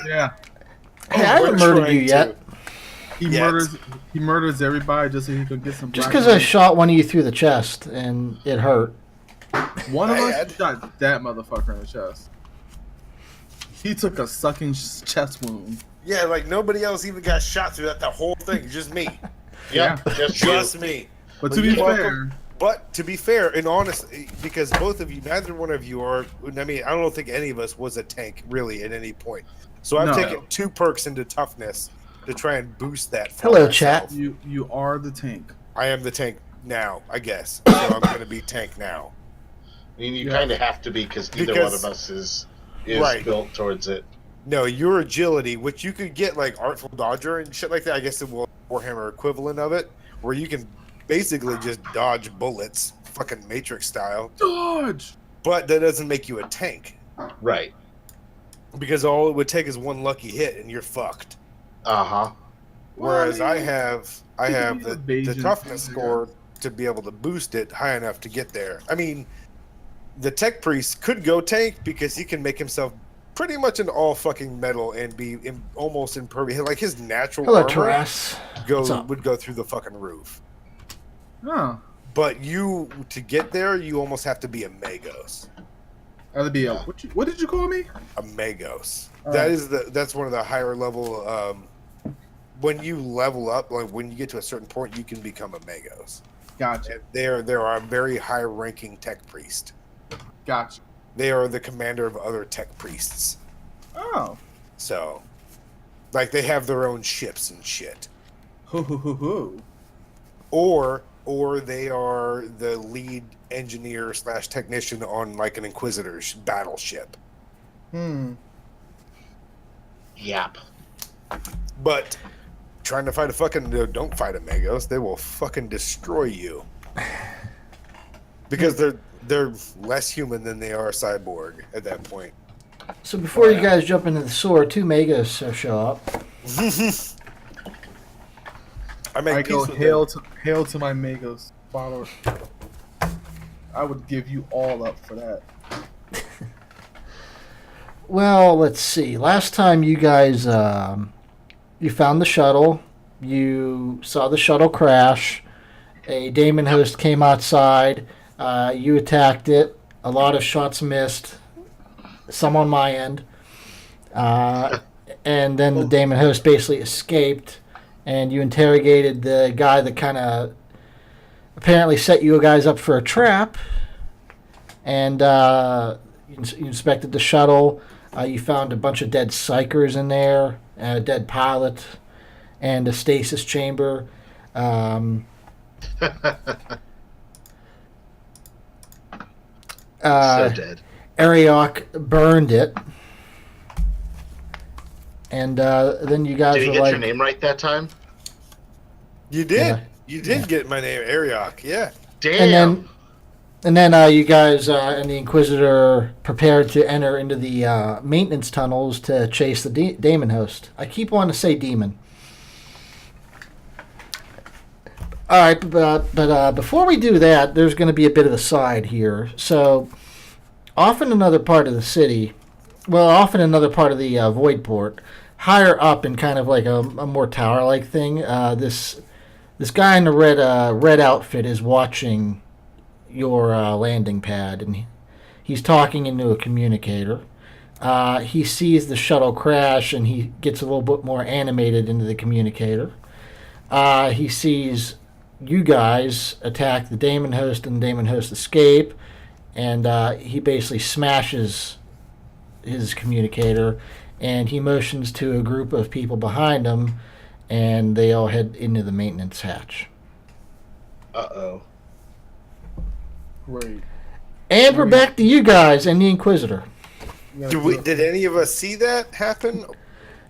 Yeah. Hey, I haven't murdered you yet. He murders everybody just so he could get some. Just because I shot one of you through the chest and it hurt. One of us shot that motherfucker in the chest. He took a sucking chest wound. Yeah, like nobody else even got shot through that whole thing. Just me. Yeah, just me. But to be fair. But to be fair and honest, because both of you, neither one of you are. I mean, I don't think any of us was a tank really at any point. So I've taken 2 perks into toughness to try and boost that. Hello, chat. You are the tank. I am the tank now, I guess. So I'm going to be tank now. I mean, you kind of have to be because neither one of us is built towards it. No, your agility, which you could get like Artful Dodger and shit like that. I guess the Warhammer equivalent of it, where you can basically just dodge bullets, fucking Matrix style. Dodge! But that doesn't make you a tank. Right. Because all it would take is one lucky hit and you're fucked. Uh-huh. Whereas I have the toughness score to be able to boost it high enough to get there. I mean, the Tech Priest could go tank because he can make himself pretty much an all fucking metal and be almost impervious. Like his natural armor would go through the fucking roof. Oh. But to get there, you almost have to be a Magos. What did you call me? A Magos. That's one of the higher level. When you level up, like when you get to a certain point, you can become a Magos. Gotcha. And there are a very high ranking Tech Priest. Gotcha. They are the commander of other Tech Priests. Oh. So, like they have their own ships and shit. Or they are the lead engineer / technician on like an Inquisitor's battleship. Yep. But trying to fight don't fight a Magos. They will fucking destroy you. Because they're less human than they are a cyborg at that point. So before you guys jump into the sword, 2 Magos show up. I go hail to my Magos follower. I would give you all up for that. Well, let's see. Last time you guys you found the shuttle, you saw the shuttle crash. A Daemon Host came outside. You attacked it. A lot of shots missed. Some on my end. And then the Daemon Host basically escaped. And you interrogated the guy that kind of apparently set you guys up for a trap. And you inspected the shuttle. You found a bunch of dead psychers in there, a dead pilot, and a stasis chamber. So dead. Elroch burned it. And then you guys Did were you get like... your name right that time? You did. Yeah. You did get my name, Elroch. Yeah. Damn. And then you guys and the Inquisitor prepared to enter into the maintenance tunnels to chase the Daemon Host. I keep wanting to say demon. All right, but before we do that, there's going to be a bit of a side here. So, off in another part of the city, off in another part of the Void Port, higher up in kind of like a more tower-like thing, this guy in the red outfit is watching your landing pad, and he's talking into a communicator. He sees the shuttle crash, and he gets a little bit more animated into the communicator. He sees you guys attack the Daemon Host, and the Daemon Host escape, and he basically smashes his communicator, and he motions to a group of people behind him, and they all head into the maintenance hatch. Uh-oh. Great. And we're back to you guys and the Inquisitor. Did any of us see that happen?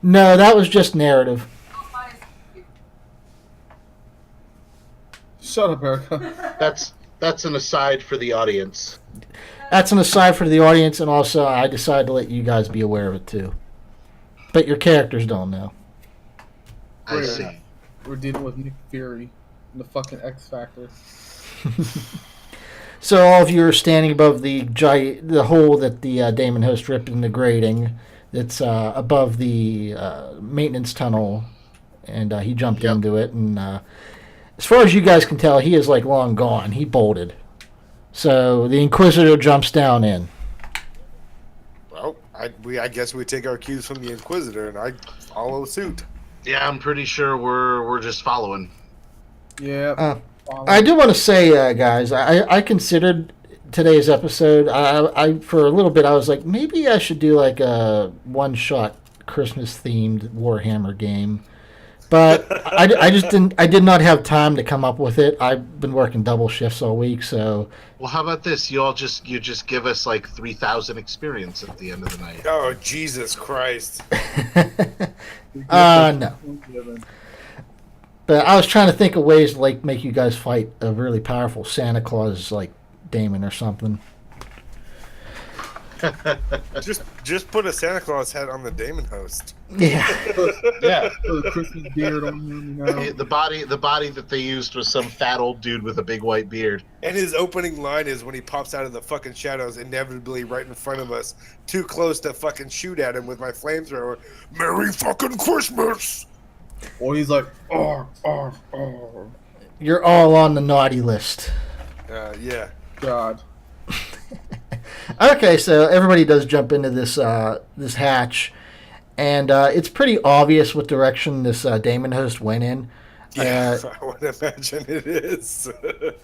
No, that was just narrative. Shut up, Erica. That's an aside for the audience. That's an aside for the audience, and also I decided to let you guys be aware of it too. But your characters don't know. I see. We're dealing with Nick Fury and the fucking X Factor. So all of you are standing above the hole that the Daemon Host ripped in the grating. It's above the maintenance tunnel, and he jumped into it. And as far as you guys can tell, he is like long gone. He bolted. So the Inquisitor jumps down in. Well, I guess we take our cues from the Inquisitor, and I follow suit. Yeah, I'm pretty sure we're just following. Yeah. I do want to say, guys, I considered today's episode. I for a little bit I was like, maybe I should do like a one-shot Christmas-themed Warhammer game, but I just didn't. I did not have time to come up with it. I've been working double shifts all week, so. Well, how about this? You just give us like 3,000 experience at the end of the night. Oh, Jesus Christ! No. But I was trying to think of ways to like make you guys fight a really powerful Santa Claus like Daemon or something. just put a Santa Claus hat on the Daemonhost. Yeah. Yeah. Put a Christmas beard on him, you know. The body that they used was some fat old dude with a big white beard. And his opening line is when he pops out of the fucking shadows, inevitably right in front of us, too close to fucking shoot at him with my flamethrower. Merry fucking Christmas! Or he's like, You're all on the naughty list. Yeah. God. Okay, so everybody does jump into this this hatch, and it's pretty obvious what direction this Daemonhost went in. Yeah, I would imagine it is.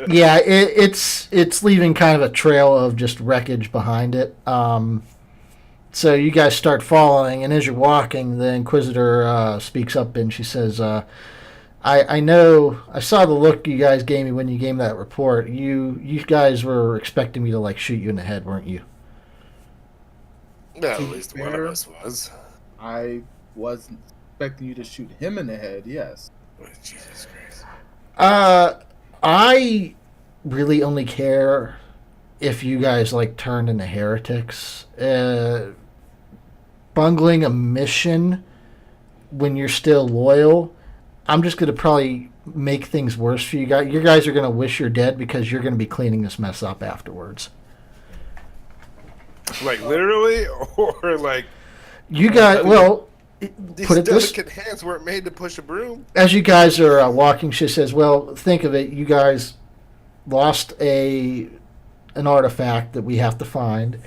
Yeah, it's leaving kind of a trail of just wreckage behind it. So you guys start following, and as you're walking, the Inquisitor speaks up and she says, I know, I saw the look you guys gave me when you gave me that report. You guys were expecting me to like shoot you in the head, weren't you? No, at least one of us was. I wasn't expecting you to shoot him in the head, yes. Oh, Jesus Christ. I really only care if you guys like turned into heretics. Bungling a mission when you're still loyal, I'm just going to probably make things worse for you guys. You guys are going to wish you're dead because you're going to be cleaning this mess up afterwards. Like literally, or like you guys? Well, these put it this: delicate hands weren't made to push a broom. as you guys are walking, she says, "Well, think of it. You guys lost an artifact that we have to find.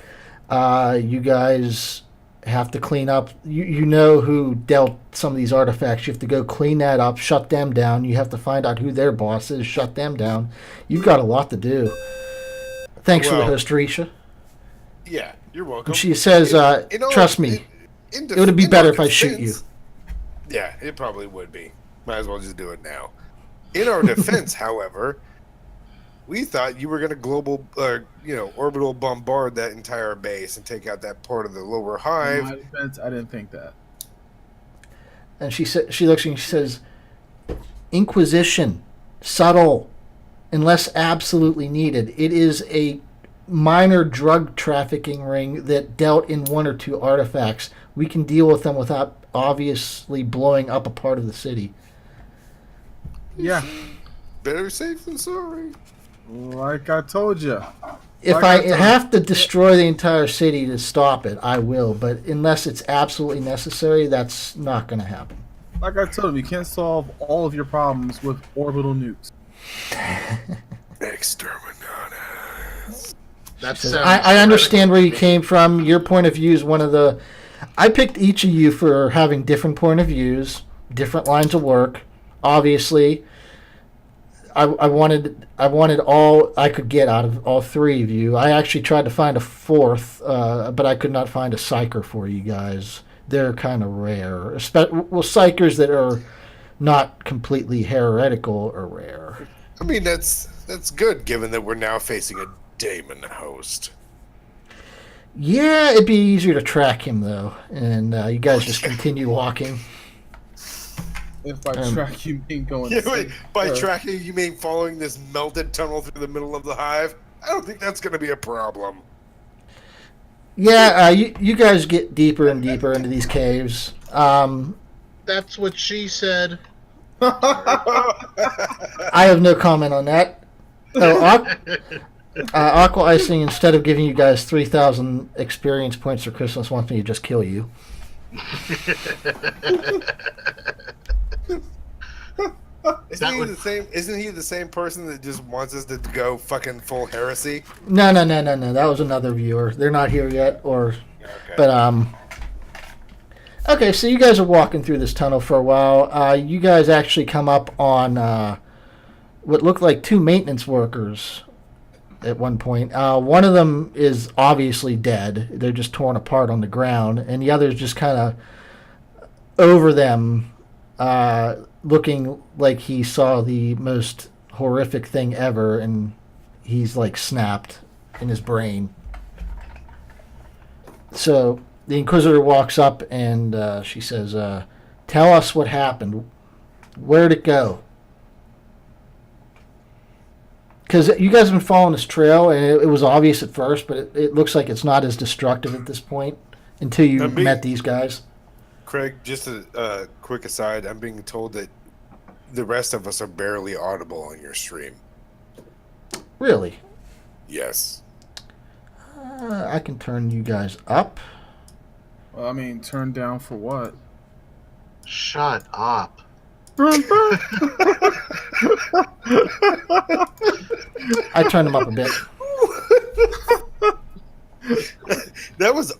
You guys have to clean up. You know who dealt some of these artifacts. You have to go clean that up, shut them down. You have to find out who their boss is, shut them down. You've got a lot to do. Thanks for the host, Risha." Yeah, you're welcome. She says, "Trust me, it would be better if I shoot you." Yeah, it probably would be. Might as well just do it now. In our defense, however, we thought you were going to orbital bombard that entire base and take out that part of the lower hive. In my defense, I didn't think that. And she looks and she says, "Inquisition, subtle, unless absolutely needed. It is a minor drug trafficking ring that dealt in one or two artifacts. We can deal with them without obviously blowing up a part of the city." Yeah. Better safe than sorry. Like I told you. If I have to destroy the entire city to stop it, I will. But unless it's absolutely necessary, that's not going to happen. Like I told you, you can't solve all of your problems with orbital nukes. Exterminatus. I understand where you came from. Your point of view is one of the... I picked each of you for having different point of views, different lines of work. Obviously, I wanted all I could get out of all three of you. I actually tried to find a fourth, but I could not find a psyker for you guys. They're kind of rare. Psykers that are not completely heretical are rare. I mean, that's good, given that we're now facing a Daemon Host. Yeah, it'd be easier to track him, though. And you guys just continue walking. If by track you mean going... Yeah, wait, by tracking you mean following this melted tunnel through the middle of the hive? I don't think that's going to be a problem. Yeah, you guys get deeper and deeper into these caves. That's what she said. I have no comment on that. Oh, Aqua Icing, instead of giving you guys 3,000 experience points for Christmas, wants me to just kill you. Isn't he the same person that just wants us to go fucking full heresy? No. That was another viewer. They're not here yet, okay. But okay, so you guys are walking through this tunnel for a while. You guys actually come up on what looked like two maintenance workers at one point. One of them is obviously dead. They're just torn apart on the ground, and the other is just kind of over them, looking like he saw the most horrific thing ever, and he's like snapped in his brain. So the Inquisitor walks up and she says, "Tell us what happened. Where'd it go?" Because you guys have been following this trail, and it was obvious at first, but it looks like it's not as destructive at this point until you met these guys. Craig, just a quick aside, I'm being told that the rest of us are barely audible on your stream. Really? Yes. I can turn you guys up. Well, I mean, turn down for what? Shut up. I turned them up a bit. That was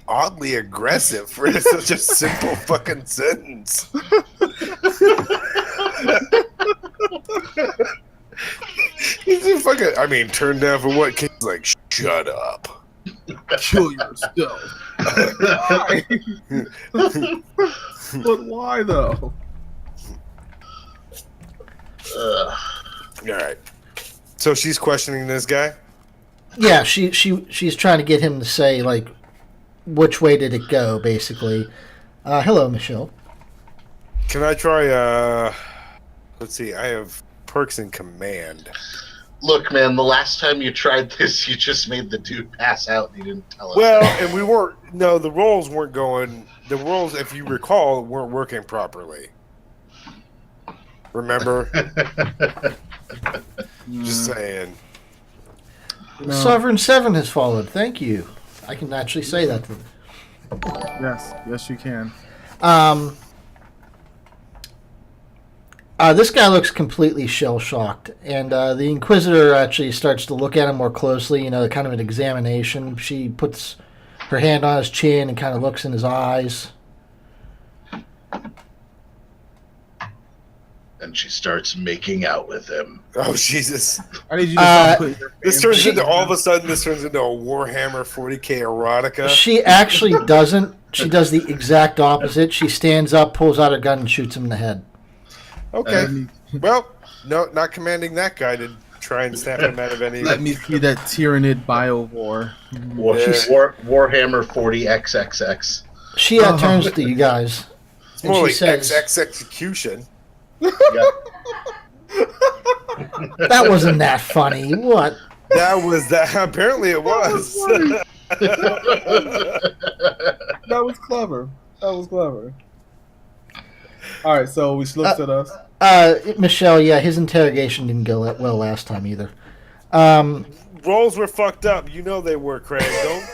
oddly aggressive for such a simple fucking sentence. He's just fucking. I mean, turn down for what? He's like, shut up. Kill yourself. Why? But why though? All right. So she's questioning this guy. Yeah, she's trying to get him to say like, which way did it go? Basically. Hello, Michelle. Can I try? Let's see. I have perks in command. Look, man, the last time you tried this, you just made the dude pass out and you didn't tell us. Well, and we weren't. No, the rolls weren't going. The rolls, if you recall, weren't working properly. Remember? Just saying. No. Sovereign 7 has followed. Thank you. I can actually say that to them. Yes, you can. This guy looks completely shell-shocked, and the Inquisitor actually starts to look at him more closely, kind of an examination. She puts her hand on his chin and kind of looks in his eyes. And she starts making out with him. Oh, Jesus. I need you to this turns into, all of a sudden, this turns into a Warhammer 40k erotica. She actually doesn't. She does the exact opposite. She stands up, pulls out her gun, and shoots him in the head. Okay. Well, no, not commanding that guy to try and snap him out of any... Let me see that Tyranid Biovore. Warhammer 40XXX. She turns to you guys. It's more like XX execution. That wasn't that funny. What? That was that. Apparently it was. That was clever. All right, so she looks at us. Michelle, yeah, his interrogation didn't go well last time either. Rolls were fucked up. You know they were, Craig.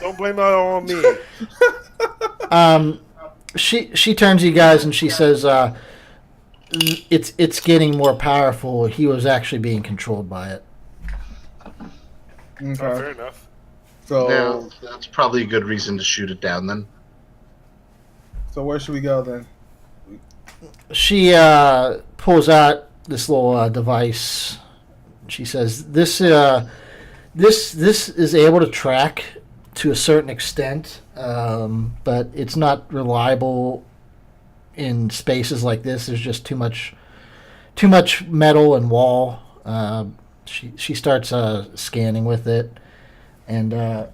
Don't blame it all on me. She turns to you guys and she says, "It's getting more powerful. He was actually being controlled by it." Okay. Oh, fair enough. So yeah, that's probably a good reason to shoot it down then. So where should we go then? She pulls out this little device. She says, "This is able to track to a certain extent, but it's not reliable in spaces like this. There's just too much metal and wall." She starts scanning with it, and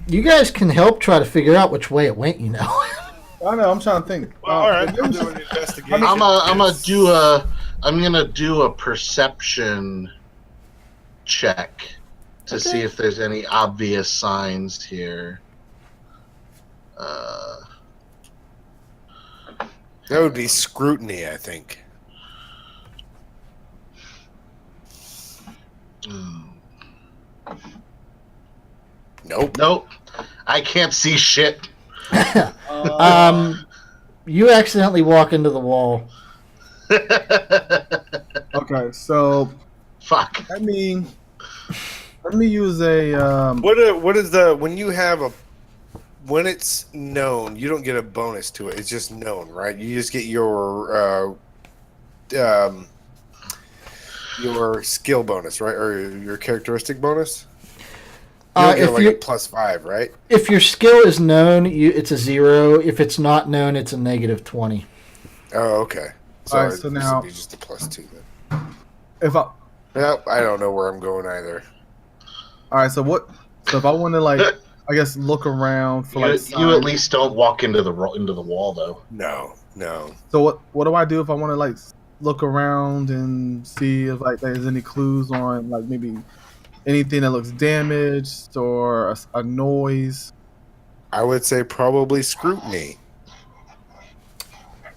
you guys can help try to figure out which way it went. I know. I'm trying to think. Well, all right, I'm doing an investigation. I'm gonna do a perception check to see if there's any obvious signs here. That would be scrutiny, I think. Nope. I can't see shit. You accidentally walk into the wall. Okay, so Fuck. let me use a What is the when it's known, you don't get a bonus to it. It's just known, right? You just get your skill bonus, right, or your characteristic bonus. You don't get like a +5, right? If your skill is known, it's a 0. If it's not known, it's a -20. Oh, okay. So, all right, so now be just a +2 then. If I don't know where I'm going either. all right, so if I want to like, I guess look around for you at least don't walk into the wall though. No. So what do I do if I want to like look around and see if like there's any clues on like maybe anything that looks damaged or a noise? I would say probably scrutiny.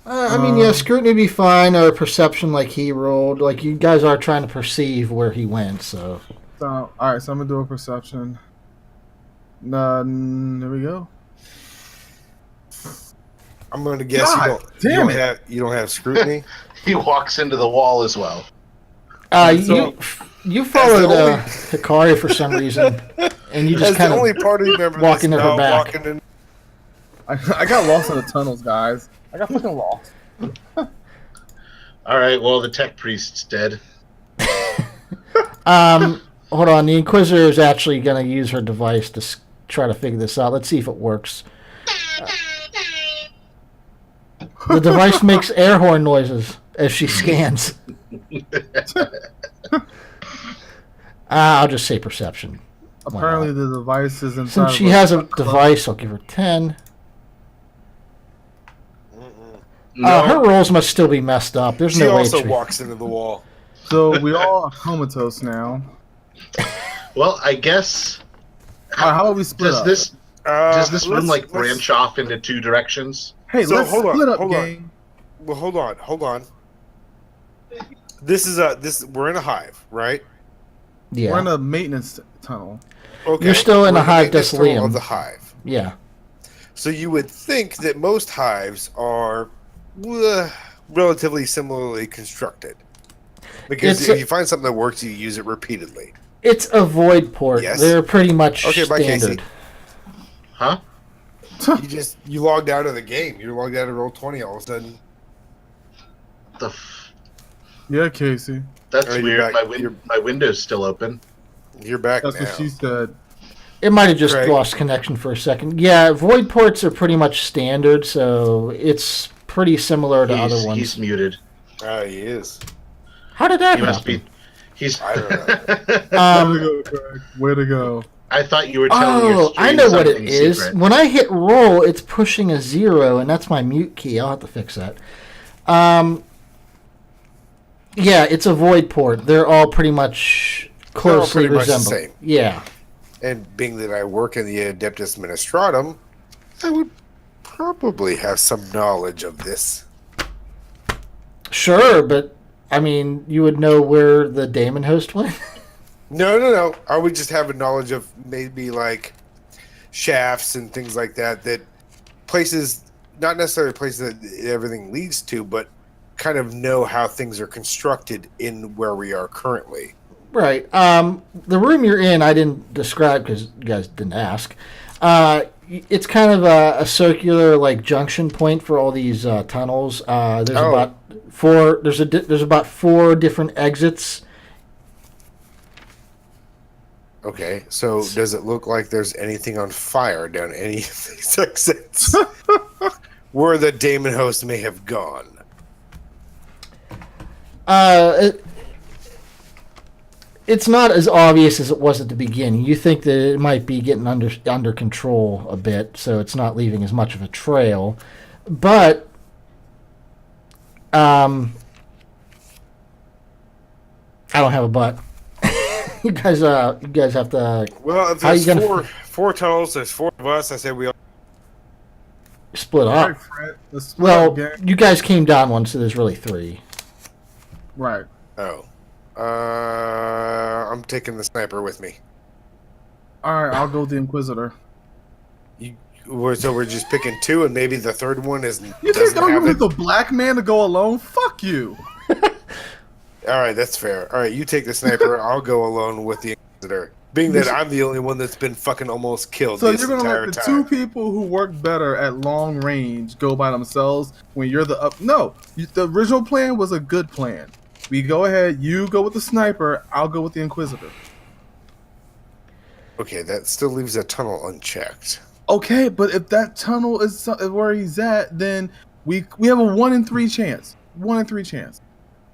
I mean, yeah, scrutiny would be fine, or perception like he rolled. Like, you guys are trying to perceive where he went, so... all right, so I'm going to do a perception. There we go. I'm going to guess you don't have scrutiny? He walks into the wall as well. You followed Hikari for some reason, and you just kind of walk into her back. I got lost in the tunnels, guys. I got fucking lost. All right, well, the tech priest's dead. Hold on. The Inquisitor is actually going to use her device to try to figure this out. Let's see if it works. The device makes air horn noises as she scans. I'll just say perception. Apparently, the device is inside. Since she has a device, I'll give her 10. Her rolls must still be messed up. There's no way. She also walks into the wall. So we all are comatose now. Well, I guess. How about we split up? Does this room like branch off into two directions? Hey, so let's split up, gang. Well, hold on. We're in a hive, right? Yeah. We're in a maintenance tunnel. Okay. You're still in a hive Desolium. Of the hive. Yeah. So you would think that most hives are relatively similarly constructed. Because if you find something that works, you use it repeatedly. It's a void port. Yes. They're pretty much standard. Bye, Casey. Huh? You logged out of the game. You logged out of Roll20 all of a sudden. Yeah, Casey. That's weird. My window's still open. You're back now. That's what she said. It might have just lost connection for a second. Yeah, void ports are pretty much standard, so it's pretty similar to other ones. He's muted. He is. How did that happen? Must be. I don't know. Way to go. I thought you were telling your stream I know what it is. secret. When I hit roll, it's pushing a 0, and that's my mute key. I'll have to fix that. Yeah, it's a void port. They're all pretty much closely resemble. The same. Yeah. And being that I work in the Adeptus Ministratum, I would probably have some knowledge of this. Sure, but I mean, you would know where the Daemonhost went? No. I would just have a knowledge of maybe like shafts and things like that. That places, not necessarily places that everything leads to, but kind of know how things are constructed in where we are currently. Right. The room you're in, I didn't describe because you guys didn't ask. It's kind of a circular like junction point for all these tunnels. There's about 4. There's about 4 different exits. Okay, so does it look like there's anything on fire down any of these exits where the Daemon Host may have gone? It's not as obvious as it was at the beginning. You think that it might be getting under control a bit, so it's not leaving as much of a trail. But I don't have a but. You guys have to. Well, if there's four tunnels, there's 4 of us. I say we all split up. Well, you guys came down one, so there's really 3. Right. Oh. I'm taking the sniper with me. All right, I'll go with the Inquisitor. You So we're just picking two, and maybe the third one is. You think I'm going with the black man to go alone? Fuck you. All right, that's fair. All right, you take the sniper. I'll go alone with the Inquisitor. Being that I'm the only one that's been fucking almost killed. So this you're gonna entire let the time. two people who work better at long range go by themselves when you're the up? No, the original plan was a good plan. We go ahead. You go with the sniper. I'll go with the Inquisitor. Okay, that still leaves a tunnel unchecked. Okay, but if that tunnel is where he's at, then we have a 1 in 3 chance. 1 in 3 chance.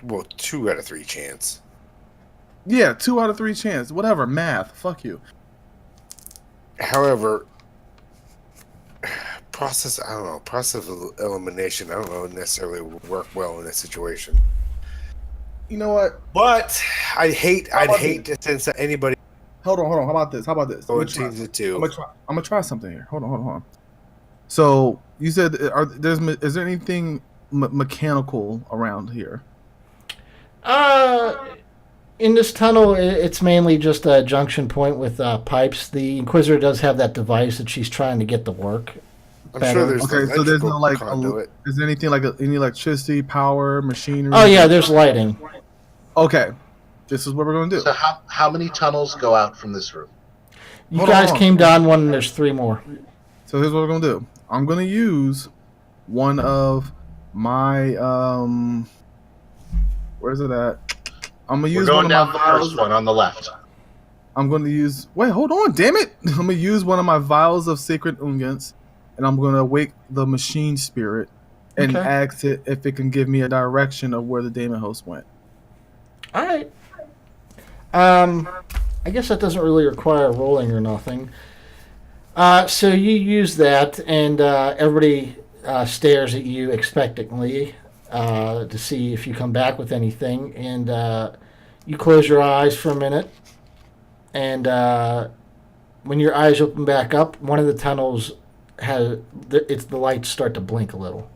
Well, 2 out of 3 chance. Yeah, 2 out of 3 chance. Whatever, math. Fuck you. However, process of elimination, I don't know necessarily would work well in this situation. You know what? But I'd hate to send anybody. Hold on. How about this? Teams of 2. I'm gonna try something here. Hold on. So you said, is there anything mechanical around here? In this tunnel, it's mainly just a junction point with pipes. The Inquisitor does have that device that she's trying to get to work. I'm sure there's so there's no conduit. Is there anything like any electricity, power, machinery? Oh yeah, there's lighting. Okay, this is what we're gonna do. So how many tunnels go out from this room? You guys came down one, and there's 3 more. So here's what we're gonna do. I'm gonna use one of my where's it at? I'm gonna use one of down my the vials. first one on the left. I'm gonna use. Wait, hold on, damn it! I'm gonna use one of my vials of sacred unguents, and I'm gonna wake the machine spirit and ask it if it can give me a direction of where the Daemonhost went. All right. I guess that doesn't really require rolling or nothing. So you use that, and everybody stares at you expectantly to see if you come back with anything. And you close your eyes for a minute, and when your eyes open back up, one of the tunnels the lights start to blink a little,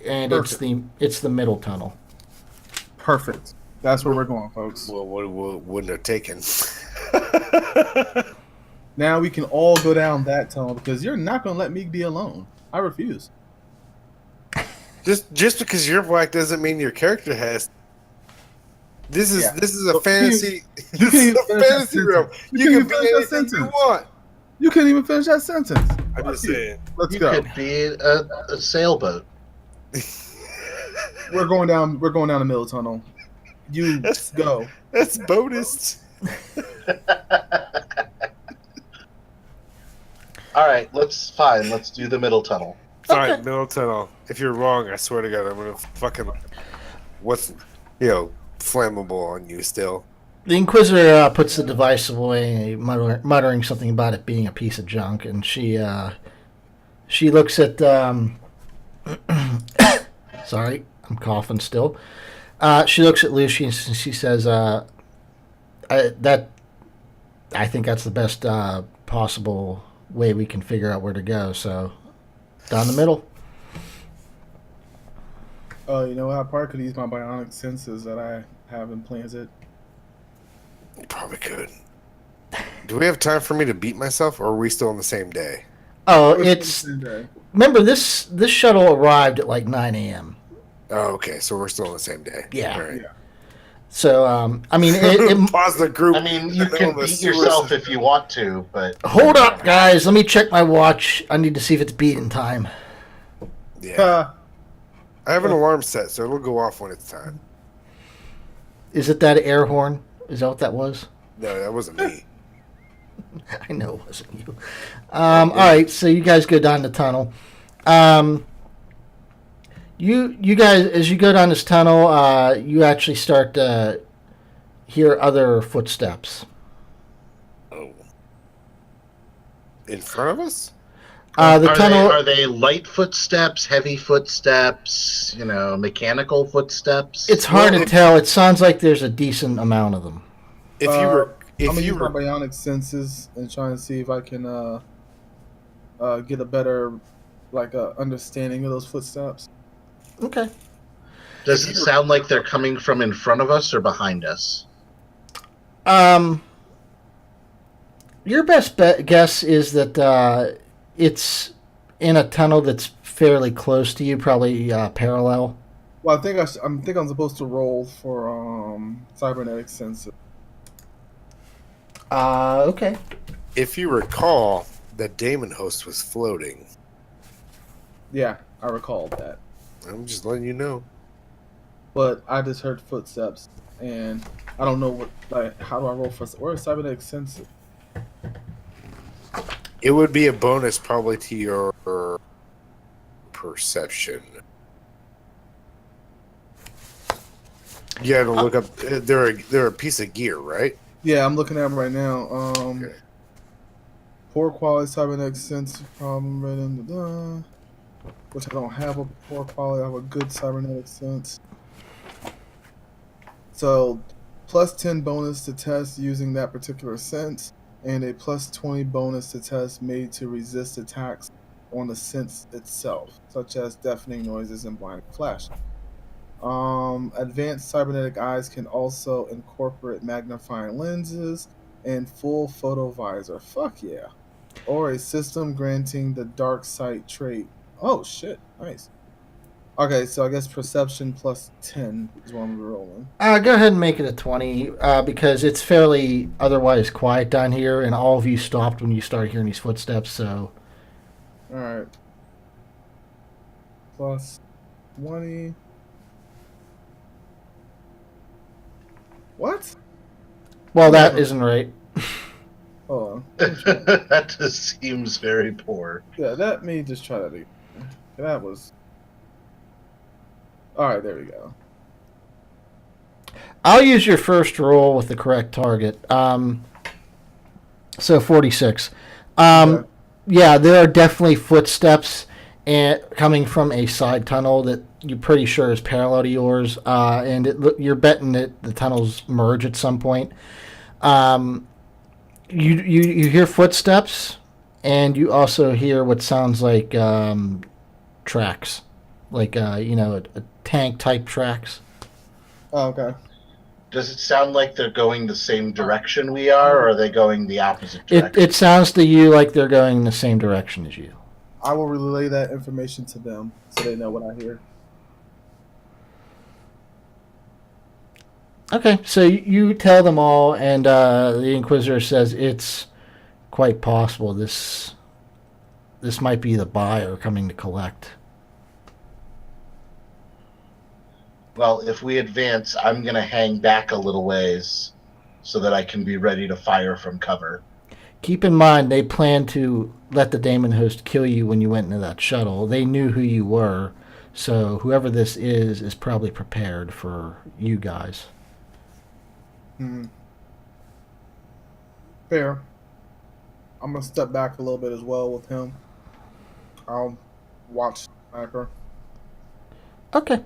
and Perfect. it's the middle tunnel. Perfect. That's where we're going, folks. Well, what wouldn't have taken? Now we can all go down that tunnel because you're not going to let me be alone. I refuse. Just because you're black doesn't mean your character has. This is a fantasy. This is a fantasy realm. You can be anything you want. You can't even finish that sentence. I'm just saying. Let's go. You could be a sailboat. We're going down the middle tunnel. You go. That's bonus. All right, let's do the middle tunnel. Fine, middle tunnel. If you're wrong, I swear to God, I'm gonna fucking flammable on you still. The Inquisitor puts the device away, muttering something about it being a piece of junk, and she looks at. Sorry, I'm coughing still. She looks at Lucius and she says, "I think that's the best possible way we can figure out where to go. So, down the middle." You know what? I probably could use my bionic senses that I have implanted. You probably could. Do we have time for me to beat myself, or are we still on the same day? Oh, remember this shuttle arrived at like 9 a.m. Oh, okay. So we're still on the same day. Yeah. Right. Yeah. So, I mean, pause the group. I mean, you can beat yourself if you want to, but hold up, guys. Let me check my watch. I need to see if it's beating time. Yeah. I have an alarm set, so it'll go off when it's time. Is it that air horn? Is that what that was? No, that wasn't me. I know it wasn't you. All right, so you guys go down the tunnel. You guys, as you go down this tunnel, you actually start to hear other footsteps. Oh. In front of us? Are they light footsteps, heavy footsteps, mechanical footsteps? It's hard to tell. It sounds like there's a decent amount of them. I'm gonna use my bionic senses and try and see if I can get a better understanding of those footsteps. Okay. Does it sound like they're coming from in front of us or behind us? Your best guess is that it's in a tunnel that's fairly close to you, probably parallel. Well, I think I'm supposed to roll for cybernetic sensor. Okay. If you recall, the Daemonhost was floating. Yeah, I recalled that. I'm just letting you know. But I just heard footsteps, and I don't know how do I roll for where's cybernetic sensor? It would be a bonus probably to your perception. You got to look up. They're a piece of gear, right? Yeah, I'm looking at them right now. Okay. Poor quality cybernetic sensor problem right in the which I don't have a poor quality. I have a good cybernetic sense. So, plus 10 bonus to test using that particular sense, and a plus 20 bonus to test made to resist attacks on the sense itself, such as deafening noises and blind flashing. Advanced cybernetic eyes can also incorporate magnifying lenses and full photo visor. Fuck yeah. Or a system granting the dark sight trait. Oh shit, nice. Okay, so I guess perception plus 10 is what I'm rolling. Go ahead and make it a 20 because it's fairly otherwise quiet down here, and all of you stopped when you started hearing these footsteps, so... Alright. Plus 20... What? Well, that isn't right. Hold on. That just seems very poor. Yeah, let me just try that again. That was... Alright, there we go. I'll use your first roll with the correct target. So 46. Okay. Yeah, there are definitely footsteps coming from a side tunnel that you're pretty sure is parallel to yours, and you're betting that the tunnels merge at some point. You hear footsteps, and you also hear what sounds like tracks, like a tank type tracks. Oh, okay. Does it sound like they're going the same direction we are, or are they going the opposite direction? It sounds to you like they're going in the same direction as you. I will relay that information to them so they know what I hear. Okay, so you tell them all, and the Inquisitor says it's quite possible this might be the buyer coming to collect. Well, if we advance, I'm going to hang back a little ways so that I can be ready to fire from cover. Keep in mind, they planned to let the Daemonhost kill you when you went into that shuttle. They knew who you were, so whoever this is probably prepared for you guys. Fair. I'm going to step back a little bit as well with him. I'll watch Sniper. Okay.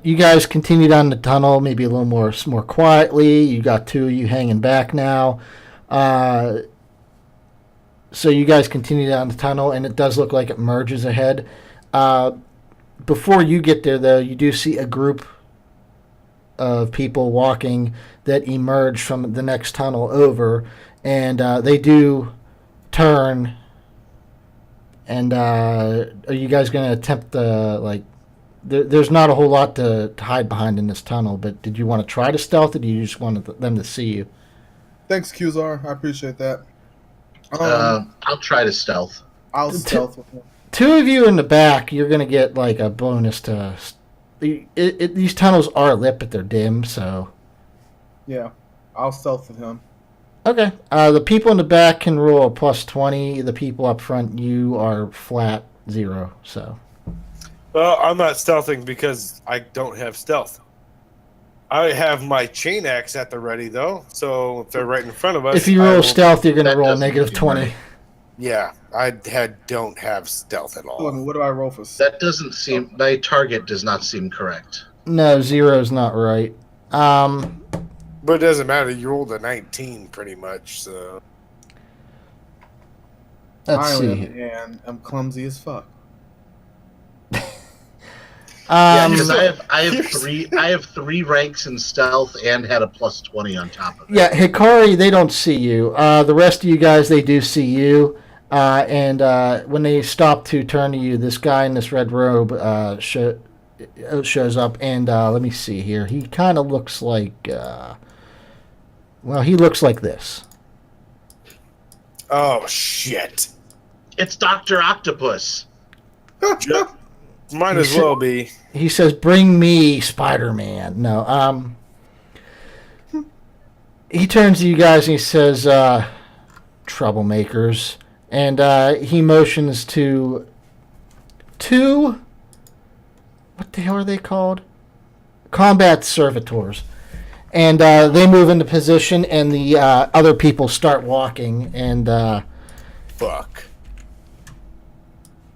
You guys continue down the tunnel, maybe a little more quietly. You got two of you hanging back now. So you guys continue down the tunnel, and it does look like it merges ahead. Before you get there, though, you do see a group of people walking that emerge from the next tunnel over, and they do turn. And are you guys going to attempt to, there's not a whole lot to hide behind in this tunnel, but did you want to try to stealth, or do you just want them to see you? Thanks, Qzar. I appreciate that. I'll try to stealth. I'll stealth with him. Two of you in the back, you're going to get a bonus to... these tunnels are lit, but they're dim, so... Yeah, I'll stealth with him. Okay. The people in the back can roll a plus 20. The people up front, you are flat 0, so... Well, I'm not stealthing because I don't have stealth. I have my chain axe at the ready, though, so if they're right in front of us... If you roll stealth, you're going to roll negative 20. Right. Yeah, I don't have stealth at all. What do I roll for? That doesn't seem... My target does not seem correct. No, 0 is not right. But it doesn't matter. You rolled a 19 pretty much, so... Let's see. And I'm clumsy as fuck. Because I have three ranks in stealth and had a plus 20 on top of it. Yeah, Hikari, they don't see you. The rest of you guys, they do see you. And when they stop to turn to you, this guy in this red robe shows up. And let me see here. He kind of looks like... he looks like this. Oh, shit. It's Dr. Octopus. Might as well be. He says, "Bring me Spider-Man." No, he turns to you guys and he says, "Troublemakers," and he motions to two. What the hell are they called? Combat servitors, and they move into position, and the other people start walking, and fuck.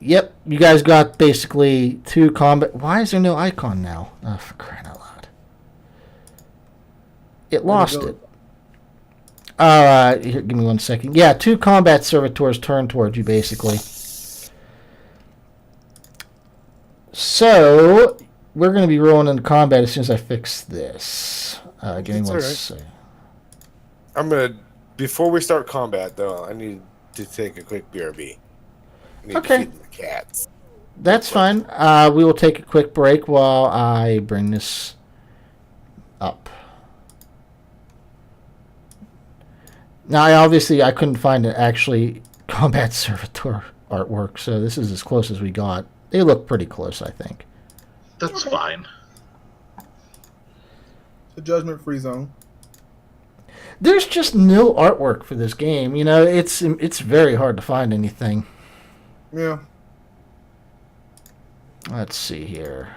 Yep, you guys got basically two combat... Why is there no icon now? Oh, for crying out loud. It lost it. Here, give me 1 second. Yeah, two combat servitors turn towards you, basically. So, we're going to be rolling into combat as soon as I fix this. Give me 1 second. I'm going to... Before we start combat, though, I need to take a quick BRB. Okay. The cats. That's fine. We will take a quick break while I bring this up. Now, I couldn't find an actually combat servitor artwork, so this is as close as we got. They look pretty close, I think. That's fine. The judgment-free zone. There's just no artwork for this game. It's very hard to find anything. Yeah. Let's see here.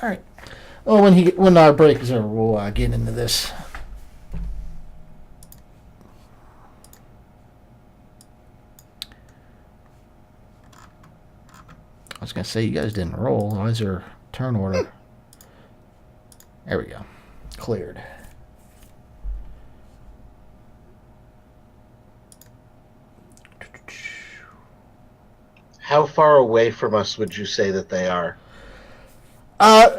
All right. Well, when our break is over, we'll get into this. I was gonna say you guys didn't roll. Why is there turn order? There we go. Cleared. How far away from us would you say that they are?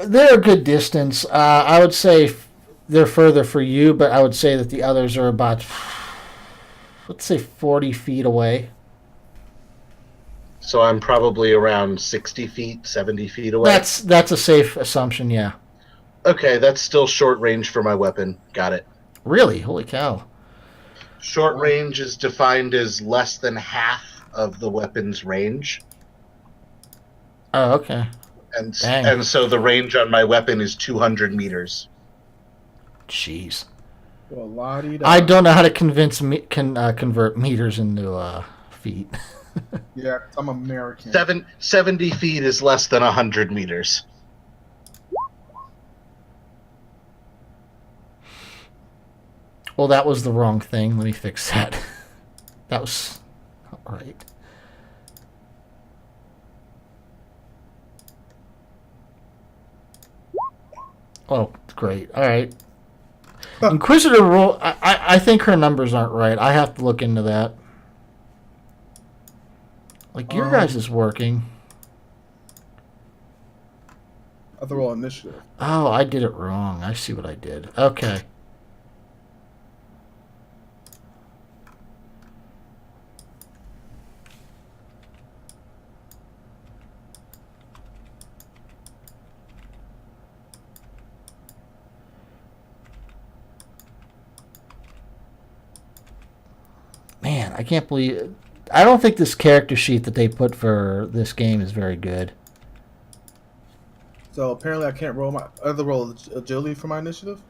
They're a good distance. I would say they're further for you, but I would say that the others are about, let's say, 40 feet away. So I'm probably around 60 feet, 70 feet away? That's a safe assumption, yeah. Okay, that's still short range for my weapon. Got it. Really? Holy cow. Short range is defined as less than half of the weapon's range. Oh, okay. And so the range on my weapon is 200 meters. Jeez. Well, I don't know how to convert meters into feet. Yeah, I'm American. 70 feet is less than 100 meters. Well, that was the wrong thing. Let me fix that. That was not right. Oh, great. All right. Inquisitor roll. I think her numbers aren't right. I have to look into that. Like, your guys is working. I have to roll initiative. Oh, I did it wrong. I see what I did. Okay. Man, I can't believe it. I don't think this character sheet that they put for this game is very good. So apparently I can't roll my other roll agility for my initiative?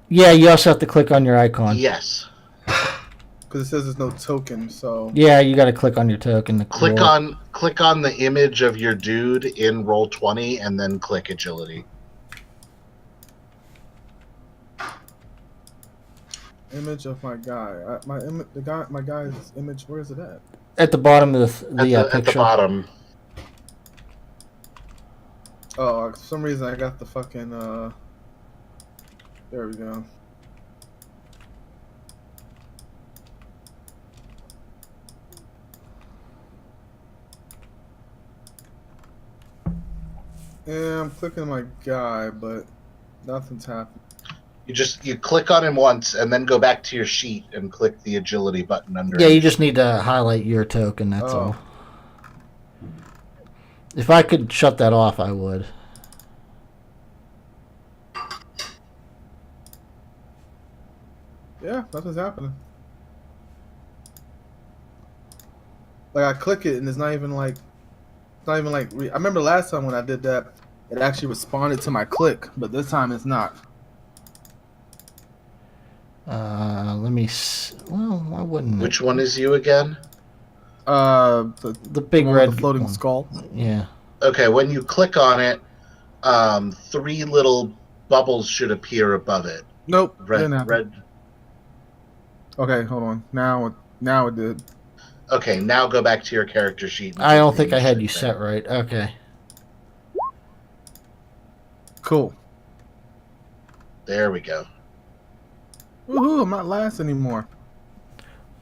Yeah, you also have to click on your icon. Yes. Because it says there's no token, so... Yeah, you got to click on your token. Click on the image of your dude in Roll20 and then click agility. Image of my guy. My guy's image. Where is it at? At the bottom of the picture. At the bottom. Oh, for some reason I got the fucking. There we go. Yeah, I'm clicking my guy, but nothing's happening. You click on him once and then go back to your sheet and click the agility button under. Yeah, you just need to highlight your token. That's all. If I could shut that off, I would. Yeah, nothing's happening. Like I click it and it's not even like I remember last time when I did that, it actually responded to my click, but this time it's not. Let me. Well, why wouldn't? Which one is you again? The big red floating one. skull. Yeah. Okay, when you click on it, 3 little bubbles should appear above it. Nope. Red. Okay, hold on. Now it did. Okay, now go back to your character sheet. I don't think I had you set right. Okay. Cool. There we go. Woohoo! I'm not last anymore.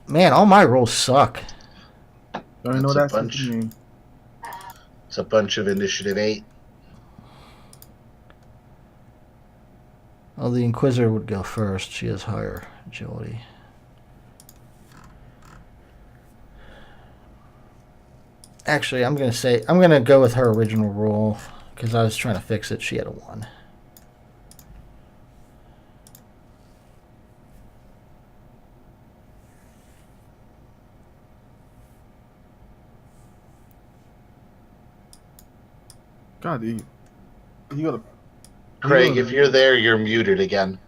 Man, all my rolls suck. Don't even know what that's mean. It's a bunch of initiative 8. Well, the Inquisitor would go first. She has higher agility. Actually, I'm gonna go with her original roll because I was trying to fix it. She had a 1. God, you gotta. Craig, if you're there, you're muted again.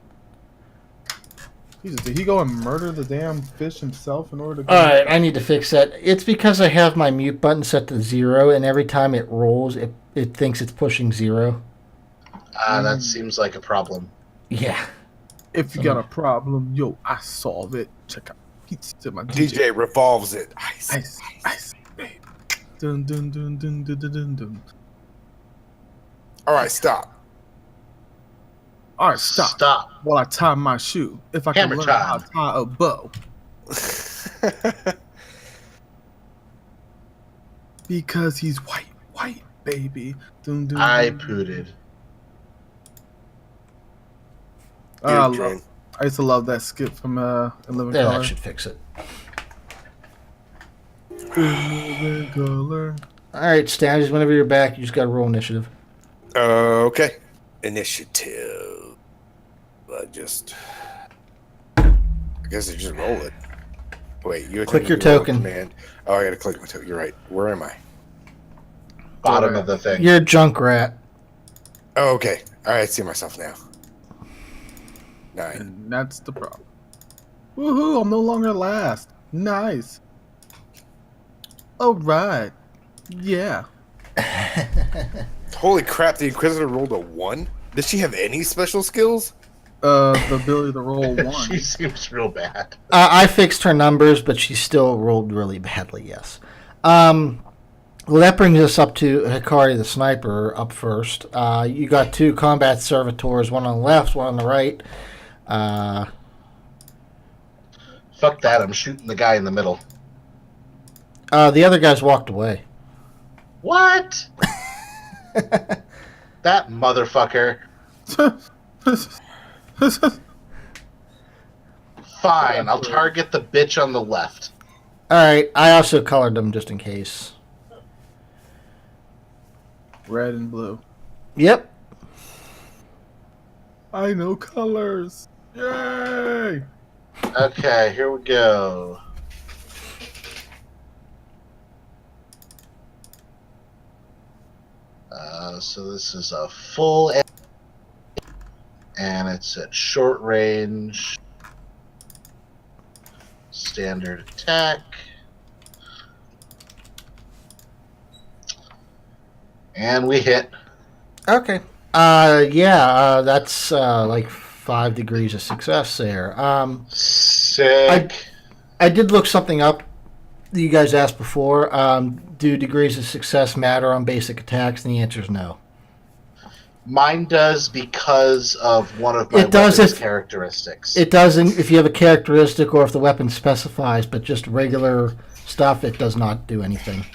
Jesus, did he go and murder the damn fish himself in order to? Alright, I need to fix that. It's because I have my mute button set to 0, and every time it rolls, it thinks it's pushing 0. That seems like a problem. Yeah. If you got a problem, yo, I solve it. Check out. My DJ revolves it. Ice, baby. Dun dun dun dun dun dun dun dun. All right, stop. All right, stop. While I tie my shoe. If I can Hammer learn time. how to tie a bow. Because he's white, baby. Dun, dun, I dun. pooted. I used to love that skip from In Living Yeah, Color. that should fix it. In Living Color. Alright, Stabs, whenever you're back, you just gotta roll initiative. Okay. Initiative. I guess I just roll it. Wait, you click your token. Command. Oh, I gotta click my token. You're right. Where am I? Bottom of the thing. You're a junk rat. Oh, okay. All right, I see myself now. 9. And that's the problem. Woohoo, I'm no longer last. Nice. Alright. Yeah. Holy crap, the Inquisitor rolled a 1? Does she have any special skills? The ability to roll 1. She seems real bad. I fixed her numbers, but she still rolled really badly, yes. Well, that brings us up to Hikari the Sniper up first. You got 2 combat servitors, one on the left, one on the right. Fuck that, I'm shooting the guy in the middle. The other guys walked away. What? That motherfucker. Fine, I'll target the bitch on the left. Alright, I also colored them just in case. Red and blue. Yep. I know colors. Yay! Okay, here we go. So this is a full, and it's at short range, standard attack, and we hit. Okay. That's like 5 degrees of success there. Sick. I did look something up that you guys asked before. Do degrees of success matter on basic attacks? And the answer is no. Mine does because of one of my weapon's characteristics. It doesn't if you have a characteristic or if the weapon specifies, but just regular stuff, it does not do anything.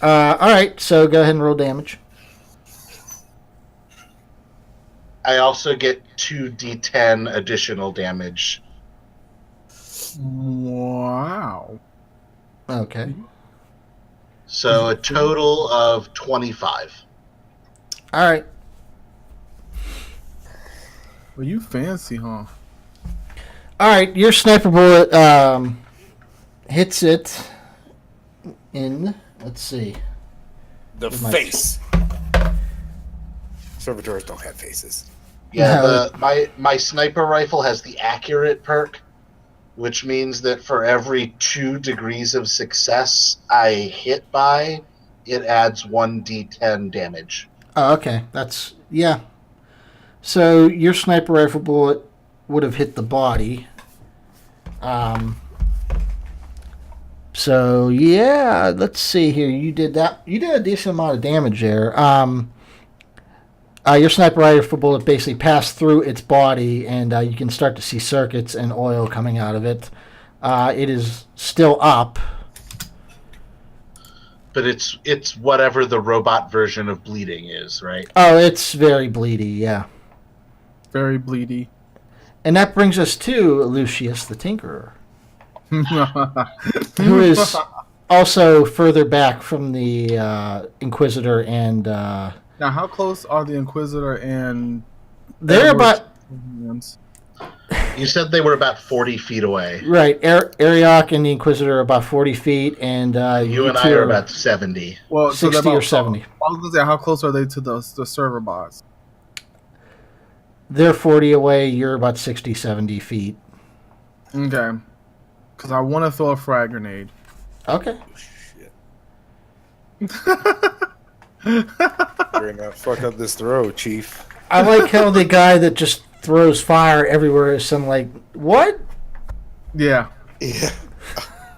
Alright, so go ahead and roll damage. I also get 2d10 additional damage. Wow. Okay. So a total of 25. All right. Well, you fancy, huh? All right. Your sniper bullet hits it in. Let's see. The face. Servitors don't have faces. Yeah, my sniper rifle has the accurate perk, which means that for every 2 degrees of success I hit by, it adds 1d10 damage. Oh, okay. Yeah. So your sniper rifle bullet would have hit the body. So yeah, let's see here. You did that. You did a decent amount of damage there. Your sniper rifle bullet basically passed through its body, and you can start to see circuits and oil coming out of it. It is still up. But it's whatever the robot version of bleeding is, right? Oh, it's very bleedy, yeah. Very bleedy. And that brings us to Lucius the Tinkerer, who is also further back from the Inquisitor and... Now, how close are the Inquisitor and... They're about... You said they were about 40 feet away. Right. Elroch and the Inquisitor are about 40 feet, and you and I are about 70. Well, 60 so or 70. I was going to say, how close are they to the server bots? They're 40 away. You're about 60, 70 feet. Okay. Because I want to throw a frag grenade. Okay. You're gonna fuck up this throw, Chief. I like how the guy that just throws fire everywhere is some like, what? Yeah. Yeah.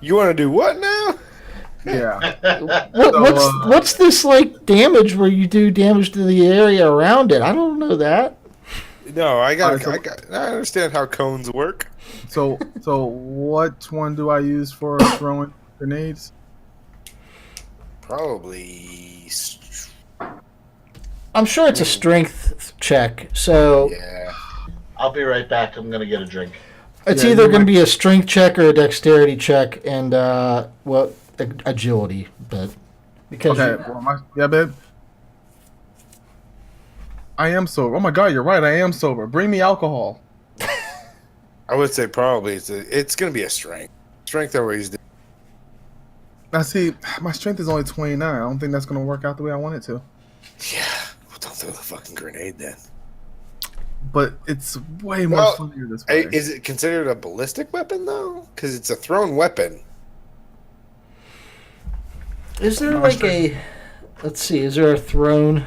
You want to do what now? Yeah. What's this like damage where you do damage to the area around it? I don't know that. No, I understand how cones work. So what one do I use for throwing grenades? Probably. I'm sure it's a strength check. So Yeah. I'll be right back. I'm going to get a drink. it's either going to be a strength check or a dexterity check, and agility. But because yeah, babe. I am sober. Oh my god, you're right. I am sober. Bring me alcohol. I would say probably it's going to be a strength. Strength always do. Now see, my strength is only 29. I don't think that's going to work out the way I want it to. Yeah. Well, don't throw the fucking grenade then. But it's way more funnier this way. Is it considered a ballistic weapon though? Because it's a thrown weapon. is there like a? Let's see. Is there a thrown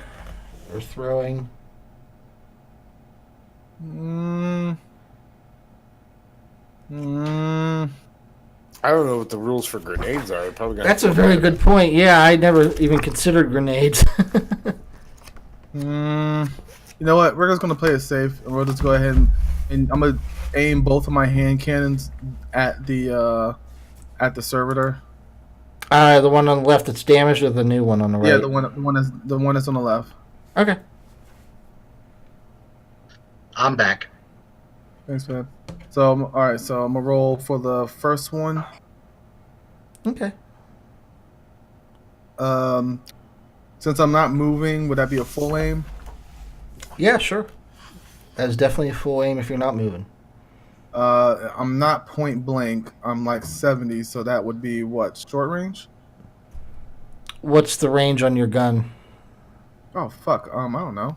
or throwing? I don't know what the rules for grenades are. Probably gonna That's a very good point. Yeah, I never even considered grenades. You know what? We're just gonna play it safe, and we'll just go ahead and I'm gonna aim both of my hand cannons at the servitor. The one on the left that's damaged, or the new one on the right? Yeah, the one that's on the left. Okay. I'm back. Thanks, man. So all right, so I'm gonna roll for the first one. Okay. Since I'm not moving, would that be a full aim? Yeah, sure. That is definitely a full aim if you're not moving. I'm not point blank. I'm like 70, so that would be what, short range? What's the range on your gun? Oh fuck. I don't know.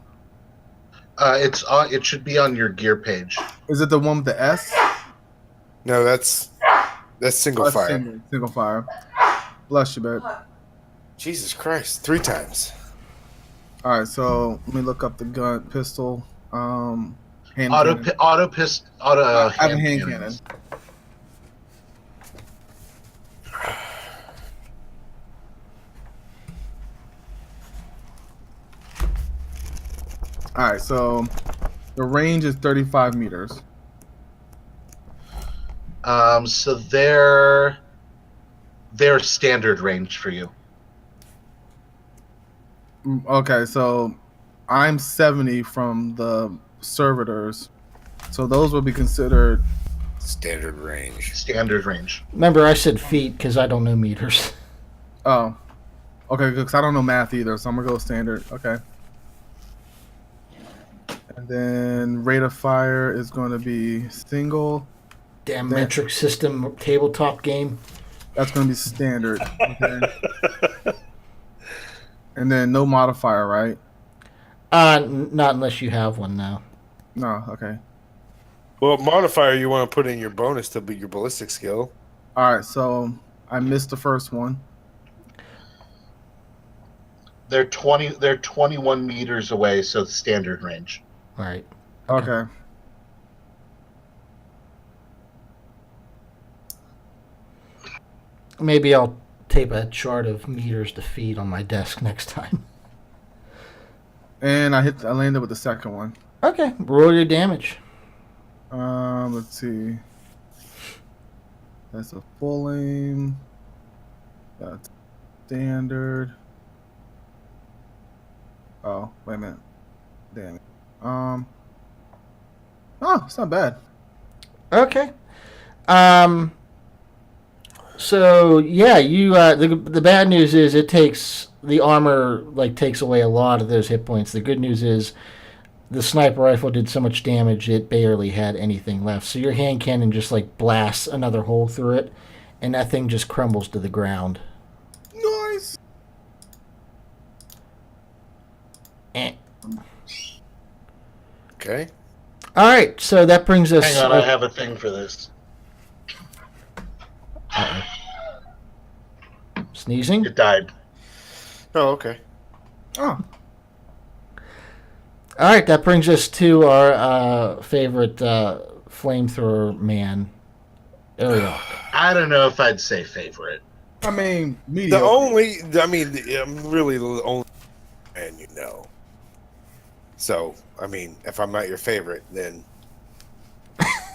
It should be on your gear page. Is it the one with the S? No, that's single fire. Single fire. Bless you, babe. Jesus Christ, 3 times. All right, so let me look up the pistol. Hand cannon. Auto I have a hand cannon. All right, so the range is 35 meters. So they're standard range for you. Okay, so I'm 70 from the servitors. So those would be considered standard range. Standard range. Remember, I said feet because I don't know meters. Oh, okay, because I don't know math either, so I'm gonna go standard. Okay. And then rate of fire is going to be single. Damn metric system tabletop game. That's going to be standard. Okay. And then no modifier, right? Not unless you have one now. No, okay. Well, modifier you want to put in your bonus to be your ballistic skill. All right, so I missed the first one. They're 21 meters away, so it's standard range. Right. Okay. Maybe I'll tape a chart of meters to feet on my desk next time. And I landed with the second one. Okay, roll your damage. Let's see. That's a full aim. That's standard. Oh, wait a minute. Damn it. Oh, it's not bad. Okay. So yeah, you the bad news is it takes the armor takes away a lot of those hit points. The good news is the sniper rifle did so much damage it barely had anything left. So your hand cannon just blasts another hole through it, and that thing just crumbles to the ground. Nice. Okay. All right, so that brings us. Hang on, I have a thing for this. Sneezing? It died. Oh, okay. Oh. All right, that brings us to our favorite flamethrower man, Elroch. I don't know if I'd say favorite. I mean, mediocre. I'm really the only man you know. So, I mean, if I'm not your favorite, then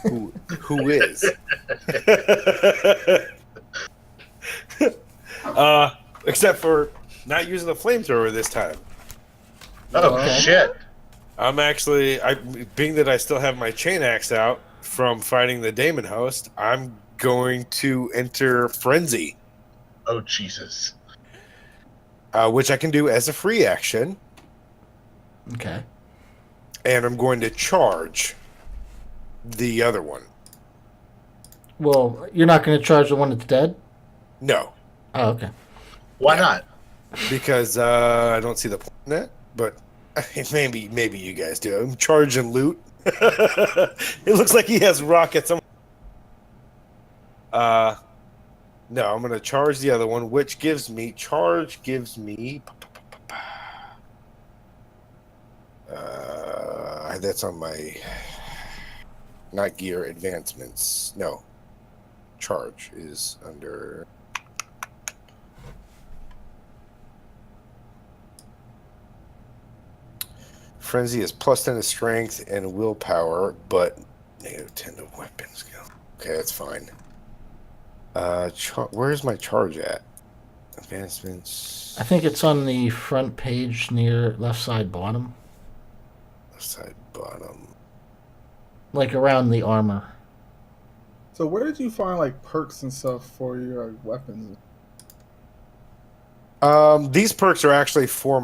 who is? Except for not using the flamethrower this time. Oh, Okay. shit. I'm actually, being that I still have my chain axe out from fighting the Daemon Host, I'm going to enter Frenzy, Oh, Jesus. which I can do as a free action, Okay. and I'm going to charge the other one. Well, you're not going to charge the one that's dead? No, Oh, okay. Why not? because I don't see the point in that, but maybe you guys do. I'm charging loot. It looks like he has rockets. No, I'm going to charge the other one, which gives me that's on my not gear advancements. No, charge is under frenzy is +10 to strength and willpower, but -10 to weapon skill. Okay, that's fine. Where's my charge at? Advancements. I think it's on the front page near left side bottom. Left side bottom. Around the armor. So where did you find perks and stuff for your weapons? These perks are actually for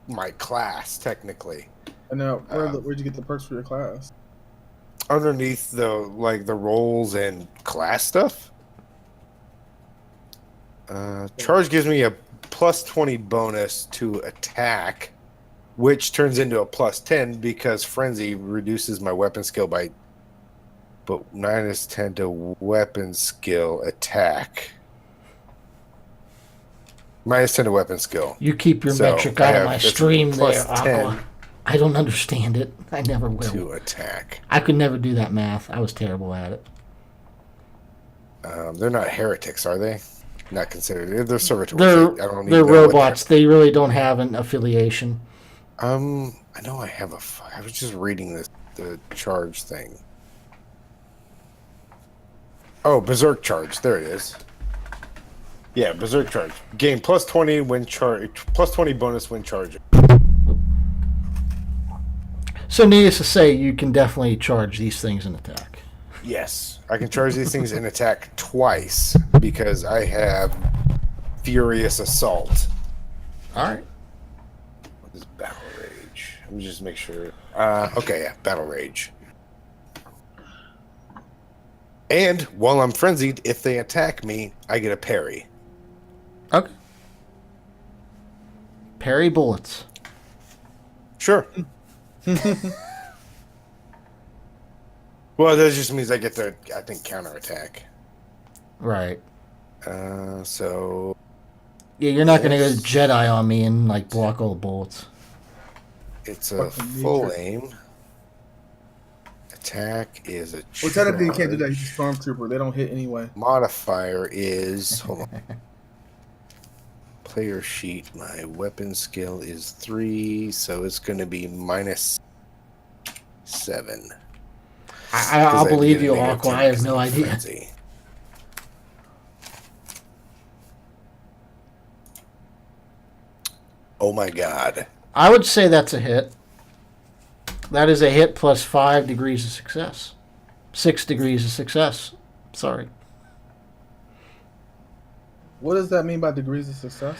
my class, technically. And now, where'd you get the perks for your class? Underneath the roles and class stuff. Charge gives me a +20 bonus to attack, which turns into a +10 because frenzy reduces my weapon skill by -10 to weapon skill attack. -10 to weapon skill. You keep your So, metric I out of have my this stream there, +10 Aqua. I don't understand it. I never will. to attack. I could never do that math. I was terrible at it. They're not heretics, are they? Not considered. They're servitors. They're robots. They really don't have an affiliation. I know I have I was just reading the charge thing. Oh, berserk charge. There it is. Yeah, berserk charge. Gain +20 when charge. +20 bonus when charging. So needless to say, you can definitely charge these things an attack. Yes, I can charge these things an attack twice because I have Furious Assault. All right. What is Battle Rage? Let me just make sure. Okay, yeah, Battle Rage. And while I'm frenzied, if they attack me, I get a parry. Okay. Parry bullets. Sure. Well, that just means I get the, I think, counterattack. Right. So... Yeah, you're not going to go Jedi on me and like block all the bullets. It's a full aim. Attack is a charge. Well, technically you can't do that. He's a stormtrooper. They don't hit anyway. Modifier is... Hold on. Player sheet. My weapon skill is 3, so it's going to be -7. I'll believe you, Aqua. I have no idea. Frenzy. Oh my god. I would say that's a hit. That is a hit plus 5 degrees of success. 6 degrees of success. Sorry. What does that mean by degrees of success?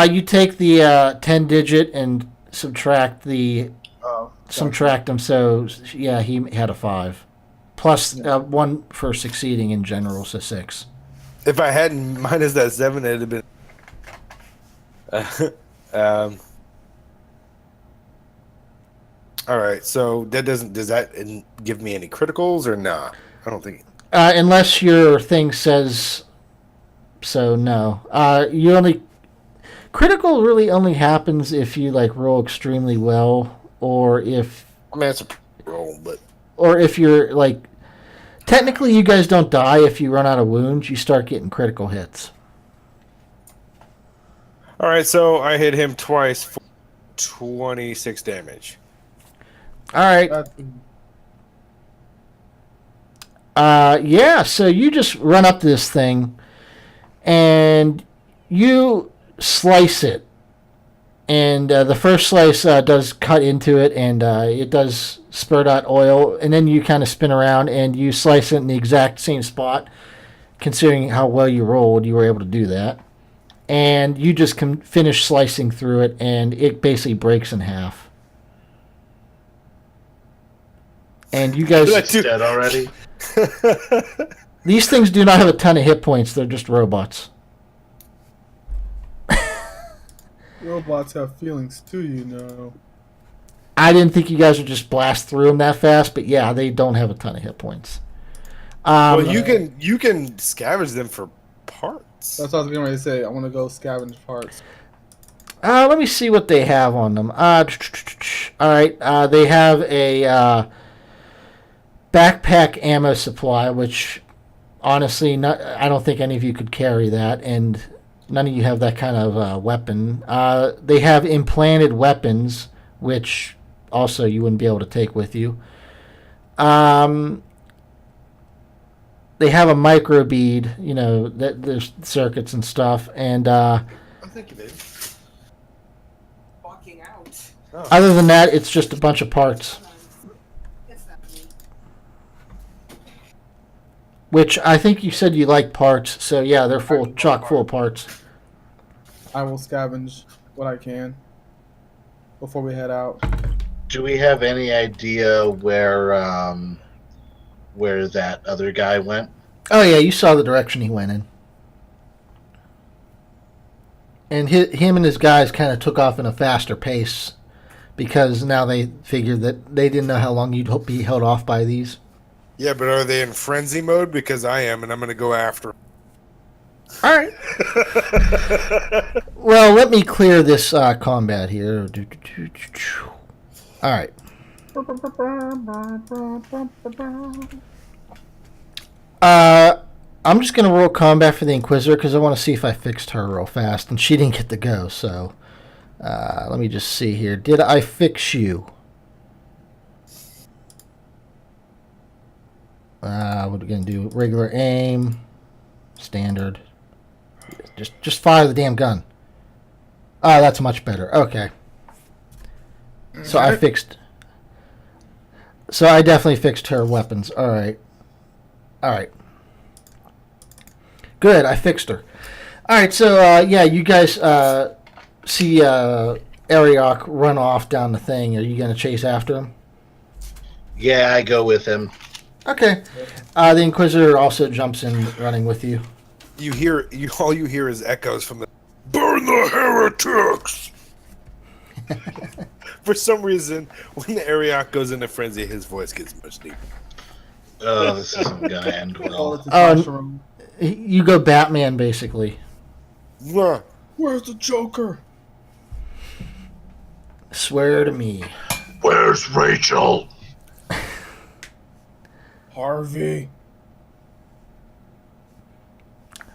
You take the 10-digit and subtract them. So yeah, he had a 5. Plus 1 for succeeding in general, so 6. If I hadn't minus that 7, it'd have been... all right, so that does that give me any criticals or nah? I don't think. Unless your thing says so, no. Critical really only happens if you like roll extremely well, or if I mean, it's a roll, but or if you're like technically you guys don't die if you run out of wounds. You start getting critical hits. all right. So I hit him twice for 26 damage. All right. Yeah, so you just run up to this thing and you slice it. And the first slice does cut into it and it does spurt out oil. And then you kind of spin around and you slice it in the exact same spot. Considering how well you rolled, you were able to do that. And you just can finish slicing through it and it basically breaks in half. And you guys... That's dead already. These things do not have a ton of hit points. They're just robots. Robots have feelings too, you know. I didn't think you guys would just blast through them that fast, but yeah, they don't have a ton of hit points. Well, you can scavenge them for parts. That's what I was getting ready to say. I want to go scavenge parts. Let me see what they have on them. All right, they have a... backpack ammo supply, which honestly, I don't think any of you could carry that, and none of you have that kind of weapon. They have implanted weapons, which also you wouldn't be able to take with you. They have a micro bead, there's circuits and stuff, and I'm thinking it. Walking out. Oh. Other than that, it's just a bunch of parts. Which I think you said you like parts, so yeah, they're chock full of parts. I will scavenge what I can before we head out. Do we have any idea where that other guy went? Oh yeah, you saw the direction he went in. And him and his guys kind of took off in a faster pace because now they figured that they didn't know how long you'd be held off by these. Yeah, but are they in frenzy mode? Because I am, and I'm going to go after them. All right. Well, let me clear this combat here. All right. I'm just going to roll combat for the Inquisitor because I want to see if I fixed her real fast, and she didn't get to go, so let me just see here. Did I fix you? What are we going to do? Regular aim. Standard. Just fire the damn gun. Oh, that's much better. Okay. So I fixed So I definitely fixed her weapons. All right. Good, I fixed her. All right, so you guys see Elroch run off down the thing. Are you going to chase after him? Yeah, I go with him. Okay. The Inquisitor also jumps in, running with you. All you hear is echoes from the "Burn the heretics." For some reason, when the Elroch goes into frenzy, his voice gets much deeper. Oh, this isn't gonna end well. You go Batman, basically. Where's the Joker? Swear to me. Where's Rachel? Harvey.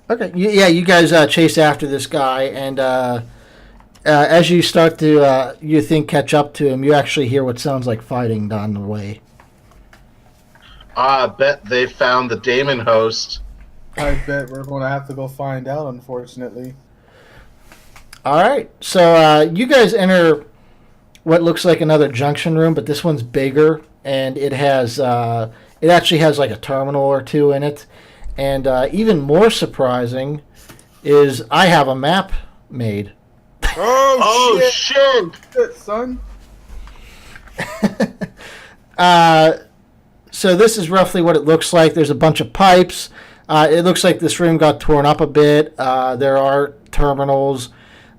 Okay, you guys chase after this guy, and as you start to, you think, catch up to him, you actually hear what sounds like fighting down the way. I bet they found the Daemon Host. I bet we're going to have to go find out, unfortunately. All right, so you guys enter what looks like another junction room, but this one's bigger, and it has it actually has like a terminal or two in it. And even more surprising is I have a map made. Oh shit, son! So this is roughly what it looks like. There's a bunch of pipes. It looks like this room got torn up a bit. There are terminals.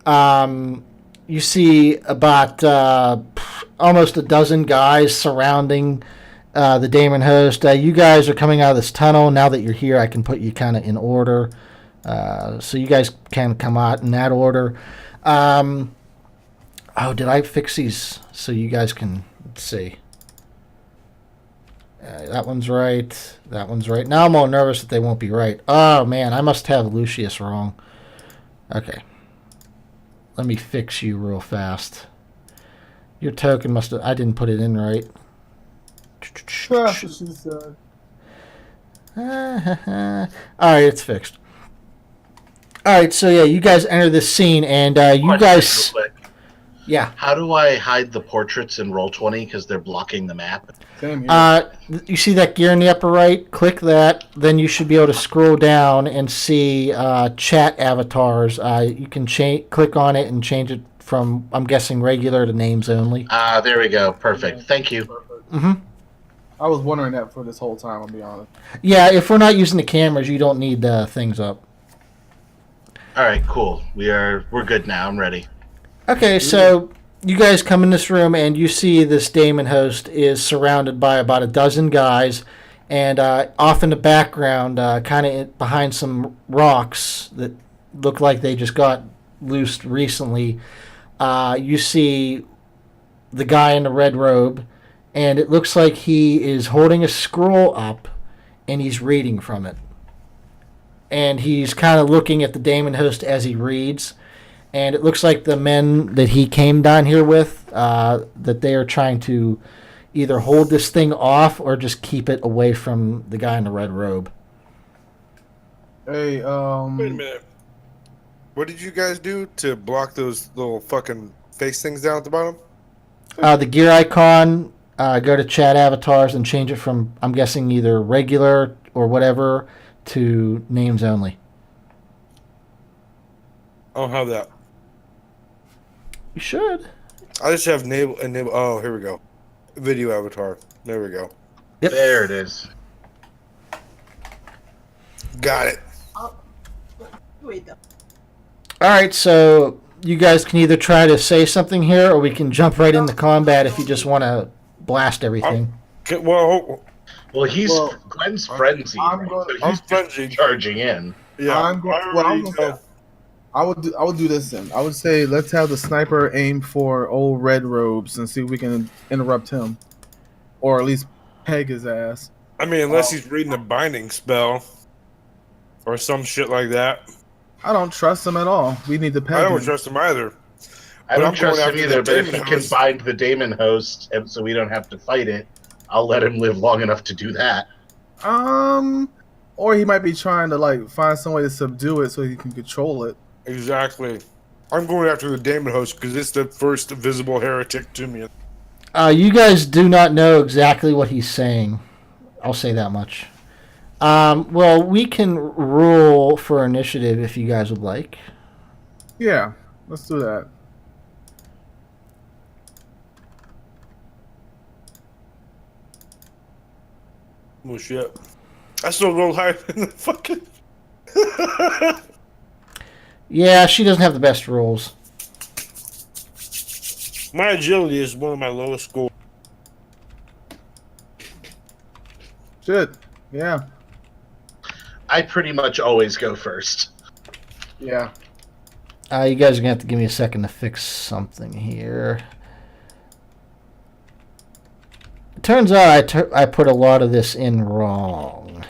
You see about almost a dozen guys surrounding the Daemon Host. You guys are coming out of this tunnel. Now that you're here, I can put you kind of in order. So you guys can come out in that order. Did I fix these so you guys can see? That one's right. That one's right. Now I'm all nervous that they won't be right. Oh, man, I must have Lucius wrong. Okay. Let me fix you real fast. Your token must have... I didn't put it in right. Alright, it's fixed. Alright, so yeah, you guys enter this scene, and you guys... Yeah. How do I hide the portraits in Roll20 because they're blocking the map? You see that gear in the upper right? Click that. Then you should be able to scroll down and see chat avatars. You can click on it and change it from, I'm guessing, regular to names only. There we go. Perfect. Thank you. Mm-hmm. I was wondering that for this whole time, I'll be honest. Yeah, if we're not using the cameras, you don't need things up. All right, cool. We're good now. I'm ready. Okay, so you guys come in this room and you see this Daemon Host is surrounded by about a dozen guys, and off in the background, kind of behind some rocks that look like they just got loosed recently, you see the guy in the red robe, and it looks like he is holding a scroll up and he's reading from it. And he's kind of looking at the Daemon Host as he reads. And it looks like the men that he came down here with, that they are trying to either hold this thing off or just keep it away from the guy in the red robe. Hey, wait a minute. What did you guys do to block those little fucking face things down at the bottom? The gear icon, go to chat avatars and change it from, I'm guessing, either regular or whatever to names only. I'll have that. You should. I just have enable. Oh, here we go. Video avatar. There we go. Yep. There it is. Got it. Alright, so you guys can either try to say something here or we can jump right into combat if you just want to blast everything. Glenn's frenzied. I'm frenzied. Charging in. Yeah. I would do this then. I would say let's have the sniper aim for old red robes and see if we can interrupt him, or at least peg his ass. I mean, unless he's reading a binding spell or some shit like that. I don't trust him at all. We need to peg him. I don't trust him either. I don't trust him either. But if he can bind the Daemon Host, and so we don't have to fight it, I'll let him live long enough to do that. Or he might be trying to find some way to subdue it so he can control it. Exactly. I'm going after the Daemon Host because it's the first visible heretic to me. You guys do not know exactly what he's saying. I'll say that much. Well, we can roll for initiative if you guys would like. Yeah, let's do that. Oh shit! I still rolled higher than the fucking. Yeah, she doesn't have the best rolls. My agility is one of my lowest scores. Shit. Yeah. I pretty much always go first. Yeah. You guys are going to have to give me a second to fix something here. It turns out I put a lot of this in wrong.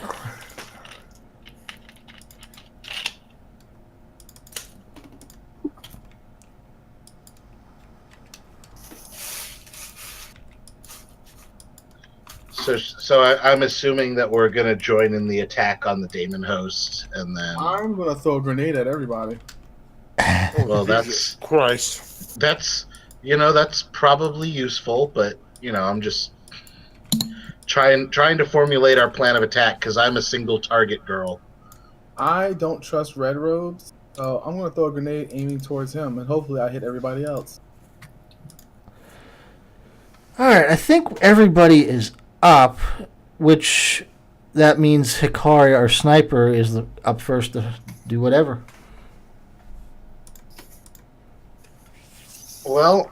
So I'm assuming that we're going to join in the attack on the Daemonhost, and then I'm going to throw a grenade at everybody. Well, that's Christ. That's probably useful, but I'm just trying to formulate our plan of attack because I'm a single target girl. I don't trust red robes, so I'm going to throw a grenade aiming towards him, and hopefully I hit everybody else. All right, I think everybody is up, which that means Hikari, our sniper, is up first to do whatever. Well,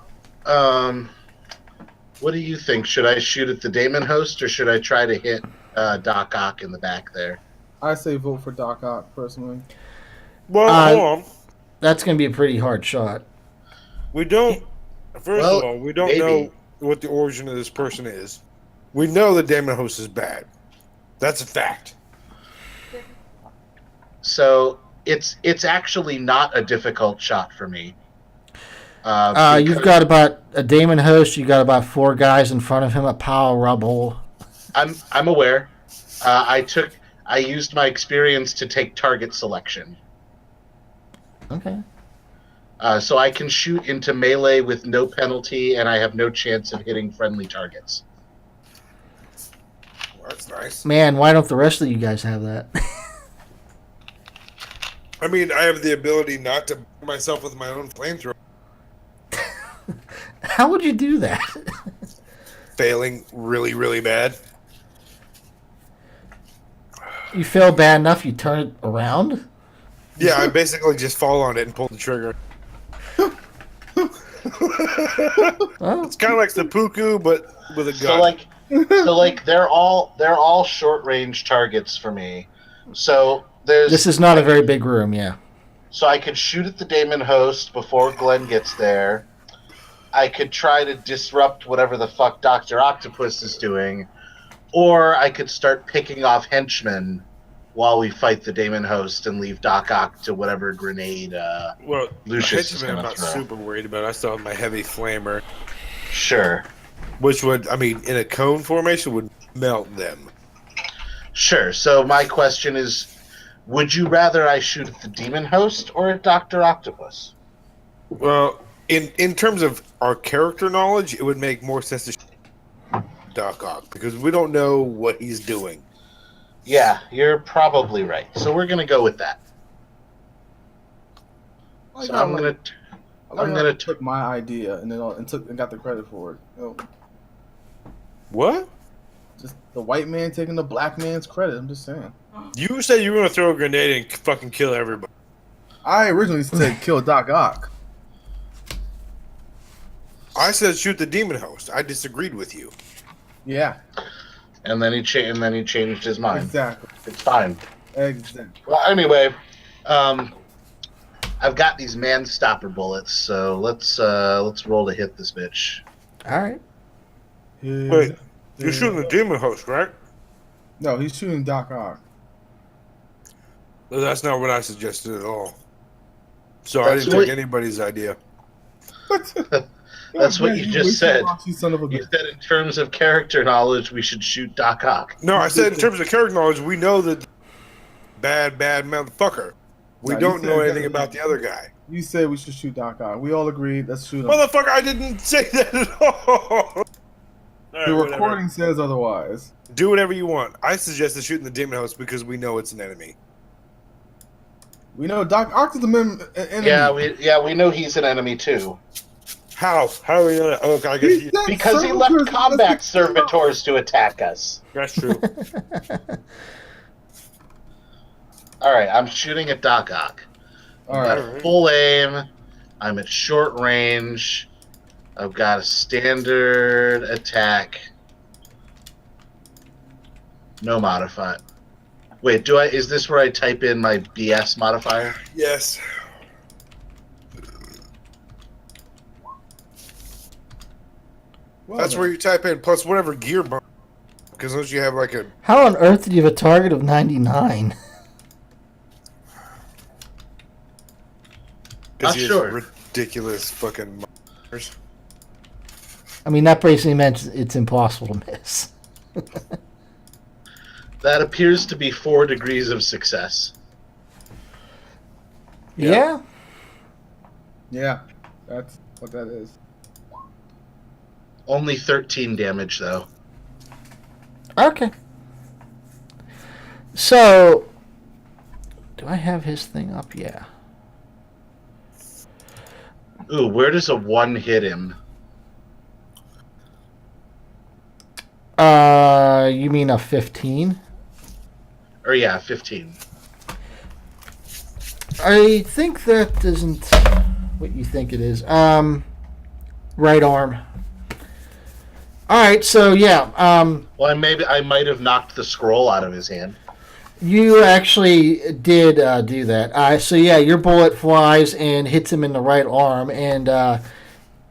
what do you think? Should I shoot at the Daemonhost, or should I try to hit Doc Ock in the back there? I say vote for Doc Ock, personally. Well, hold on. That's going to be a pretty hard shot. We don't. First of all, we don't maybe. know what the origin of this person is. We know the Daemonhost is bad. That's a fact. So it's actually not a difficult shot for me. You've got about a Daemonhost. You got about 4 guys in front of him, a pile of rubble. I'm aware. I used my experience to take target selection. Okay. So I can shoot into melee with no penalty, and I have no chance of hitting friendly targets. Well, that's nice. Man, why don't the rest of you guys have that? I mean, I have the ability not to burn myself with my own flamethrower. How would you do that? Failing really, really bad. You fail bad enough, you turn it around? Yeah, I basically just fall on it and pull the trigger. Oh. It's kind of like seppuku, but with a gun. So like they're all short range targets for me. So This is not a very big room, yeah. So I could shoot at the Daemonhost before Glenn gets there. I could try to disrupt whatever the fuck Dr. Octopus is doing, or I could start picking off henchmen while we fight the Daemonhost and leave Doc Ock to whatever grenade Lucius is going I'm to not throw. super worried about. I still have my heavy flamer, Sure. which would, I mean, in a cone formation, would melt them. Sure. So my question is, would you rather I shoot at the Daemonhost or at Dr. Octopus? Well, in terms of our character knowledge, it would make more sense to shoot Doc Ock because we don't know what he's doing. Yeah, you're probably right. So we're going to go with that. So I'm gonna took my idea and got the credit for it. You know, What? just the white man taking the black man's credit. I'm just saying. You said you were going to throw a grenade and fucking kill everybody. I originally said kill Doc Ock. I said shoot the Daemonhost. I disagreed with you. Yeah, And then he changed his mind. exactly. It's fine. Exactly. Well, anyway, I've got these man stopper bullets, so let's roll to hit this bitch. All right. Wait, you're shooting the Daemonhost, right? No, he's shooting Doc Ock. Well, that's not what I suggested at all. So That's I didn't what- take anybody's idea. That's what you just said. You son of a You bitch. said in terms of character knowledge, we should shoot Doc Ock. No, I said in terms of character knowledge, we know that bad motherfucker. We No, don't you know said anything that- about the other guy. You said we should shoot Doc Ock. We all agreed. Let's shoot him. Motherfucker, I didn't say that at all. The recording says otherwise. Do whatever you want. I suggested shooting the Daemon Host because we know it's an enemy. We know Doc Ock is an enemy. We know he's an enemy too. How? How are we gonna? Oh, I guess because he left combat servitors to attack us. That's true. All right, I'm shooting at Doc Ock. All right. Full aim. I'm at short range. I've got a standard attack. No modifier. Wait, is this where I type in my BS modifier? Yes. Well, that's where you type in plus whatever gear bonus. Because don't you have like a... How on earth did you have a target of 99? Because he has ridiculous fucking monsters. I mean, that basically meant it's impossible to miss. That appears to be 4 degrees of success. Yeah? Yeah, that's what that is. Only 13 damage, though. Okay. So, do I have his thing up? Yeah. Ooh, where does a 1 hit him? You mean a 15? Or yeah, 15. I think that isn't what you think it is. Right arm. All right, so yeah. Well, I might have knocked the scroll out of his hand. You actually did do that. So yeah, your bullet flies and hits him in the right arm, and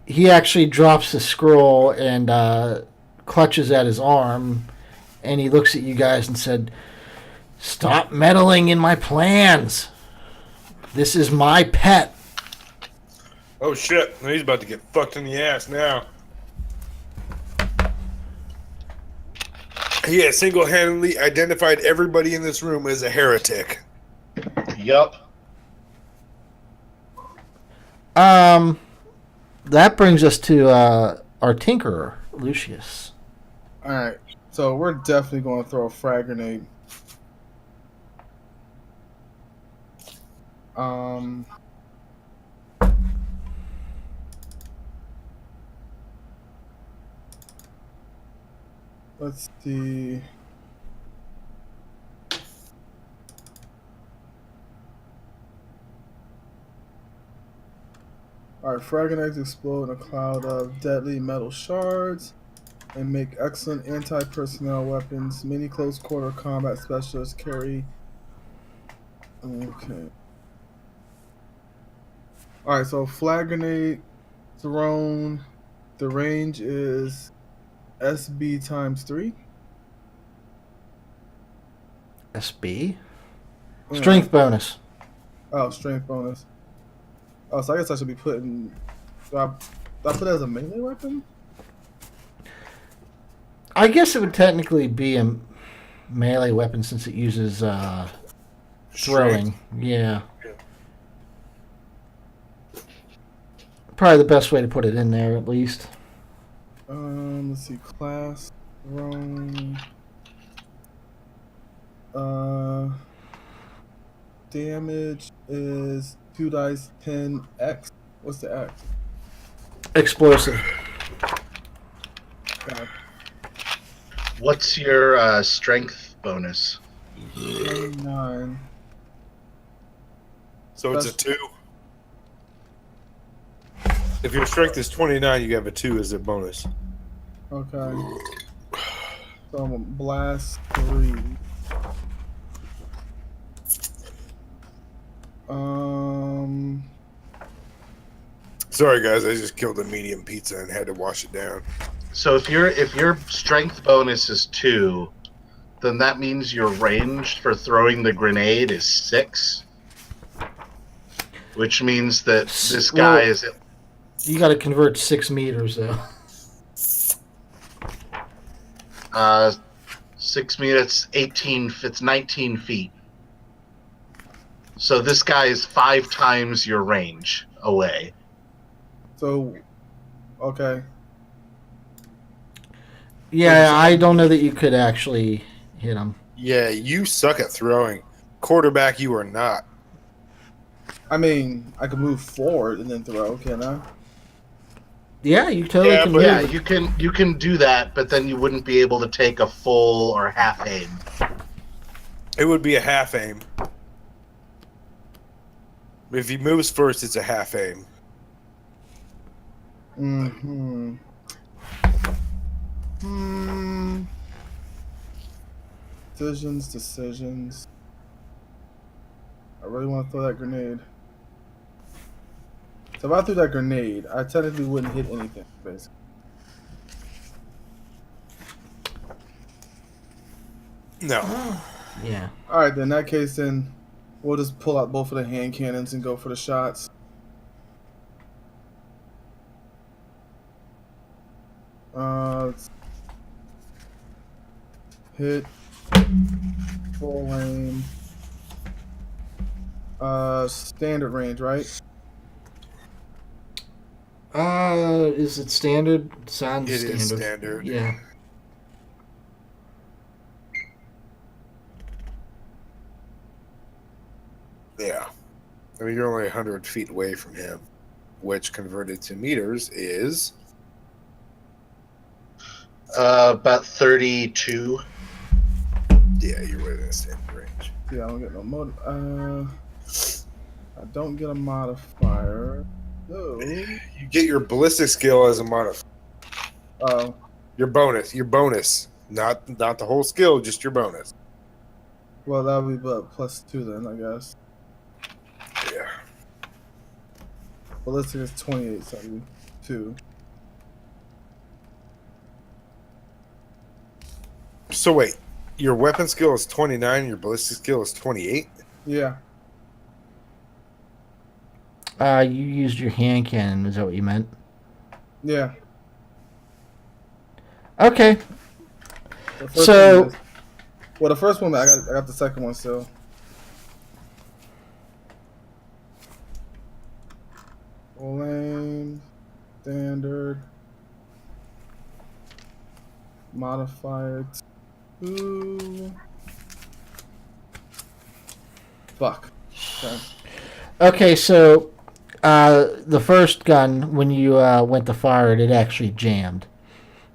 he actually drops the scroll and clutches at his arm, and he looks at you guys and said, "Stop meddling in my plans. This is my pet." Oh shit! He's about to get fucked in the ass now. He has single-handedly identified everybody in this room as a heretic. Yup. That brings us to our Tinkerer, Lucius. All right, so we're definitely going to throw a frag grenade. Let's see. Alright, frag grenades explode in a cloud of deadly metal shards and make excellent anti-personnel weapons. Many close quarter combat specialists carry. Okay. Alright, so flag grenade thrown. The range is SB times 3. SB? Strength bonus. Oh, strength bonus. Oh, so I guess I should be putting... Do I put it as a melee weapon? I guess it would technically be a melee weapon since it uses throwing. Yeah. Probably the best way to put it in there, at least. Let's see. Class, thrown. Damage is 2 dice 10x. What's the X? Explosive. What's your strength bonus? 9. So it's a 2. If your strength is 29, you have a 2 as a bonus. Okay. So I'm gonna blast 3. Sorry guys, I just killed a medium pizza and had to wash it down. So if your strength bonus is 2, then that means your range for throwing the grenade is 6. Which means that this guy is... You got to convert 6 meters, though. 6 meters, 18, it's 19 feet. So this guy is 5 times your range away. So, okay. Yeah, I don't know that you could actually hit him. Yeah, you suck at throwing. Quarterback, you are not. I mean, I can move forward and then throw, can I? Yeah, you totally can Yeah, move. you can do that, but then you wouldn't be able to take a full or half aim. It would be a half aim. If he moves first, it's a half aim. Decisions. I really want to throw that grenade. So if I threw that grenade, I technically wouldn't hit anything, basically. No. Yeah. All right, then in that case, then we'll just pull out both of the hand cannons and go for the shots. Let's hit, full aim. Standard range, right? Is it standard? Sounds It standard. is standard. Yeah. Yeah. I mean, you're only 100 feet away from him, which converted to meters is... About 32. Yeah, you're within a standard range. Yeah, I don't get no mod. I don't get a modifier. No. You get your ballistic skill as a modifier. Oh. Your bonus. Not the whole skill, just your bonus. Well, that would be about +2 then, I guess. Yeah. Ballistic is 2872. So wait, your weapon skill is 29, your ballistic skill is 28? Yeah. You used your hand cannon. Is that what you meant? Yeah. Okay. The first one, I got the second one still. Full aim, standard, modifier 2. Fuck. Okay. Okay, so the first gun, when you went to fire it, it actually jammed.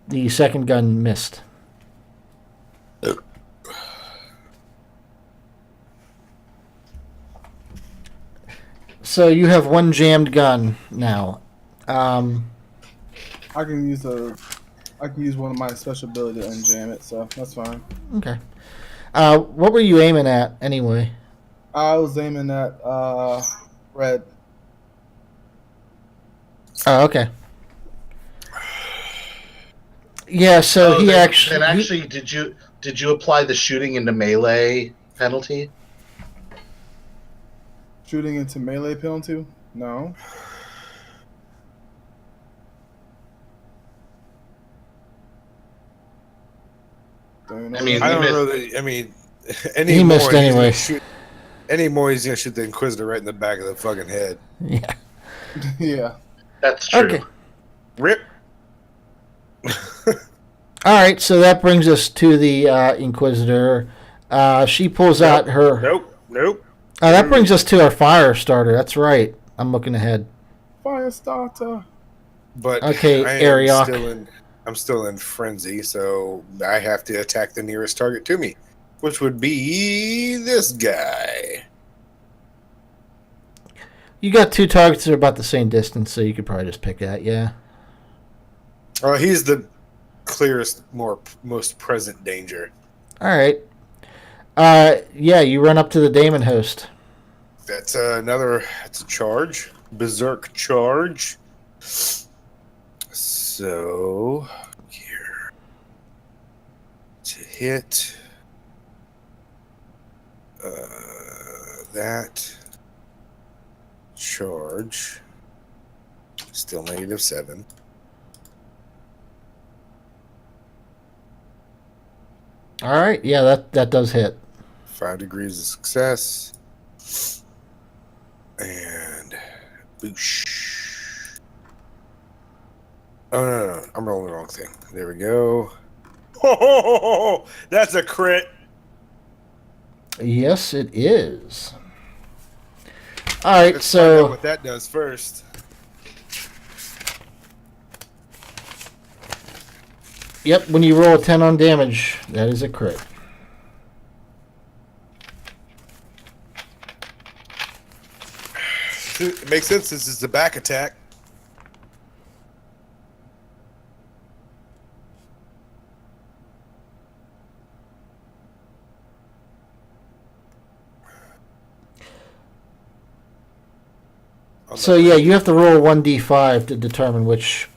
The second gun missed. So you have one jammed gun now. I can use one of my special ability to unjam it, so that's fine. Okay. What were you aiming at anyway? I was aiming at red. Oh, okay. Yeah, so he actually. Then actually, did you apply the shooting into melee penalty? Shooting into melee penalty? No. I mean, I don't know that. I mean, he missed anyway. Any more, he's gonna shoot the Inquisitor right in the back of the fucking head. Yeah. Yeah. That's true. Okay. Rip. All right, so that brings us to the Inquisitor. She pulls out her. Nope. That brings us to our fire starter. That's right. I'm looking ahead. Fire starter. But okay, Elroch. I'm still in frenzy, so I have to attack the nearest target to me, which would be this guy. You got two targets that are about the same distance, so you could probably just pick that. Yeah. He's the clearest, most present danger. All right. Yeah, you run up to the Daemonhost. That's a charge. Berserk charge. So, here. To hit that charge. Still -7. All right. Yeah, that does hit. 5 degrees of success. And boosh. Oh, no. I'm rolling the wrong thing. There we go. Oh, that's a crit. Yes, it is. All right, Let's find so out what that does first. Yep, when you roll a 10 on damage, that is a crit. It makes sense since it's a back attack. So yeah, you have to roll 1d5 to determine which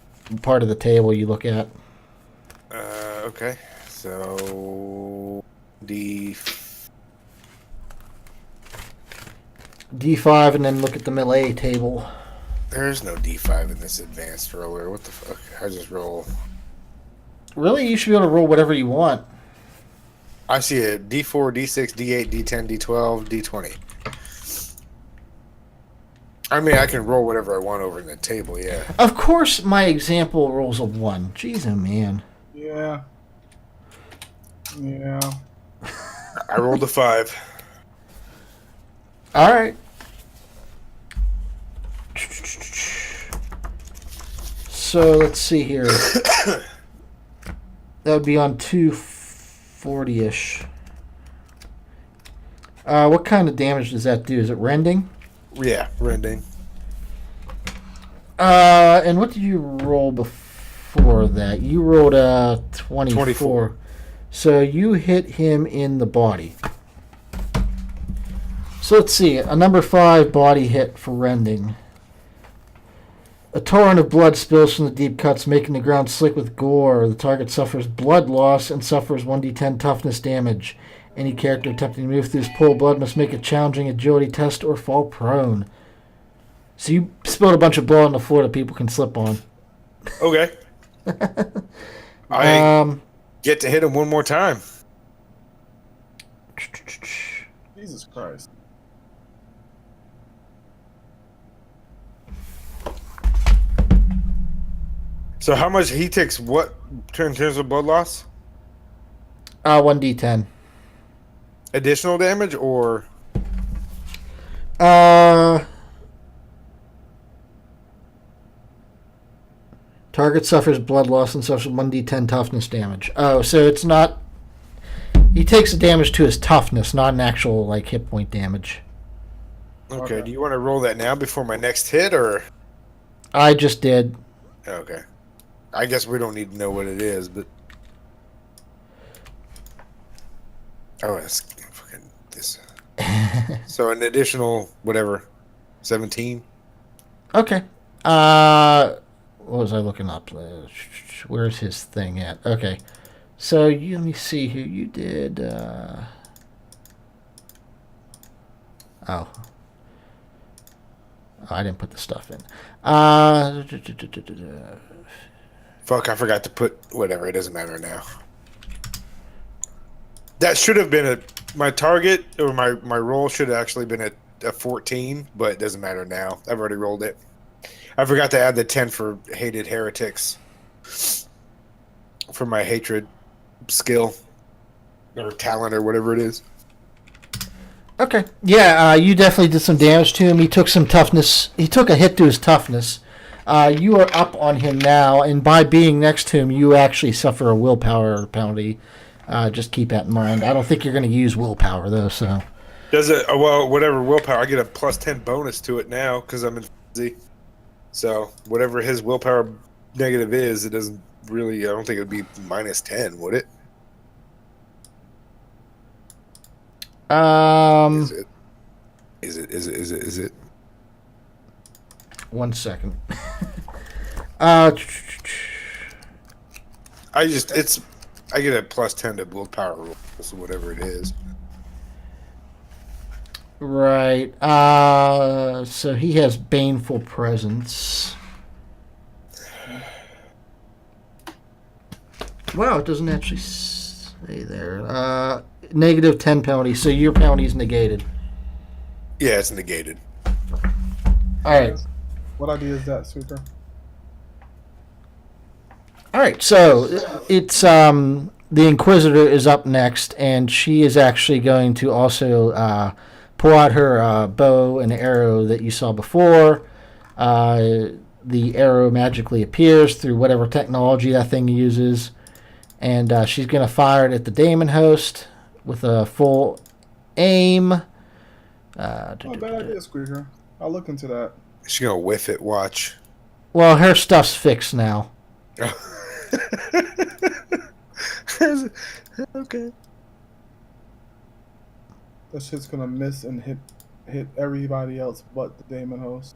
part of the table you look at. Okay. So D5 and then look at the melee table. There's no D5 in this advanced roller. What the fuck? I just roll. Really, you should be able to roll whatever you want. I see a D4, D6, D8, D10, D12, D20. I mean, I can roll whatever I want over in the table, yeah. Of course, my example rolls a 1. Jeez, oh man. Yeah. Yeah. I rolled a 5. All right. So let's see here. That would be on 240-ish. What kind of damage does that do? Is it rending? Yeah, rending. And what did you roll before that? You rolled a 24. So you hit him in the body. So let's see. A number 5 body hit for rending. A torrent of blood spills from the deep cuts, making the ground slick with gore. The target suffers blood loss and suffers 1d10 toughness damage. Any character attempting to move through this pool of blood must make a challenging agility test or fall prone. So you spilled a bunch of blood on the floor that people can slip on. Okay. I get to hit him one more time. Jesus Christ. So how much he takes what in terms of blood loss? 1d10. Additional damage or? Target suffers blood loss and suffers 1d10 toughness damage. Oh, so it's not... He takes the damage to his toughness, not an actual like hit point damage. Okay, do you want to roll that now before my next hit, or? I just did. Okay. I guess we don't need to know what it is, but... Oh, it's fucking this. So an additional, whatever, 17? Okay. What was I looking up? Where's his thing at? Okay. So let me see here. You did... Oh, I didn't put the stuff in. Fuck, I forgot to put... Whatever, it doesn't matter now. That should have been my target, or my roll should have actually been a 14, but it doesn't matter now. I've already rolled it. I forgot to add the 10 for hated heretics. For my hatred skill. Or talent, or whatever it is. Okay. Yeah, you definitely did some damage to him. He took some toughness. He took a hit to his toughness. You are up on him now, and by being next to him, you actually suffer a willpower penalty. Just keep that in mind. I don't think you're going to use willpower, though, so... Does it... Well, whatever willpower, I get a plus 10 bonus to it now, because I'm in Z. So, whatever his willpower negative is, it doesn't really... I don't think it would be minus 10, would it? Is it? 1 second. I get a plus 10 to willpower roll, so whatever it is. Right. So he has baneful presence. Wow, it doesn't actually say there. Negative 10 penalty, so your penalty is negated. Yeah, it's negated. All right. What idea is that, Super? All right, so it's the Inquisitor is up next, and she is actually going to also pull out her bow and arrow that you saw before. The arrow magically appears through whatever technology that thing uses, and she's going to fire it at the Daemonhost with a full aim. Bad idea, Squeaker. I'll look into that. She's gonna whiff it. Watch. Well, her stuff's fixed now. Okay. That shit's gonna miss and hit everybody else but the Daemonhost.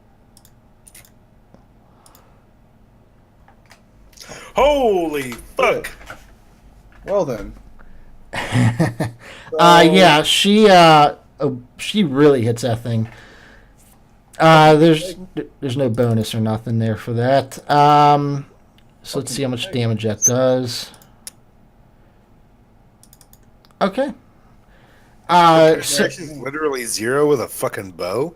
Holy fuck! Well then. Yeah, she really hits that thing. There's no bonus or nothing there for that. So let's see how much damage that does. Okay. She's literally 0 with a fucking bow.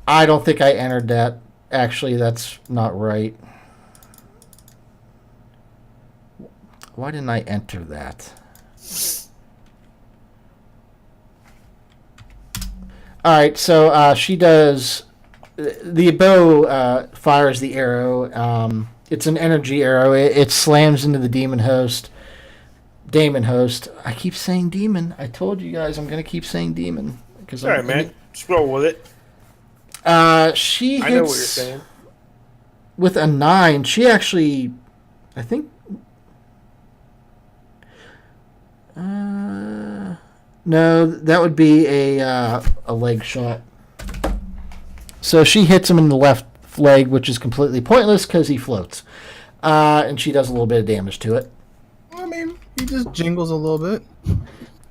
I don't think I entered that. Actually, that's not right. Why didn't I enter that? All right, so she does. The bow fires the arrow. It's an energy arrow. It slams into the Daemonhost. I keep saying demon. I told you guys I'm going to keep saying demon. All right, man. Just roll with it. She hits. I know what you're saying. With a 9, she actually, I think. No, that would be a leg shot. So she hits him in the left leg, which is completely pointless because he floats. And she does a little bit of damage to it. I mean, he just jingles a little bit.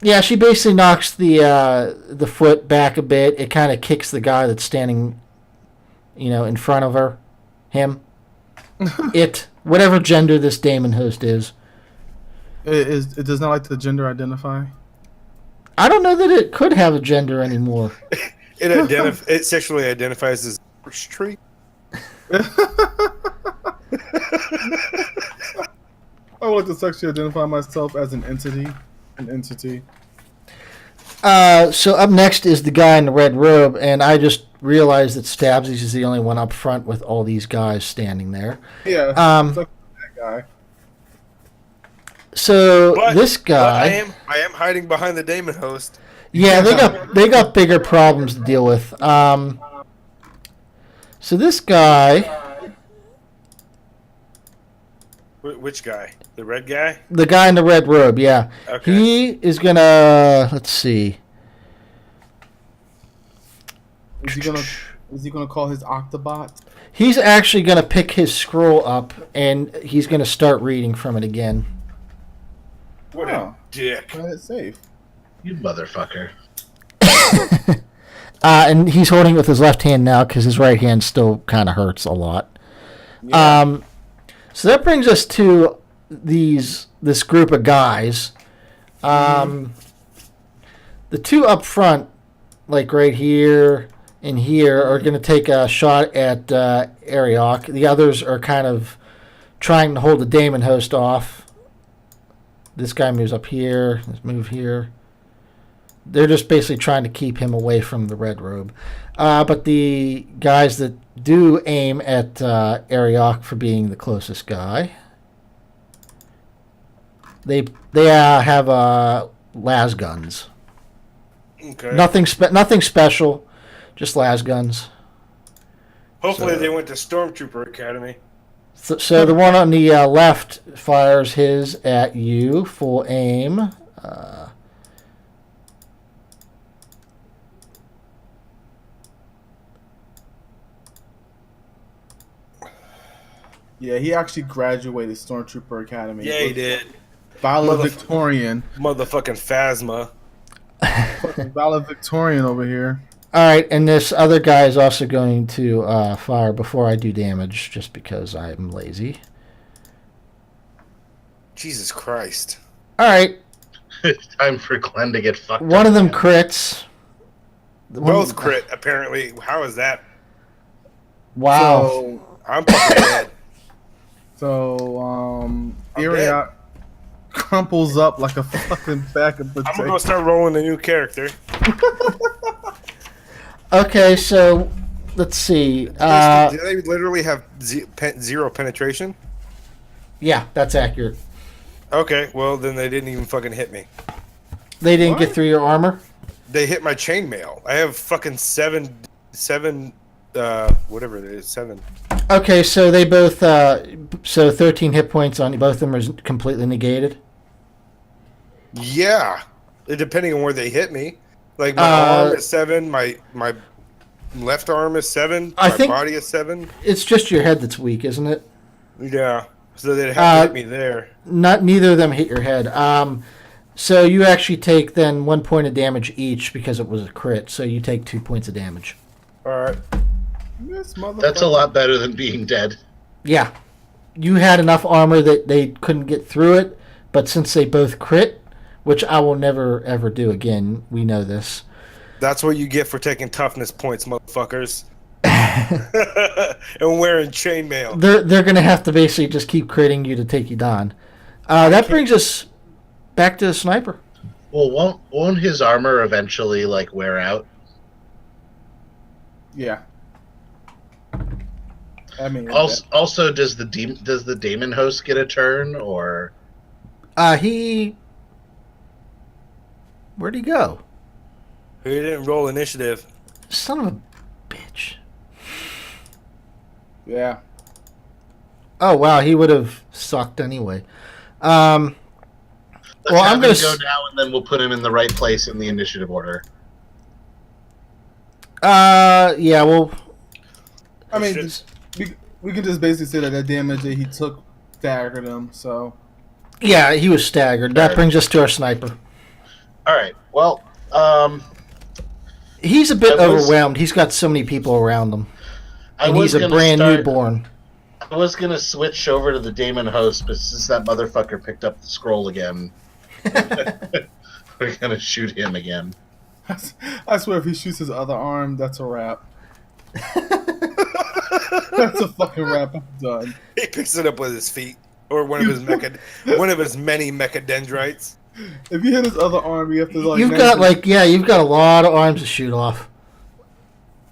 Yeah, she basically knocks the foot back a bit. It kind of kicks the guy that's standing, in front of her. Him. Whatever gender this Daemonhost is. It does not like to gender identify. I don't know that it could have a gender anymore. It sexually identifies as a tree. I would like to sexually identify myself as an entity. So up next is the guy in the red robe, and I just realized that Stabsies is the only one up front with all these guys standing there. Yeah, that guy. So this guy, I am hiding behind the Daemonhost. Yeah, they got bigger problems to deal with. So this guy. Which guy? The red guy? The guy in the red robe, yeah. Okay. He is gonna. Let's see. Is he gonna call his Octobot? He's actually gonna pick his scroll up and he's gonna start reading from it again. What a dick! Play it safe. You motherfucker. And he's holding it with his left hand now because his right hand still kind of hurts a lot. Yeah. So that brings us to this group of guys. The two up front, like right here and here, are going to take a shot at Elroch. The others are kind of trying to hold the Daemonhost off. This guy moves up here. Let's move here. They're just basically trying to keep him away from the red robe. But the guys that do aim at Elroch for being the closest guy, they have las guns. Okay. Nothing special, just las guns. Hopefully they went to Stormtrooper Academy. So the one on the left fires his at you, full aim. Yeah, he actually graduated Stormtrooper Academy. Yeah, he did. Valedictorian. Motherfucking Phasma. Fucking valedictorian over here. All right, and this other guy is also going to fire before I do damage, just because I'm lazy. Jesus Christ. All right. It's time for Glenn to get fucked up. One of them crits. Both crit, apparently. How is that? Wow. So, I'm fucking dead. So, Elroch. crumples up like a fucking bag of potatoes. I'm gonna go start rolling a new character. Okay, so let's see. Do they literally have zero penetration? Yeah, that's accurate. Okay, well then they didn't even fucking hit me. They didn't get through your armor? They hit my chainmail. I have fucking seven, whatever it is, 7. Okay, so they both, so 13 hit points on both of them are completely negated? Yeah, depending on where they hit me. Like my arm is 7, my left arm is 7, my body is 7. It's just your head that's weak, isn't it? Yeah, so they'd have to hit me there. Neither of them hit your head. So you actually take then 1 point of damage each because it was a crit. So you take 2 points of damage. All right. That's a lot better than being dead. Yeah, you had enough armor that they couldn't get through it, but since they both crit, which I will never ever do again, we know this. That's what you get for taking toughness points, motherfuckers. And wearing chainmail. They're gonna have to basically just keep critting you to take you down. That brings us back to the sniper. Well, won't his armor eventually like wear out? Yeah. I mean, also, does the Daemon Host get a turn, or? Where'd he go? He didn't roll initiative. Son of a bitch. Yeah. Oh wow, he would have sucked anyway. Well, I'm gonna go now, and then we'll put him in the right place in the initiative order. Yeah. Well, I mean, we can just basically say that the damage that he took staggered him. So. Yeah, he was staggered. That brings us to our sniper. All right. Well, he's a bit overwhelmed. He's got so many people around him, and he's a brand newborn. I was gonna switch over to the Daemon Host, but since that motherfucker picked up the scroll again, we're gonna shoot him again. I swear, if he shoots his other arm, that's a wrap. That's a fucking wrap. I'm done. He picks it up with his feet, or one of his many mechadendrites. If you hit his other arm, you have to like. You've got a lot of arms to shoot off.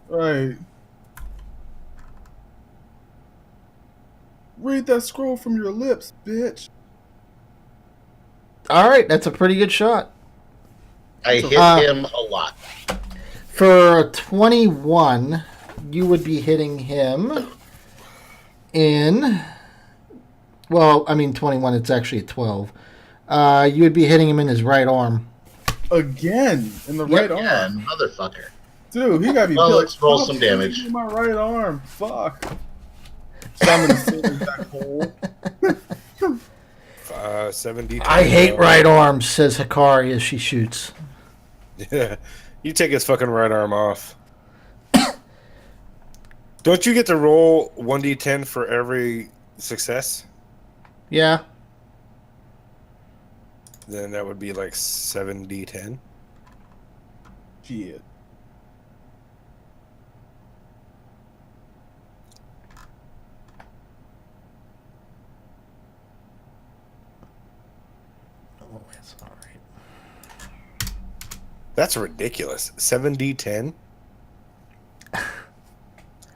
Right. Read that scroll from your lips, bitch. All right, that's a pretty good shot. I hit him a lot. For a 21, you would be hitting him in... Well, I mean 21, it's actually a 12. You would be hitting him in his right arm. Again? In the right arm? Motherfucker. Dude, he gotta be well, let's roll some damage. My right arm. Fuck. So I'm in the same exact hole. 70. I hate right arms, says Hikari as she shoots. Yeah, you take his fucking right arm off. Don't you get to roll 1d10 for every success? Yeah. Then that would be like 7d10. Shit. Oh, that's all right. That's ridiculous. 7d10?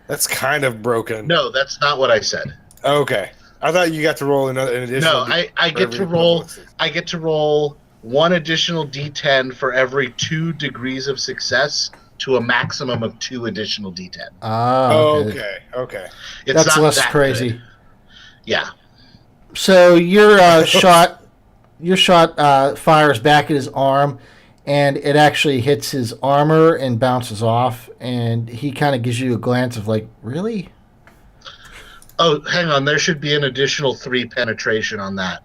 That's kind of broken. No, that's not what I said. Okay. I thought you got to roll an additional. No, I get to roll. I get to roll one additional d10 for every 2 degrees of success to a maximum of 2 additional d10. Okay. That's less crazy. Good. Yeah. So your shot fires back at his arm, and it actually hits his armor and bounces off, and he kind of gives you a glance of like, really? Oh, hang on. There should be an additional 3 penetration on that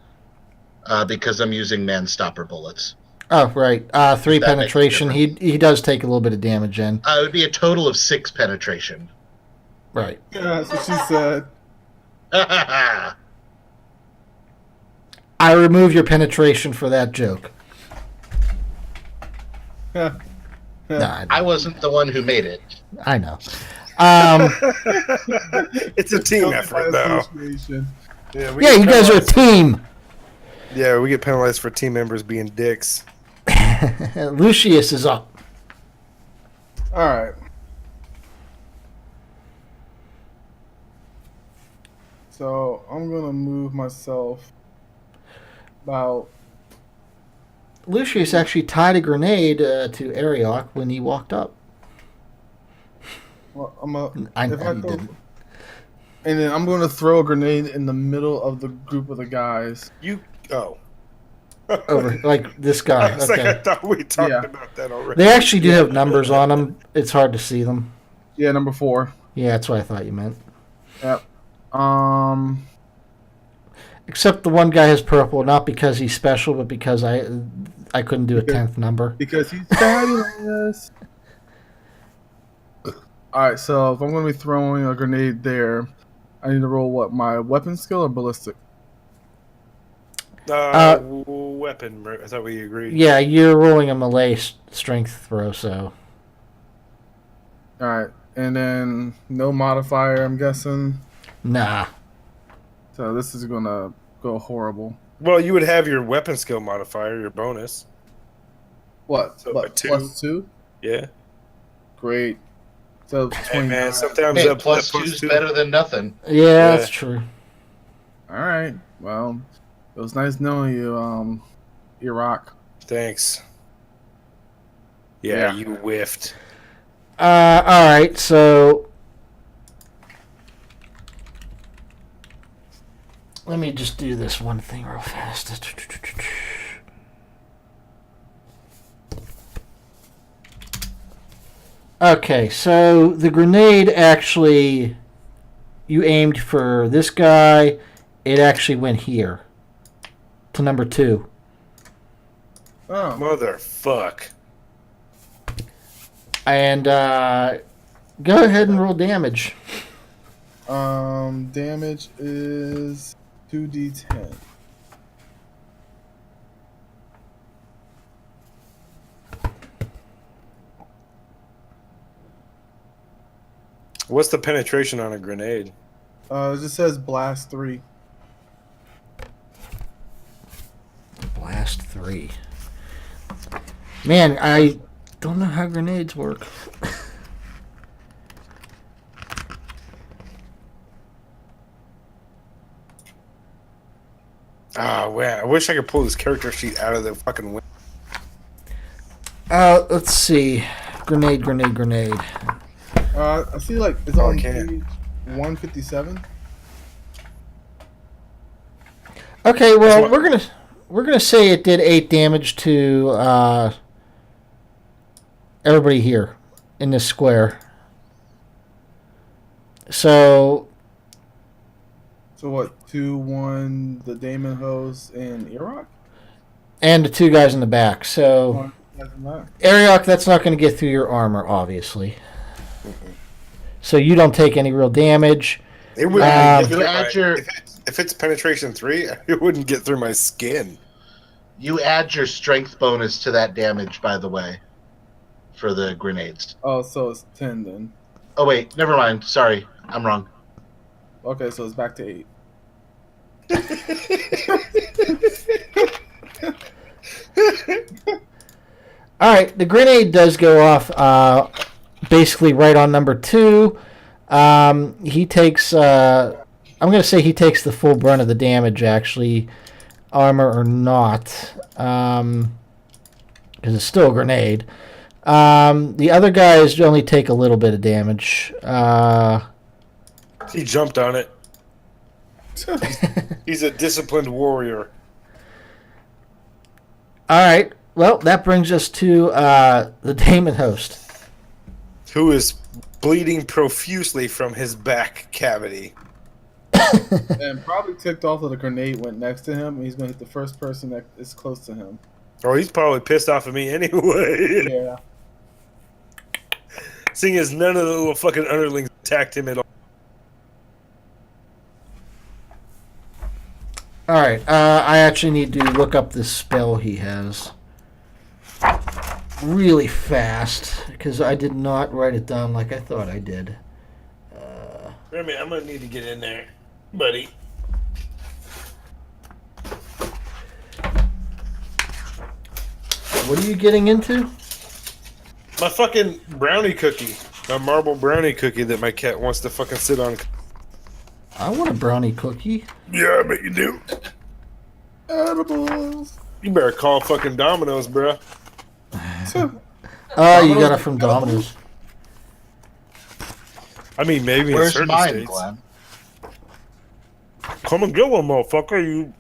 because I'm using man-stopper bullets. Oh, right. 3 penetration. He does take a little bit of damage in. It would be a total of 6 penetration. Right. Yeah, that's what she said. I remove your penetration for that joke. Yeah. Nah, I wasn't the one who made it. I know. It's a team effort, though. Association. Yeah, you guys are a team. Yeah, we get penalized for team members being dicks. Lucius is up. All right. So I'm gonna move myself about. Lucius actually tied a grenade to Elroch when he walked up. Well, I know you didn't. And then I'm gonna throw a grenade in the middle of the group of the guys. Over like this guy. I was like, I thought we talked about that already. They actually do have numbers on them. It's hard to see them. Yeah, number 4. Yeah, that's what I thought you meant. Yep. Except the one guy has purple, not because he's special, but because I couldn't do a 10th number. Because he's fabulous. Alright, so if I'm going to be throwing a grenade there, I need to roll what? My weapon skill or ballistic? Weapon. I thought we agreed. Yeah, you're rolling a melee strength throw, so. Alright, and then no modifier, I'm guessing. Nah. So this is going to go horrible. Well, you would have your weapon skill modifier, your bonus. What? So what plus 2? Yeah. Great. So 20. Hey man, sometimes Hey, that plus 2 is better than nothing. Yeah, that's true. Alright, well, it was nice knowing you, Elroch. Thanks. Yeah, you whiffed. Alright, so let me just do this one thing real fast. Okay, so the grenade actually, you aimed for this guy, it actually went here to number 2. Oh. Motherfuck. And go ahead and roll damage. Damage is 2d10. What's the penetration on a grenade? It just says blast 3. Blast 3. Man, I don't know how grenades work. Man, I wish I could pull this character sheet out of the fucking window. Let's see. Grenade. I see like it's on page 157. Okay, well we're gonna say it did 8 damage to everybody here in this square. So what? 2-1 the Daemonhost and Elroch? And the 2 guys in the back. So Elroch, that's not going to get through your armor, obviously. So you don't take any real damage. It would. If it's penetration 3, it wouldn't get through my skin. You add your strength bonus to that damage, by the way, for the grenades. Oh, so it's 10 then. Oh wait, never mind. Sorry, I'm wrong. Okay, so it's back to 8. Alright, the grenade does go off basically right on number 2. He takes, I'm going to say he takes the full brunt of the damage, actually, armor or not, because it's still a grenade. The other guys only take a little bit of damage. He jumped on it. He's a disciplined warrior. Alright, well, that brings us to the Daemonhost, who is bleeding profusely from his back cavity. And probably ticked off that a grenade went next to him, and he's going to hit the first person that is close to him. Oh, he's probably pissed off at me anyway. Yeah. Seeing as none of the little fucking underlings attacked him at all. Alright, I actually need to look up this spell he has really fast, because I did not write it down like I thought I did. Wait a minute, I'm going to need to get in there, buddy. What are you getting into? My fucking brownie cookie. A marble brownie cookie that my cat wants to fucking sit on. I want a brownie cookie. Yeah, I bet you do. Edibles. You better call fucking Domino's, bro. Oh, you got it from Domino's. I mean, maybe in Where's certain mine, states. Glenn? Come and get one, motherfucker.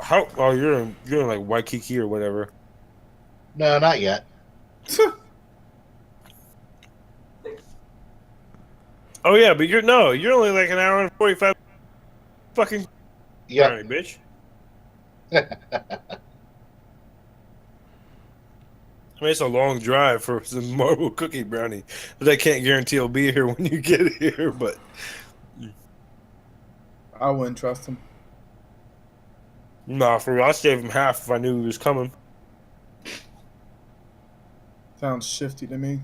You're in like Waikiki or whatever. No, not yet. Oh yeah, but you're only like an hour and 45 fucking Yep. bitch. I mean, it's a long drive for some marble cookie brownie, but I can't guarantee it'll be here when you get here. But I wouldn't trust him. nah, for real, I'd save him half if I knew he was coming. Sounds shifty to me.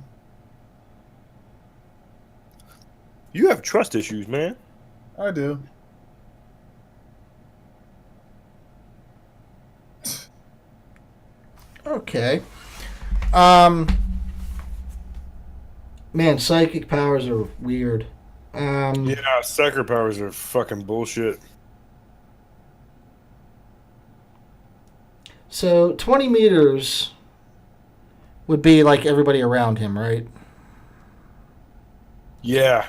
You have trust issues, man. I do. Okay. Man, psychic powers are weird. Yeah, psyker powers are fucking bullshit. So 20 meters would be like everybody around him, right? Yeah.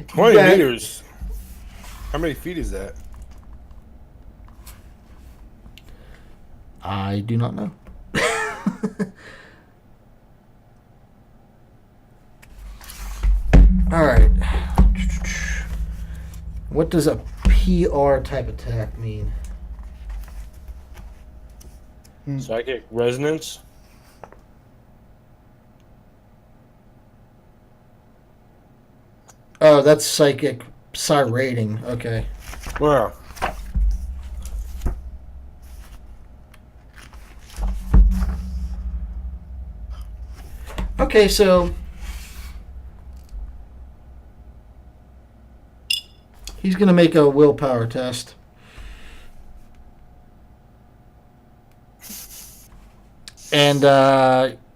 20 Yeah. meters. How many feet is that? I do not know. All right. What does a PR type attack mean? Psychic resonance. Oh, that's psychic psi rating. Okay. Wow. Okay, so he's going to make a willpower test. And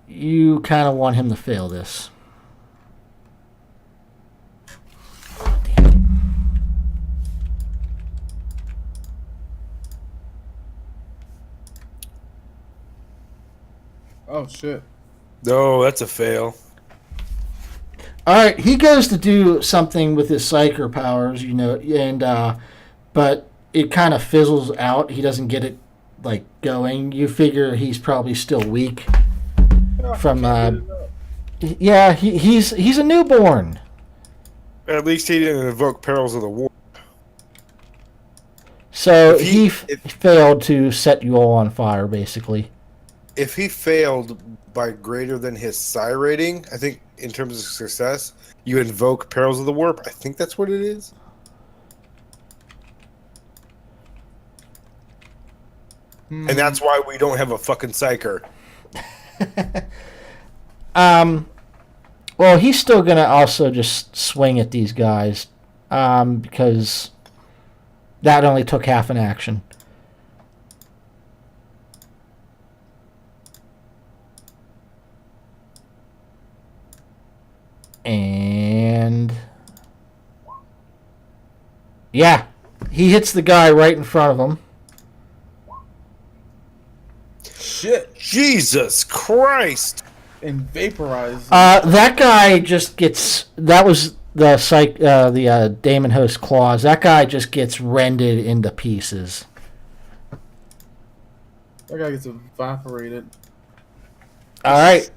you kind of want him to fail this. Oh shit. No, that's a fail. All right, he goes to do something with his psyker powers, you know, and but it kind of fizzles out. He doesn't get it like going. You figure he's probably still weak from. Yeah, he's a newborn. At least he didn't invoke perils of the war. So he failed to set you all on fire, basically. If he failed by greater than his psi rating, I think in terms of success, you invoke perils of the warp. I think that's what it is. And that's why we don't have a fucking psyker. Well, he's still gonna also just swing at these guys, because that only took half an action. And yeah, he hits the guy right in front of him. Shit. Jesus Christ! And vaporize. That guy just gets. That was the Daemon Host claws. That guy just gets rended into pieces. That guy gets evaporated. All right.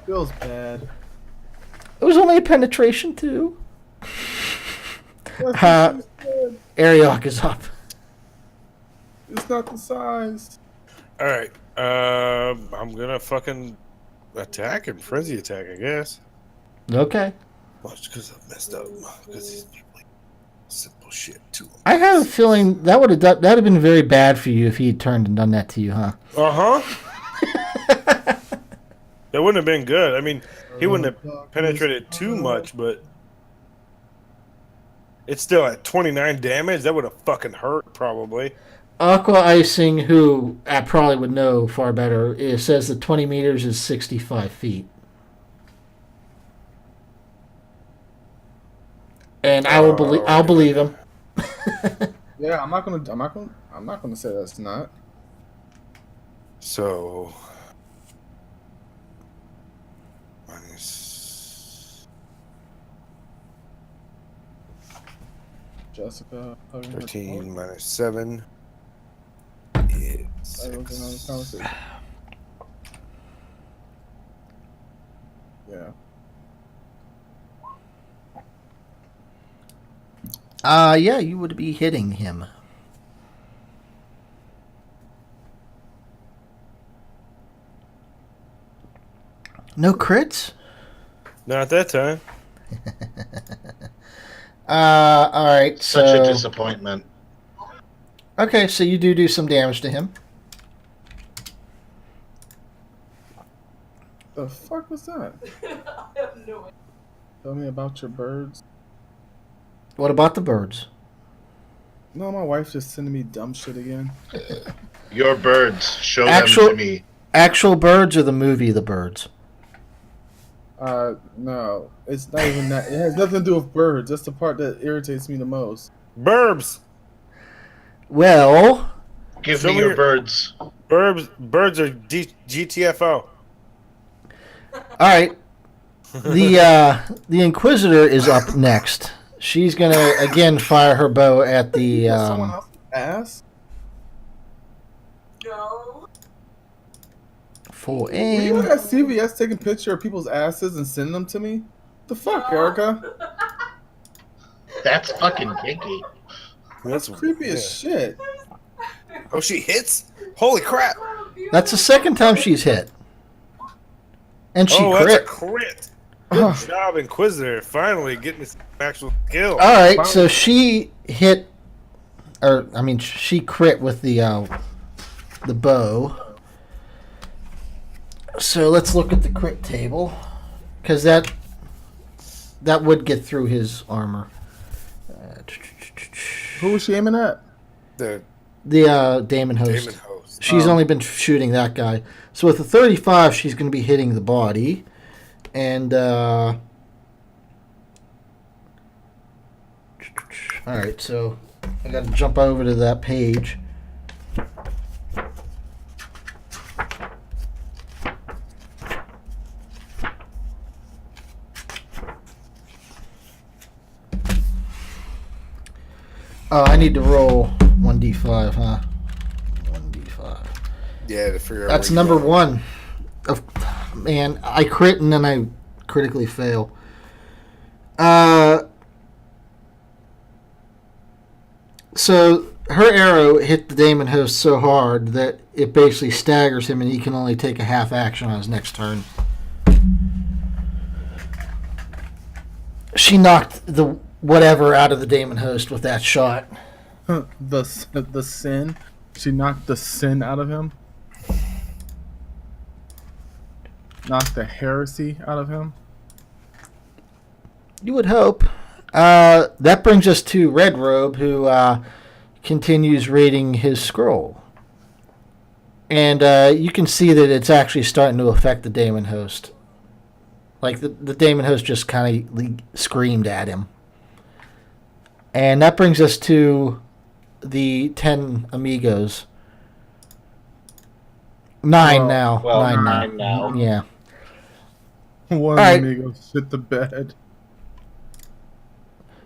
Feels bad. It was only a penetration too. Arioch is up. It's not the size. All right, I'm gonna fucking attack and frenzy attack, I guess. Okay. Well, it's because I've messed up. Because he's like simple shit to him. I have a feeling that would have been very bad for you if he had turned and done that to you, huh? That wouldn't have been good. I mean, he wouldn't have penetrated too much, but it's still at 29 damage. That would have fucking hurt, probably. Aqua Icing, who I probably would know far better, it says that 20 meters is 65 feet. And I'll believe him. Yeah, I'm not gonna say that's not. So minus Jessica 13 minus 7 is that was another conversation. Yeah. Yeah, you would be hitting him. No crits? not that time. All right. Such a disappointment. Okay, so you do some damage to him. The fuck was that? I have no idea. Tell me about your birds. What about the birds? No, my wife's just sending me dumb shit again. Your birds, show them to me. Actual birds or the movie The Birds? No. It's not even that. It has nothing to do with birds. That's the part that irritates me the most. Burbs. Well, Give me your birds. Birds are GTFO. all right. The Inquisitor is up next. She's gonna again fire her bow at the someone else's ass. No. full Were you aim. at CVS taking pictures of people's asses and sending them to me? The fuck, Erica? That's fucking kinky. That's creepy as shit. Oh, she hits? Holy crap! That's the second time she's hit, and she That's crit. a crit. Good job, Inquisitor. Finally getting some actual skill. All right, so she hit, she crit with the bow. So let's look at the crit table, because that would get through his armor. Who was she aiming at? The Daemon Host. Daemon Host. She's only been shooting that guy. So with the 35, she's going to be hitting the body. And, all right, so I got to jump over to that page. Oh, I need to roll 1d5, huh? 1d5. Yeah, to figure out. That's number one. Man, I crit and then I critically fail. So her arrow hit the Daemon Host so hard that it basically staggers him and he can only take a half action on his next turn. She knocked the whatever out of the Daemon Host with that shot. The sin. She knocked the sin out of him. Knocked the heresy out of him. You would hope. That brings us to Red Robe, who continues reading his scroll. And you can see that it's actually starting to affect the Daemon Host. Like, the Daemon Host just kind of screamed at him. And that brings us to the 10 amigos. 9 now. Well, 9 now. Yeah. One right. amigo shit the bed.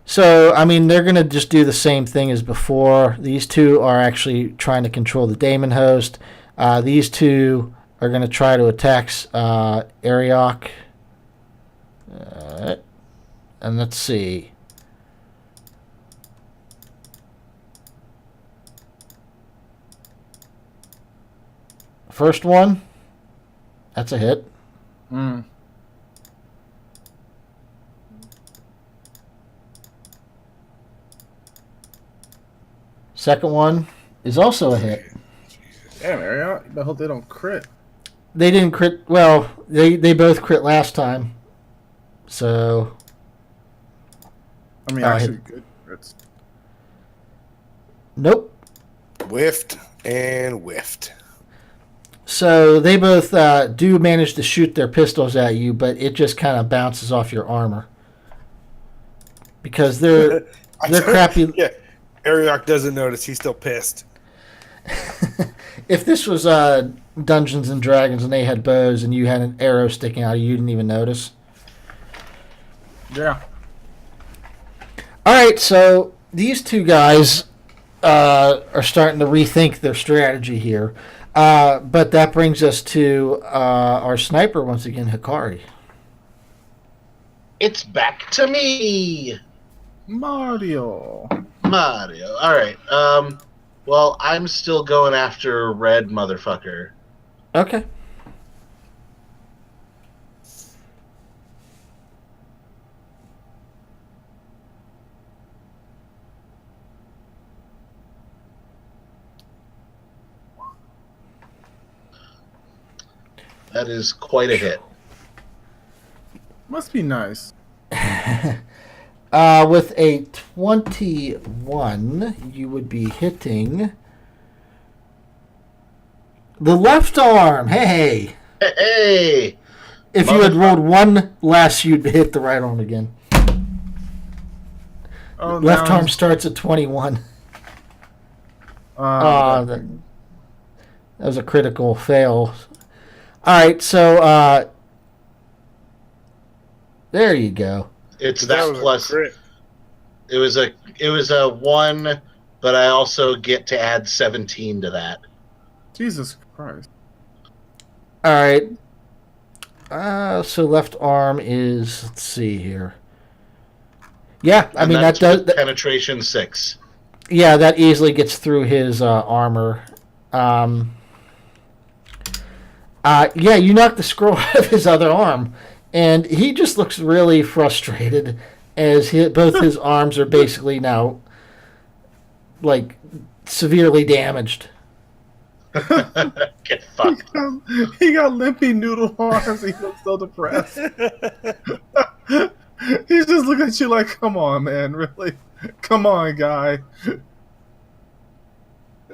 So, I mean, they're going to just do the same thing as before. These two are actually trying to control the Daemon Host. These two are going to try to attack Elroch. And let's see. First one, that's a hit. Second one is also a hit. Damn, Ariel. I hope they don't crit. They didn't crit. Well, they both crit last time. So. I mean, actually, good crits. Nope. whiffed and whiffed. So they both do manage to shoot their pistols at you, but it just kind of bounces off your armor because they're crappy. Yeah, Elroch doesn't notice. He's still pissed. If this was Dungeons and Dragons and they had bows and you had an arrow sticking out, you didn't even notice. Yeah. All right, so these two guys are starting to rethink their strategy here. But that brings us to our sniper once again, Hikari. It's back to me, Mario. All right. Well, I'm still going after red motherfucker. Okay. That is quite a hit. Must be nice. With a 21, you would be hitting the left arm. Hey. Hey. If you had rolled one less, you'd hit the right arm again. Oh, left arm starts at 21. That was a critical fail. All right, so there you go. It's that plus. It was a 1, but I also get to add 17 to that. Jesus Christ. All right. So left arm is, let's see here. Yeah, I mean that does penetration 6. Yeah, that easily gets through his armor. Yeah, you knock the scroll out of his other arm, and he just looks really frustrated as both his arms are basically now like severely damaged. Get fucked. He got limpy noodle arms. He looks so depressed. He's just looking at you like, come on, man, really? Come on, guy.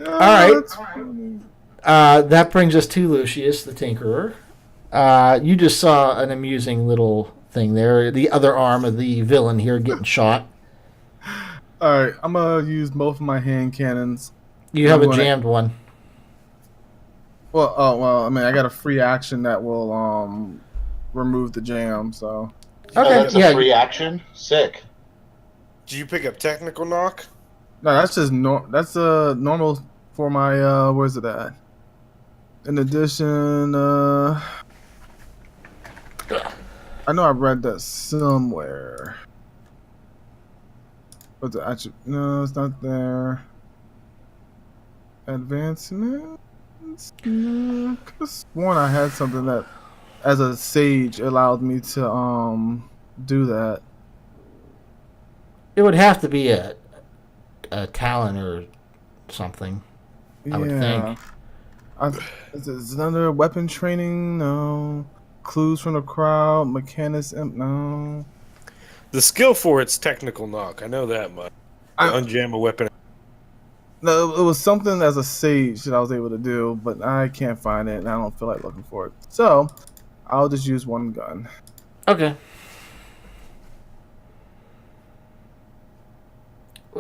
All right. That brings us to Lucius the Tinkerer. You just saw an amusing little thing there. The other arm of the villain here getting shot. All right, I'm going to use both of my hand cannons. You have a jammed one. Well, I mean, I got a free action that will remove the jam, so. Okay, that's a free action? Sick. Do you pick up technical knock? No, that's just that's normal for my where's it at? In addition, I know I read that somewhere. What's it actually? No, it's not there. Advancements? No, I could have sworn I had something that, as a sage, allowed me to do that. It would have to be a talent or something. I would think. Is it under weapon training? No. Clues from the crowd. Mechanics. No. The skill for it's technical knock. I know that much. Unjam a weapon. No, it was something as a sage that I was able to do, but I can't find it, and I don't feel like looking for it. So, I'll just use one gun. Okay.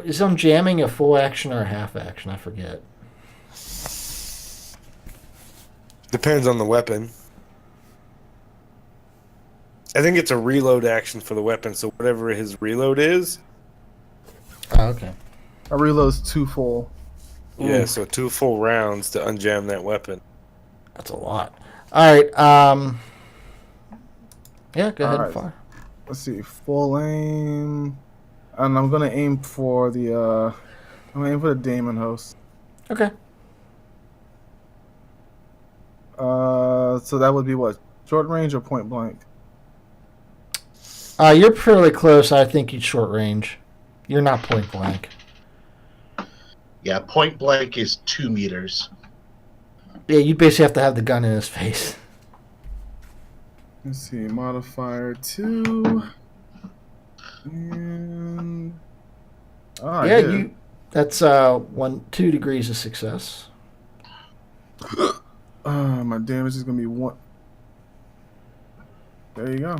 Is unjamming a full action or a half action? I forget. Depends on the weapon. I think it's a reload action for the weapon, so whatever his reload is. Oh, okay. I reload's 2 full. Yeah, so 2 full rounds to unjam that weapon. That's a lot. All right. Yeah, go ahead and fire. Let's see. Full aim. And I'm gonna aim for the Daemonhost. Okay. So that would be what? Short range or point blank? You're fairly close. I think you'd short range. You're not point blank. Yeah, point blank is 2 meters. Yeah, you basically have to have the gun in his face. Let's see. Modifier 2. And... yeah, That's 2 degrees of success. My damage is gonna be 1. There you go.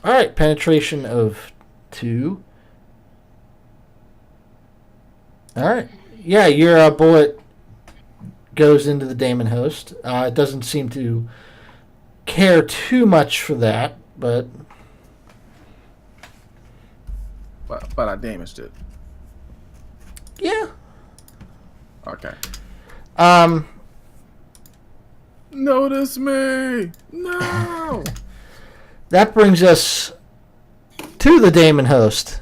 All right, penetration of 2. All right. Yeah, your bullet goes into the Daemonhost. It doesn't seem to care too much for that, but I damaged it. yeah. Okay. Um. Notice me! No! That brings us to the Daemonhost,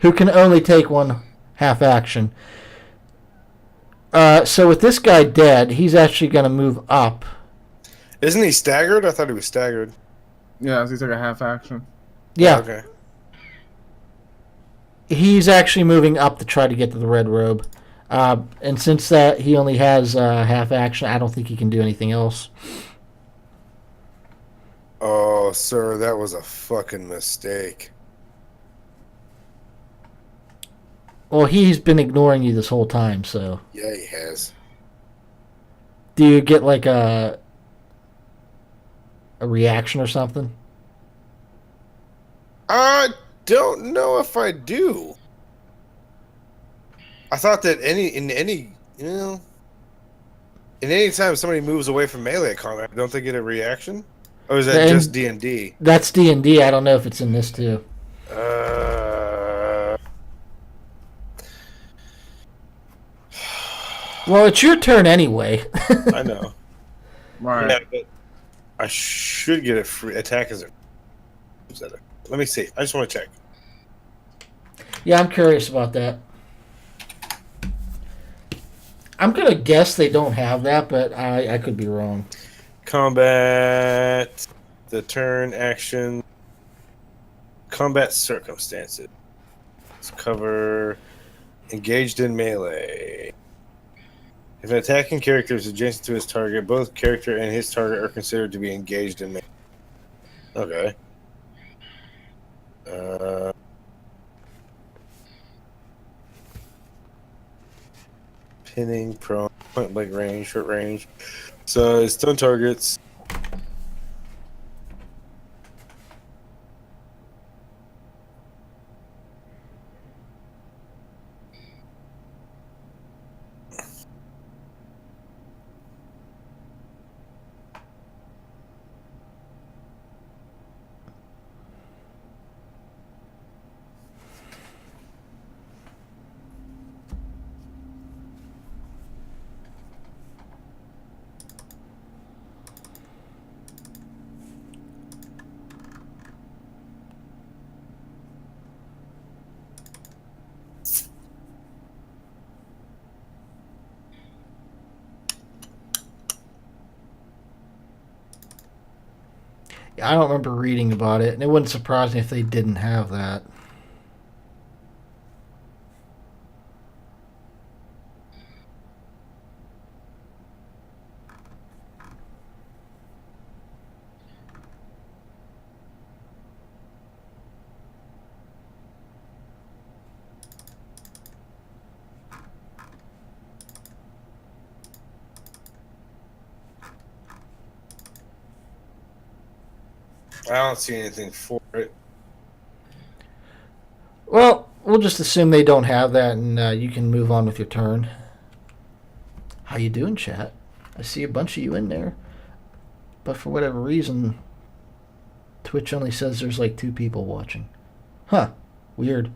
who can only take 1 half action. So with this guy dead, he's actually going to move up. Isn't he staggered? I thought he was staggered. Yeah, so he took a half action. Yeah. Oh, okay. He's actually moving up to try to get to the red robe. And since that he only has half action, I don't think he can do anything else. Oh, sir, that was a fucking mistake. Well, he's been ignoring you this whole time, so. Yeah, he has. Do you get like a reaction or something? I don't know if I do. I thought that in any time somebody moves away from melee combat, don't they get a reaction? Or is that just D&D? That's D&D. I don't know if it's in this too. Well, it's your turn anyway. I know. Right. Yeah, but I should get a free attack as a. Let me see. I just want to check. Yeah, I'm curious about that. I'm going to guess they don't have that, but I could be wrong. Combat, the turn action, combat circumstances. Let's cover engaged in melee. If an attacking character is adjacent to his target, both character and his target are considered to be engaged in melee. Okay. Pinning, prone, point blank range, short range. So stun targets. I don't remember reading about it, and it wouldn't surprise me if they didn't have that. I don't see anything for it. Well, we'll just assume they don't have that, and you can move on with your turn. How you doing, chat? I see a bunch of you in there, but for whatever reason, Twitch only says there's like 2 people watching. Huh? Weird.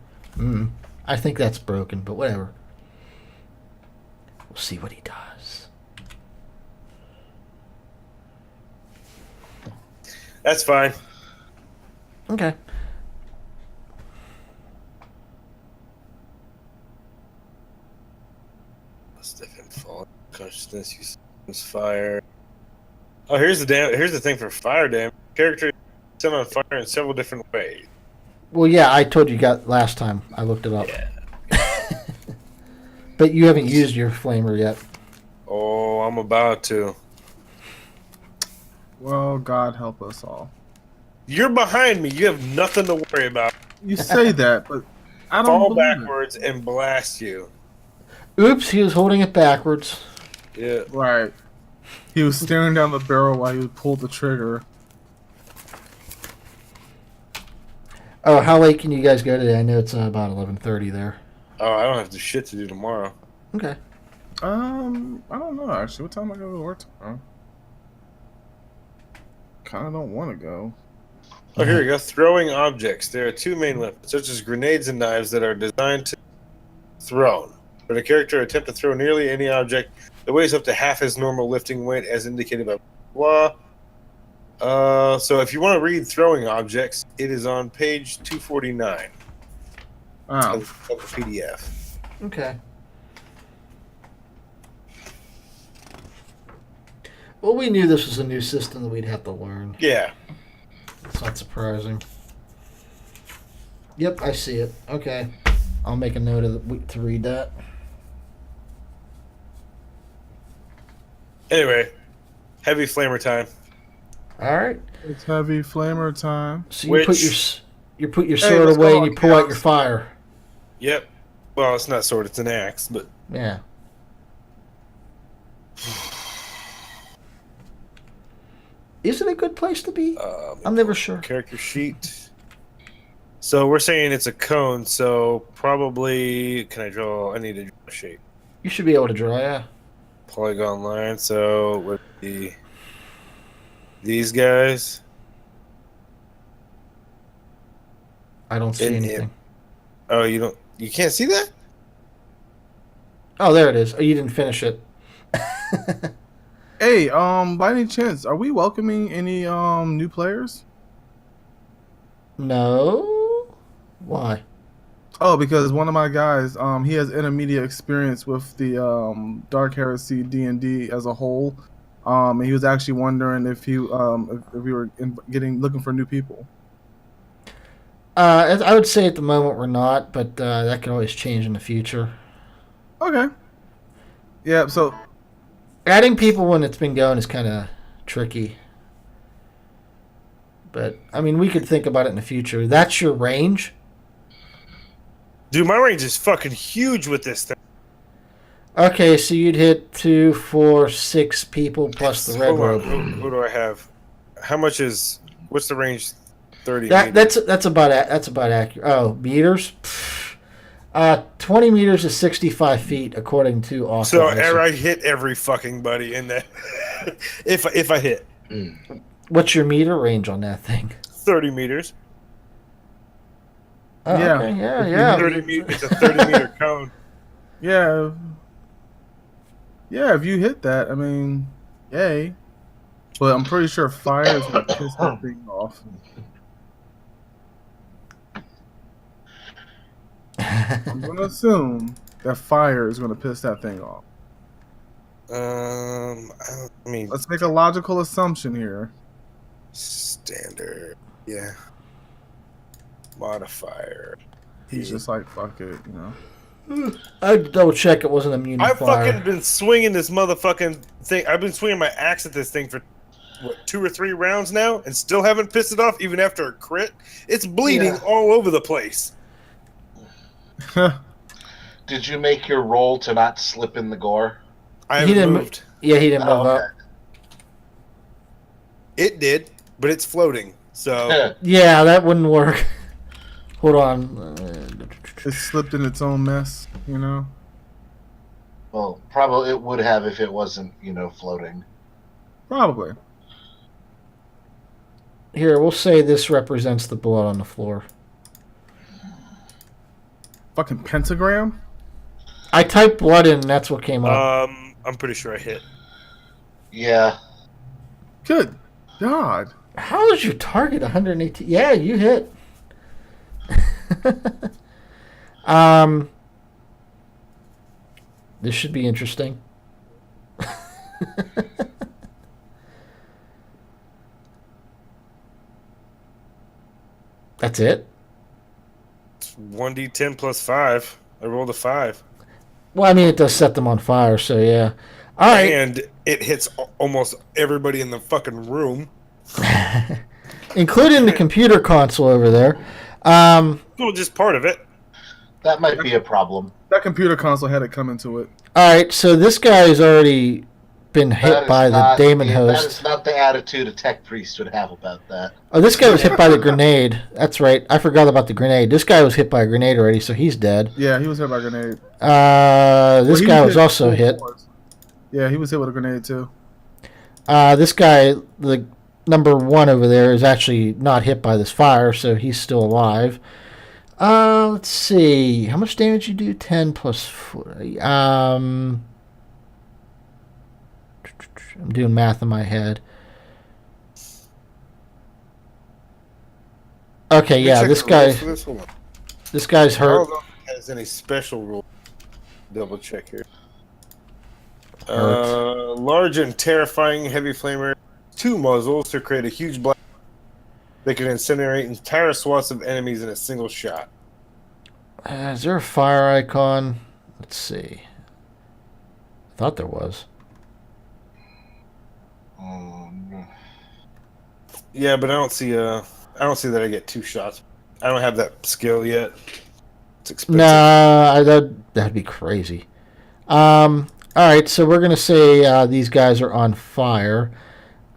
I think that's broken, but whatever. We'll see what he does. That's fine. Okay. Different fall consciousness uses fire. Oh, here's the thing for fire damage. Character set on fire in several different ways. Well, yeah, I told you last time. I looked it up. Yeah. But you haven't used your flamer yet. Oh, I'm about to. Well, God help us all. You're behind me. You have nothing to worry about. You say that, but I don't fall believe backwards and blast you. Oops, he was holding it backwards. Yeah. it. Right. He was staring down the barrel while he pulled the trigger. Oh, how late can you guys go today? I know it's about 11:30 there. Oh, I don't have the shit to do tomorrow. Okay. I don't know actually. What time I go to work tomorrow? Kind of don't want to go. Oh, here we go. Throwing objects. There are two main weapons, such as grenades and knives, that are designed to thrown. When a character attempt to throw nearly any object that weighs up to half his normal lifting weight, as indicated by blah. So if you want to read throwing objects, it is on page 249 of the PDF. Okay. Well, we knew this was a new system that we'd have to learn. Yeah. It's not surprising. Yep, I see it. Okay. I'll make a note of to read that. Anyway, heavy flamer time. All right. It's heavy flamer time. So you put your sword let's away go and on you pull out your chaos. fire. Yep. Well, it's not sword; it's an axe. But Yeah. Is it a good place to be? I'm never sure. Character sheet. So we're saying it's a cone. So probably, can I draw? I need to draw a shape. You should be able to draw, yeah. Polygon line. So with these guys. I don't see anything. Oh, you can't see that? Oh, there it is. Oh, you didn't finish it. Hey, by any chance, are we welcoming any new players? No. Why? Oh, because one of my guys, he has intermediate experience with the Dark Heresy D&D as a whole. And he was actually wondering if we were looking for new people. I would say at the moment we're not, but that can always change in the future. Okay. Yeah. So Adding people when it's been going is kind of tricky. But I mean, we could think about it in the future. That's your range. Dude, my range is fucking huge with this thing. Okay, so you'd hit 2, 4, 6 people plus the red Hold on. robe. Who do I have? How much is? What's the range? 30. That's about accurate. Oh, meters. 20 meters is 65 feet according to Austin. So I hit every fucking buddy in that. if I hit. What's your meter range on that thing? 30 meters. Oh, Yeah. okay. Yeah. 30 it's a 30 meter cone. yeah, if you hit that, I mean, yay. But I'm pretty sure fire is gonna piss that thing off. I'm gonna assume that fire is gonna piss that thing off. I mean, Let's make a logical assumption here. standard. Yeah. Modifier. He's just like, fuck it, you know. I'd double check it wasn't immune to I've fire. fucking been swinging this motherfucking thing. I've been swinging my axe at this thing for, 2 or 3 rounds now, and still haven't pissed it off, even after a crit. It's bleeding all over the place. Did you make your roll to not slip in the gore? I He haven't didn't moved. Yeah, he didn't move okay. up. It did, but it's floating. So Yeah, that wouldn't work. Hold on. It slipped in its own mess, you know. Well, probably it would have if it wasn't, floating. Probably. Here, we'll say this represents the blood on the floor. Fucking pentagram. I typed blood in, and that's what came up. I'm pretty sure I hit. Yeah. Good God. How is your target 118? Yeah, you hit. This should be interesting. That's it? 1d10 plus 5. I rolled a 5. Well, I mean, it does set them on fire, so yeah. All right. And it hits almost everybody in the fucking room. Including the computer console over there. Well, just part of it. That might be a problem. That computer console had it coming to it. All right, so this guy's already been hit by the Daemon Host. That is not the attitude a tech priest would have about that. Oh, this guy was hit by the grenade. That's right. I forgot about the grenade. This guy was hit by a grenade already, so he's dead. Yeah, he was hit by a grenade. This guy was also hit. Yeah, he was hit with a grenade too. This guy, the number 1 over there, is actually not hit by this fire, so he's still alive. Let's see. How much damage you do? 10 plus 4. I'm doing math in my head. Okay, yeah, this guy's hurt. I don't know if it has any special rule. Double check here. Large and terrifying heavy flamer. 2 muzzles to create a huge blast. They can incinerate entire swaths of enemies in a single shot. Is there a fire icon? Let's see. I thought there was. Yeah, but I don't see that I get 2 shots. I don't have that skill yet. It's expensive. Nah, that'd be crazy. All right, so we're gonna say these guys are on fire.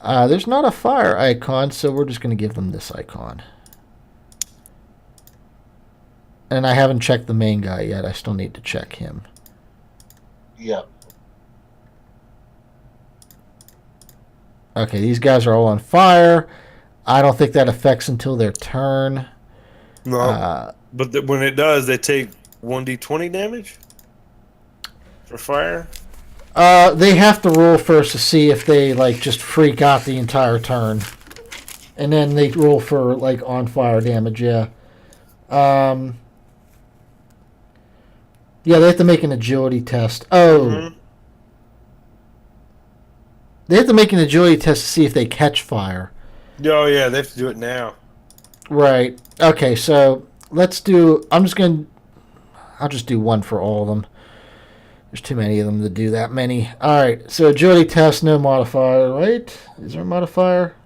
There's not a fire icon, so we're just gonna give them this icon. And I haven't checked the main guy yet. I still need to check him. Yep. Okay, these guys are all on fire. I don't think that affects until their turn. No, but when it does, they take 1d20 damage for fire. They have to roll first to see if they just freak out the entire turn, and then they roll for on fire damage. Yeah. Yeah, they have to make an agility test. Oh. Mm-hmm. They have to make an agility test to see if they catch fire. Oh, yeah, they have to do it now. Right. Okay, so let's do... I'll just do 1 for all of them. There's too many of them to do that many. All right, so agility test, no modifier, right? Is there a modifier?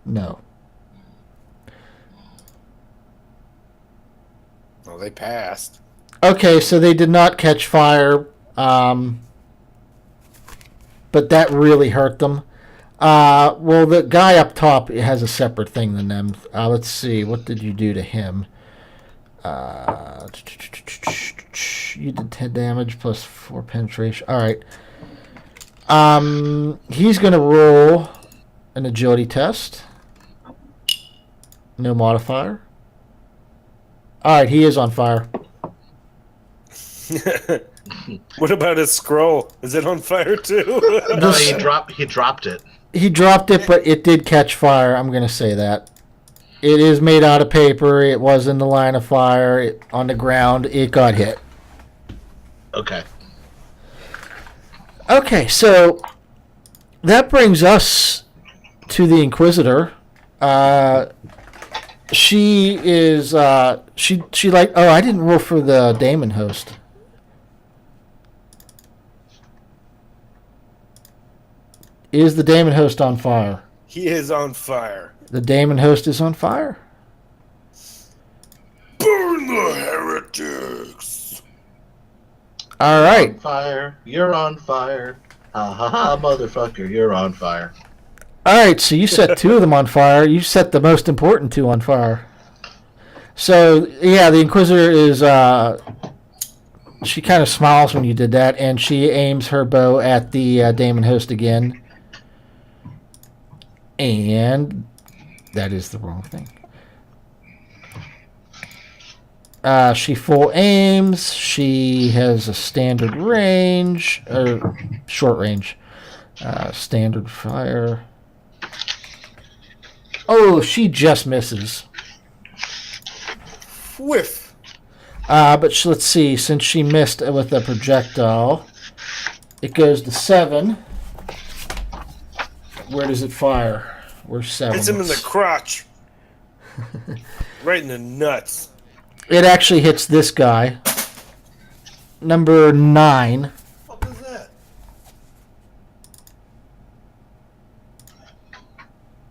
No. Well, they passed. Okay, so they did not catch fire. But that really hurt them. Well, the guy up top has a separate thing than them. Let's see. What did you do to him? You did 10 damage plus 4 penetration. All right. He's going to roll an agility test. No modifier. All right, he is on fire. What about his scroll? Is it on fire too? No, he dropped it. He dropped it, but it did catch fire. I'm going to say that. It is made out of paper. It was in the line of fire. On the ground, it got hit. Okay. Okay, so that brings us to the Inquisitor. She is she like I didn't roll for the Daemon Host. Is the Daemon Host on fire? He is on fire. The Daemon Host is on fire. Burn the heretics! All right. On fire. You're on fire. Ha ha ha, motherfucker, you're on fire. All right, so you set 2 of them on fire. You set the most important 2 on fire. So, yeah, the Inquisitor is... she kind of smiles when you did that, and she aims her bow at the Daemon Host again. And that is the wrong thing. She full aims. She has a standard range, or short range. Standard fire. Oh, she just misses. Whiff. But let's see. Since she missed with a projectile, it goes to 7. Where does it fire? Where's 7? Hits him in the crotch. Right in the nuts. It actually hits this guy. Number 9. What was that?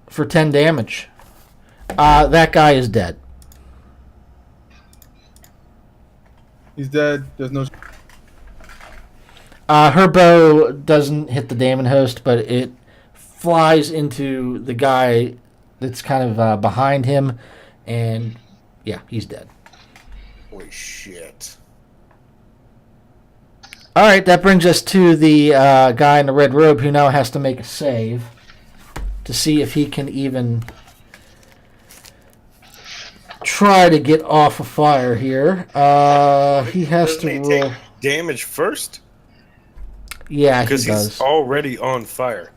For 10 damage. That guy is dead. He's dead. There's no. Her bow doesn't hit the Daemonhost, but it flies into the guy that's kind of behind him, and yeah, he's dead. Holy shit. All right, that brings us to the guy in the red robe who now has to make a save to see if he can even try to get off of fire here. He has to roll. Take damage first? Yeah, he because does. he's already on fire.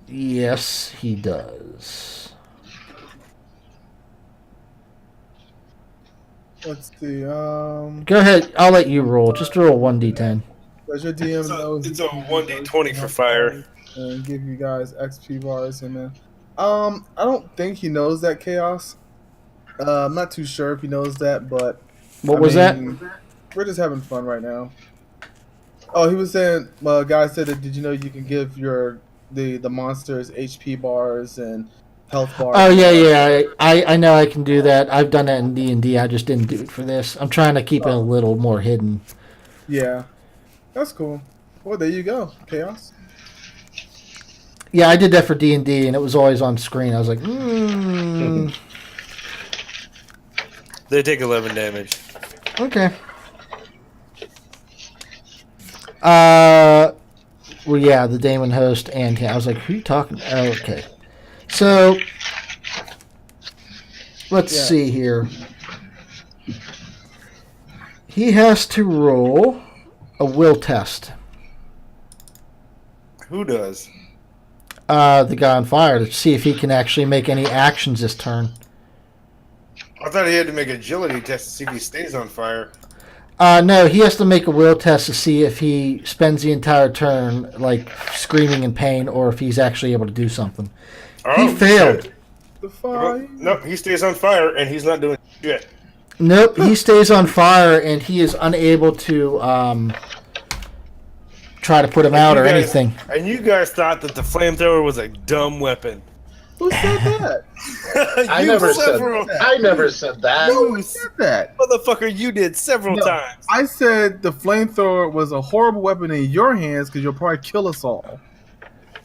Yes, he does. Let's see. Go ahead. I'll let you roll. Just roll 1d10. Does your DM knows It's a 1d20 for fire. And give you guys XP bars and then. I don't think he knows that chaos. I'm not too sure if he knows that, but What was that? We're just having fun right now. Oh, he was saying. Well, a guy said that. Did you know you can give the monsters HP bars and health bars? Oh yeah. I know I can do that. I've done that in D&D. I just didn't do it for this. I'm trying to keep it a little more hidden. Yeah, that's cool. Well, there you go, chaos. Yeah, I did that for D&D, and it was always on screen. I was like, They take 11 damage. Okay. Well, yeah, the Daemon Host, and I was like, who are you talking? Oh, okay. So, let's see here. He has to roll a will test. Who does? The guy on fire, to see if he can actually make any actions this turn. I thought he had to make an agility test to see if he stays on fire. No, he has to make a will test to see if he spends the entire turn like screaming in pain or if he's actually able to do something. He failed. Shit. Nope, he stays on fire and he's not doing shit. Nope, he stays on fire and he is unable to try to put him out or anything. And you guys thought that the flamethrower was a dumb weapon. Who said that? I never said that. Who said that? Motherfucker, you did several times. I said the flamethrower was a horrible weapon in your hands because you'll probably kill us all.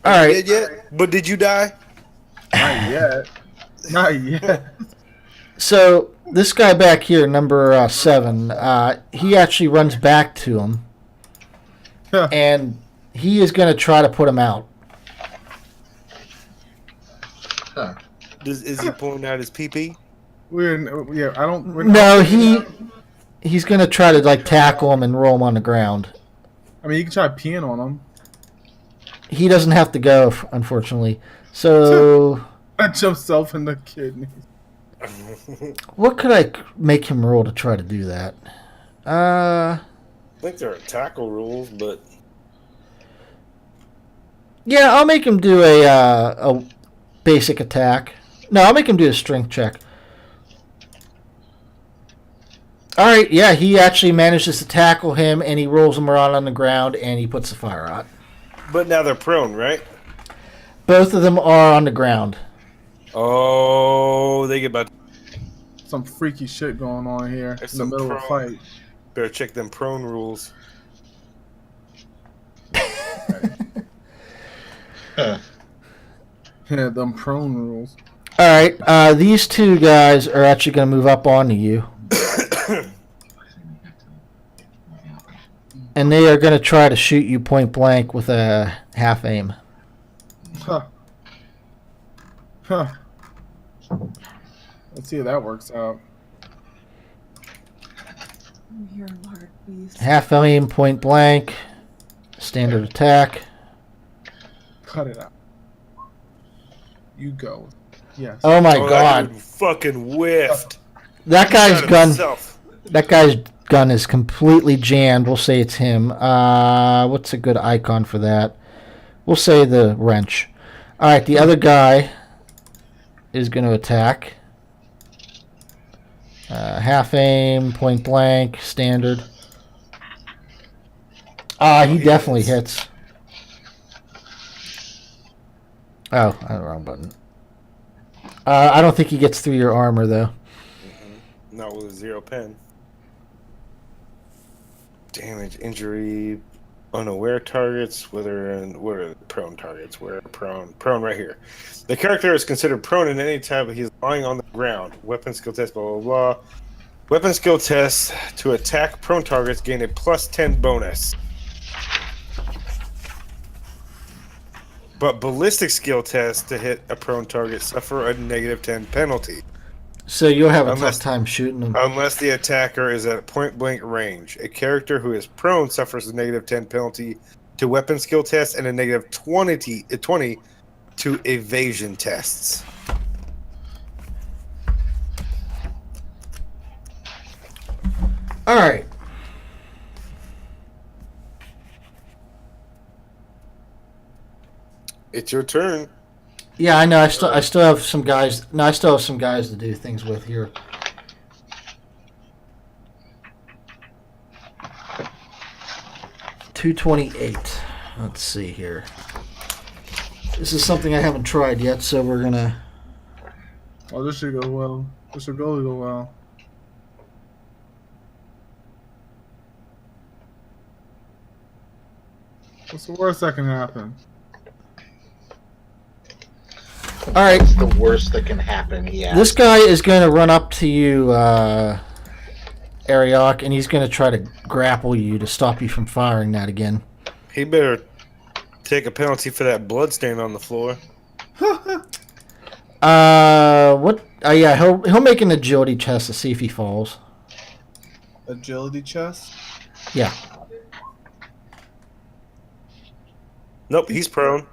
All right. Did yet? But did you die? Not yet. Not yet. So this guy back here, number 7, he actually runs back to him, and he is going to try to put him out. Huh. Is he pulling out his pee-pee? He's going to try to like tackle him and roll him on the ground. I mean, you can try peeing on him. He doesn't have to go, unfortunately. So Punch himself in the kidneys. what could I make him roll to try to do that? I think there are tackle rules, but Yeah, I'll make him do a basic attack. No, I'll make him do a strength check. All right, yeah, he actually manages to tackle him, and he rolls him around on the ground, and he puts the fire out. but now they're prone, right? Both of them are on the ground. Oh, they get about. Some freaky shit going on here There's in the some middle of a prone. fight. Better check them prone rules. Yeah, them prone rules. All right, these two guys are actually going to move up onto you. And they are going to try to shoot you point blank with a half aim. Huh. Huh. Let's see if that works out. I'm here, Lord, please. Half aim, point blank, standard attack. Cut it out. You go. Yes. Oh my That god. dude fucking whiffed. That guy's Shot gun himself. That guy's gun is completely jammed. We'll say it's him. What's a good icon for that? We'll say the wrench. Alright, the other guy is going to attack. Half aim, point blank, standard. He definitely hits. Oh, wrong button. I don't think he gets through your armor, though. Not with a 0 pen. Damage, injury, unaware targets, where are prone targets? Where prone right here. The character is considered prone in any type. He's lying on the ground. Weapon skill test, blah blah blah. Weapon skill test to attack prone targets gain a +10 bonus. But ballistic skill test to hit a prone target suffer a -10 penalty. So you'll have a tough time shooting them. Unless the attacker is at point blank range. A character who is prone suffers a -10 penalty to weapon skill tests and a -20 to evasion tests. All right. It's your turn. Yeah, I know. I still have some guys. No, I still have some guys to do things with here. $228. Let's see here. This is something I haven't tried yet, so we're gonna. Oh, this should go well. This should go well. What's the worst that can happen? All right. It's the worst that can happen. Yeah. This guy is going to run up to you, Elroch, and he's going to try to grapple you to stop you from firing that again. He better take a penalty for that blood stain on the floor. What? Yeah, he'll make an agility test to see if he falls. Agility chest? Yeah. Nope, he's prone.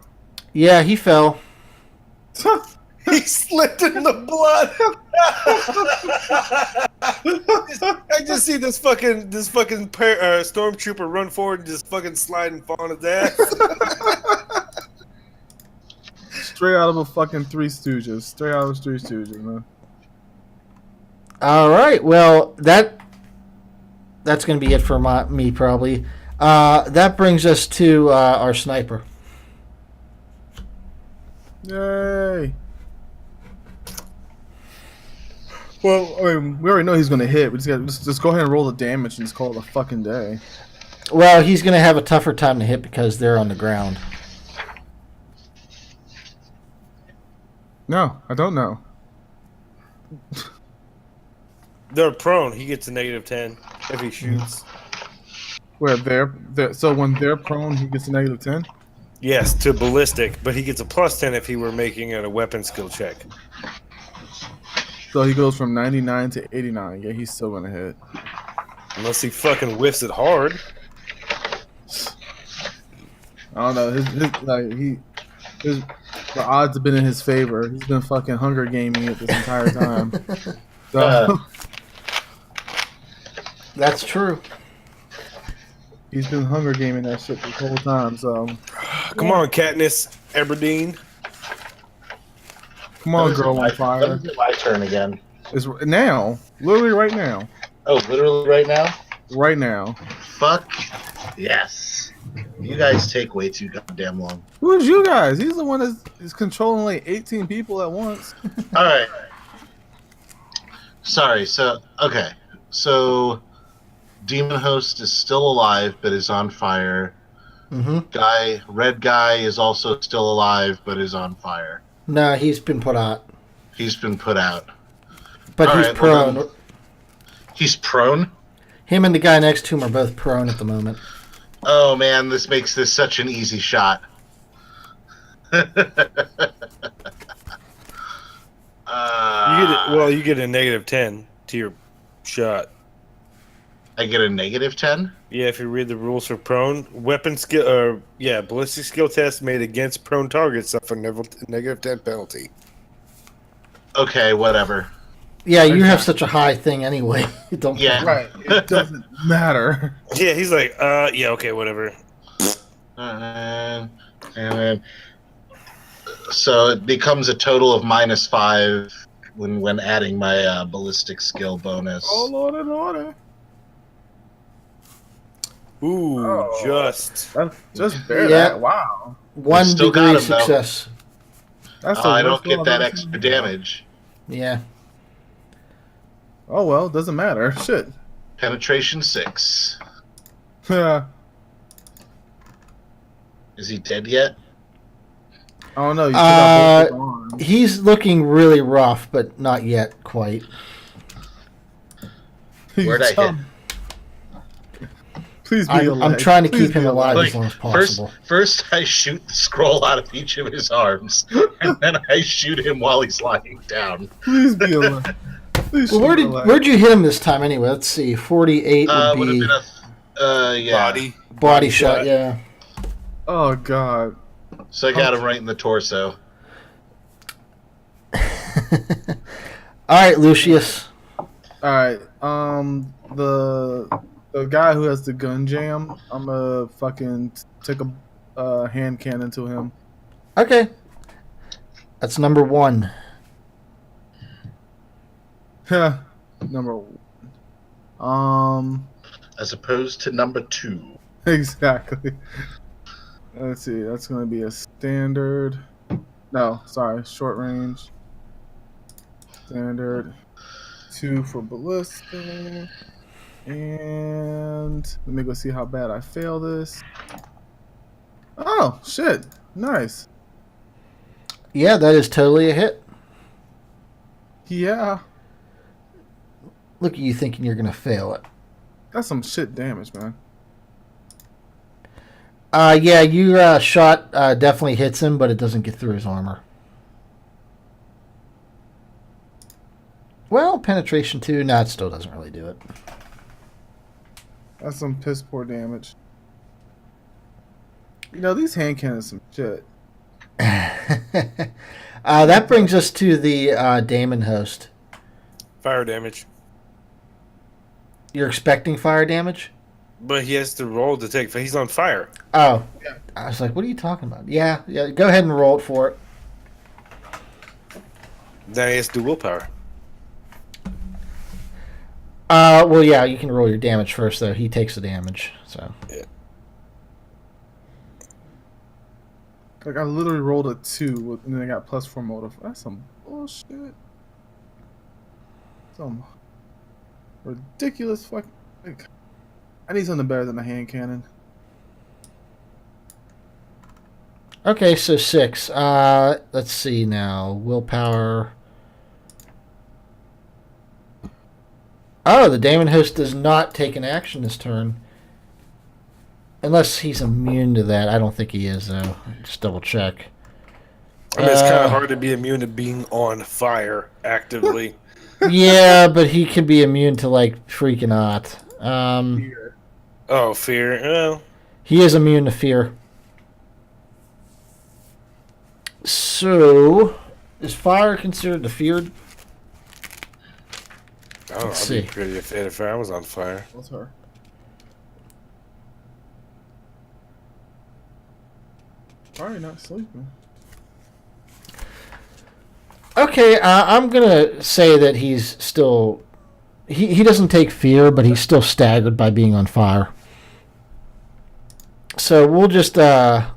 Yeah, he fell. He slipped in the blood. I just see this fucking stormtrooper run forward and just fucking slide and fall on his ass. Straight out of a fucking Three Stooges. Straight out of Three Stooges, man. All right. Well, that's going to be it for me probably. That brings us to our sniper. Yay! Well, I mean, we already know he's gonna hit. We just go ahead and roll the damage and just call it a fucking day. Well, he's going to have a tougher time to hit because they're on the ground. No, I don't know. They're prone. He gets a -10 if he shoots. Where so when they're prone, he gets a -10. Yes, to ballistic, but he gets a +10 if he were making a weapon skill check. So he goes from 99 to 89. Yeah, he's still gonna hit. Unless he fucking whiffs it hard. I don't know. The odds have been in his favor. He's been fucking Hunger Gaming it this entire time. So That's true. he's been Hunger Gaming that shit this whole time. So come on, Katniss Everdeen. come on, girl on fire. When is it my turn again? It's now, literally right now. Oh, literally right now? Right now. Fuck yes. You guys take way too goddamn long. Who's you guys? He's the one that's controlling like 18 people at once. All right. Sorry. So Daemonhost is still alive but is on fire. Mm-hmm. Red guy is also still alive but is on fire. No, he's been put out. He's been put out. But All he's right, prone. well, he's prone? Him and the guy next to him are both prone at the moment. Oh man, this makes this such an easy shot. You get a -10 to your shot. I get a -10? Yeah, if you read the rules for prone, weapon skill, ballistic skill test made against prone targets suffer -10 penalty. Okay, whatever. Yeah, you have such a high thing anyway. Don't Yeah. Right. It doesn't matter. Yeah, he's like, yeah, okay, whatever. And then, so it becomes a total of -5 when adding my ballistic skill bonus. Oh, Lordy, Lordy. Ooh, just bear that. Wow. One still degree got of him, though. success. That's I don't worst get roll that I've ever extra seen. damage. Yeah. Oh well, doesn't matter. Shit. Penetration 6. Yeah. Is he dead yet? I don't know. You took out both his arms. He's looking really rough, but not yet quite. Where'd I hit? Please be alive. I'm trying to keep him alive as long as possible. First, I shoot the scroll out of each of his arms, and then I shoot him while he's lying down. Please be alive. Please well, where'd you hit him this time anyway? Let's see. 48 would be have been a body shot. Yeah. Oh god. So I got him right in the torso. All right, Lucius. All right. The guy who has the gun jam, I'm gonna fucking take a hand cannon to him. Okay. That's number 1. Yeah. Number 1. As opposed to number 2. Exactly. Let's see. That's gonna be a standard. No, sorry, short range. Standard. 2 for ballistic. And let me go see how bad I fail this. Oh, shit. Nice. Yeah, that is totally a hit. Yeah. Look at you thinking you're going to fail it. That's some shit damage, man. Yeah, your shot definitely hits him, but it doesn't get through his armor. Well, penetration 2, no, it still doesn't really do it. That's some piss poor damage. You know, these hand cannons some shit. That brings us to the Daemonhost. Fire damage. You're expecting fire damage? But he has to roll to take. He's on fire. Oh. Yeah. I was like, what are you talking about? Yeah, go ahead and roll it for it. Then he has to do willpower. Well, yeah, you can roll your damage first, though. He takes the damage, so. Yeah. Like, I literally rolled a 2, and then I got +4 motive. That's some bullshit. Some ridiculous fucking... Like, I need something better than a hand cannon. Okay, so 6. Let's see now. Willpower... Oh, the Daemonhost does not take an action this turn. Unless he's immune to that. I don't think he is, though. Just double check. I mean, it's kind of hard to be immune to being on fire actively. Yeah, but he could be immune to, like, freaking not. Fear. Oh, fear. Well, he is immune to fear. So, is fire considered a feared? Oh, I'd be pretty if I was on fire. What's her? Why are you not sleeping? Okay, I'm gonna say that he's still... He doesn't take fear, but he's still staggered by being on fire. So we'll just... at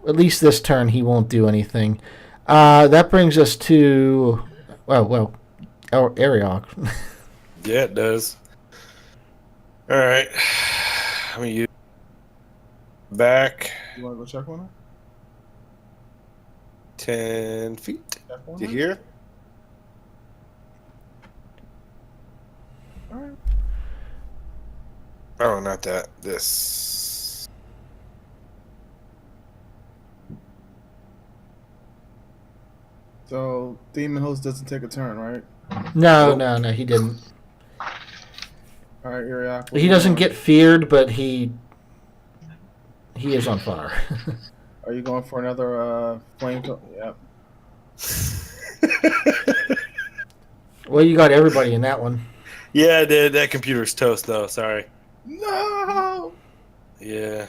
least this turn he won't do anything. That brings us to... Well... Elroch. Yeah, it does. Alright. Let me use... Back. You want to go check one? 10 feet. Do you hear? Alright. Oh, not that. This. So, Daemonhost doesn't take a turn, right? No, he didn't. Alright, Elroch. He doesn't get feared, but he is on fire. Are you going for another flame? Yep. Well, you got everybody in that one. Yeah, I did. That computer's toast, though. Sorry. No! Yeah.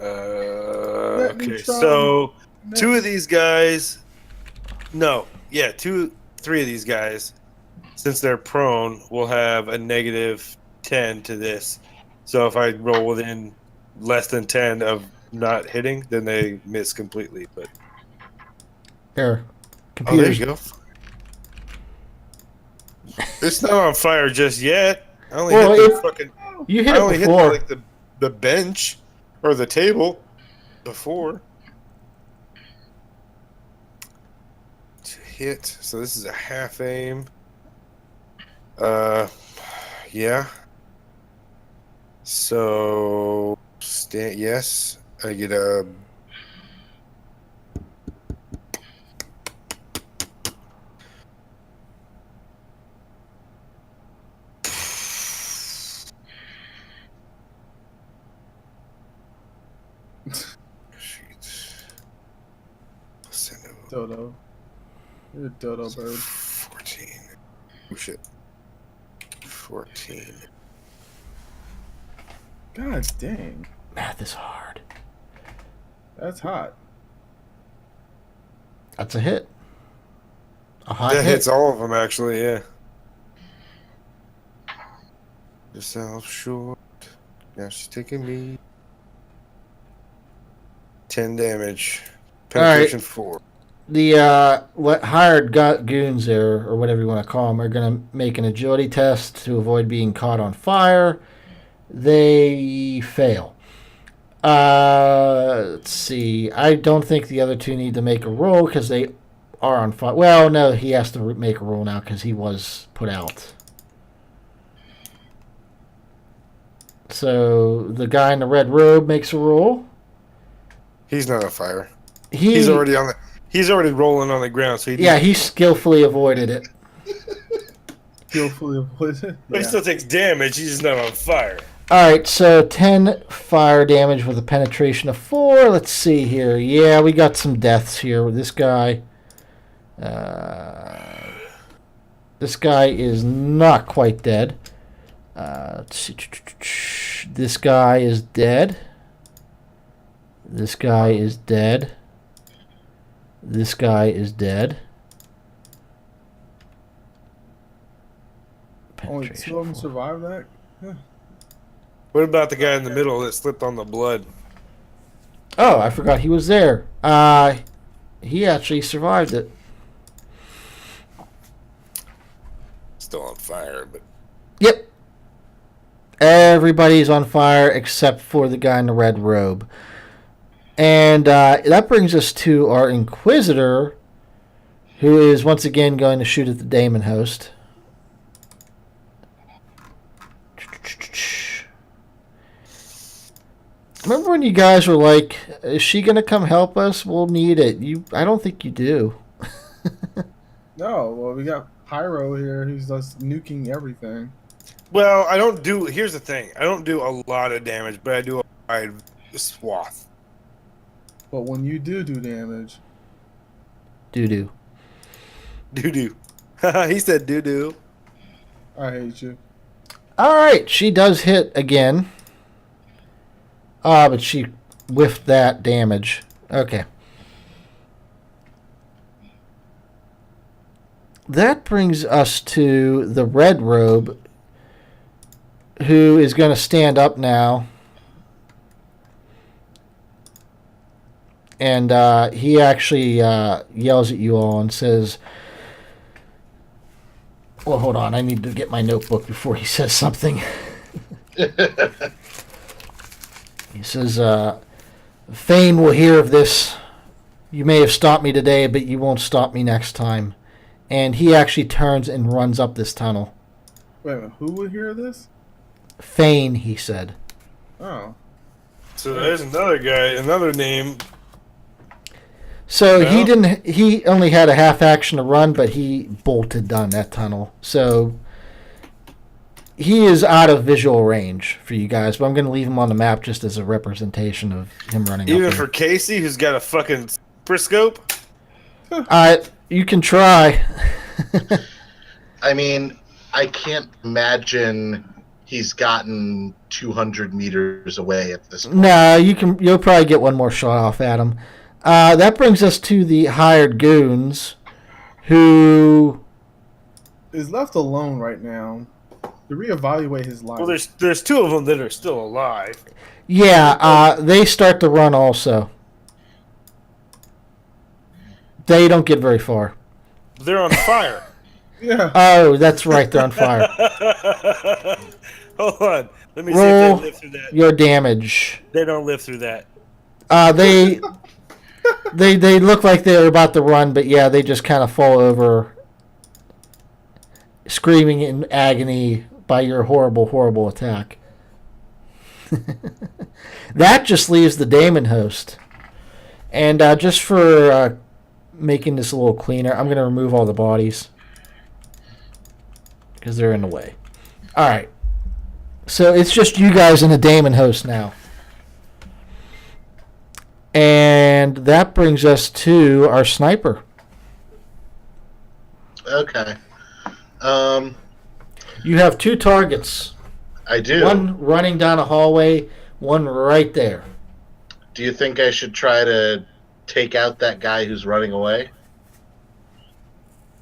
Okay, so 2 of these guys... No. Yeah, 3 of these guys, since they're prone, will have a -10 to this. So if I roll within less than 10 of not hitting, then they miss completely. But there, there you go. It's not on fire just yet. I only Well, hit the fucking. You hit I it only before. hit the bench or the table before. To hit. So this is a half aim. Yeah. So yes, I get a. Dodo. You're a dodo bird. 14. Oh shit. 14. God dang. Math is hard. That's hot. That's a hit. A hot That hit. hits all of them, actually, yeah. Yourself short. Now she's taking me. 10 damage. Penetration 4. The hired goons there, or whatever you want to call them, are going to make an agility test to avoid being caught on fire. They fail. Let's see. I don't think the other two need to make a roll because they are on fire. Well, no, he has to make a roll now because he was put out. So the guy in the red robe makes a roll. He's not on fire. He's already on the. He's already rolling on the ground, so he skillfully avoided it. Skillfully avoided it? But he still takes damage, he's just not on fire. Alright, so 10 fire damage with a penetration of 4. Let's see here. Yeah, we got some deaths here with this guy. This guy is not quite dead. Let's see. This guy is dead. This guy is dead. This guy is dead. Only 2 of them survived that? Yeah. What about the guy in the middle that slipped on the blood? Oh, I forgot he was there. He actually survived it. Still on fire, but... Yep. Everybody's on fire except for the guy in the red robe. And that brings us to our Inquisitor, who is once again going to shoot at the Daemonhost. Remember when you guys were like, is she going to come help us? We'll need it. I don't think you do. No, well, we got Pyro here who's just nuking everything. Well, I don't do... Here's the thing. I don't do a lot of damage, but I do a wide swath. But when you do damage... Doo-doo. Doo-doo. He said doo-doo. I hate you. Alright, she does hit again. But she whiffed that damage. Okay. That brings us to the red robe, who is going to stand up now. And he actually yells at you all and says... Well, hold on. I need to get my notebook before he says something. He says, Thane will hear of this. You may have stopped me today, but you won't stop me next time. And he actually turns and runs up this tunnel. Wait a minute, who would hear this? Thane, he said. Oh. So there's another guy, another name. So he only had a half action to run, but he bolted down that tunnel. So he is out of visual range for you guys, but I'm going to leave him on the map just as a representation of him running Even up for Casey, who's got a fucking super scope? You can try. I mean, I can't imagine he's gotten 200 meters away at this point. No, you'll probably get one more shot off at him. That brings us to the hired goons, who is left alone right now to reevaluate his life. Well, there's 2 of them that are still alive. Yeah, they start to run also. They don't get very far. They're on fire. Yeah. Oh, that's right. They're on fire. Hold on. Let me see Roll if they live through that. your damage. They don't live through that. They look like they're about to run, but yeah, they just kind of fall over, screaming in agony by your horrible, horrible attack. That just leaves the Daemonhost. And just for making this a little cleaner, I'm going to remove all the bodies because they're in the way. All right. So it's just you guys and the Daemonhost now. And that brings us to our sniper. Okay. You have 2 targets. I do. One running down a hallway, one right there. Do you think I should try to take out that guy who's running away?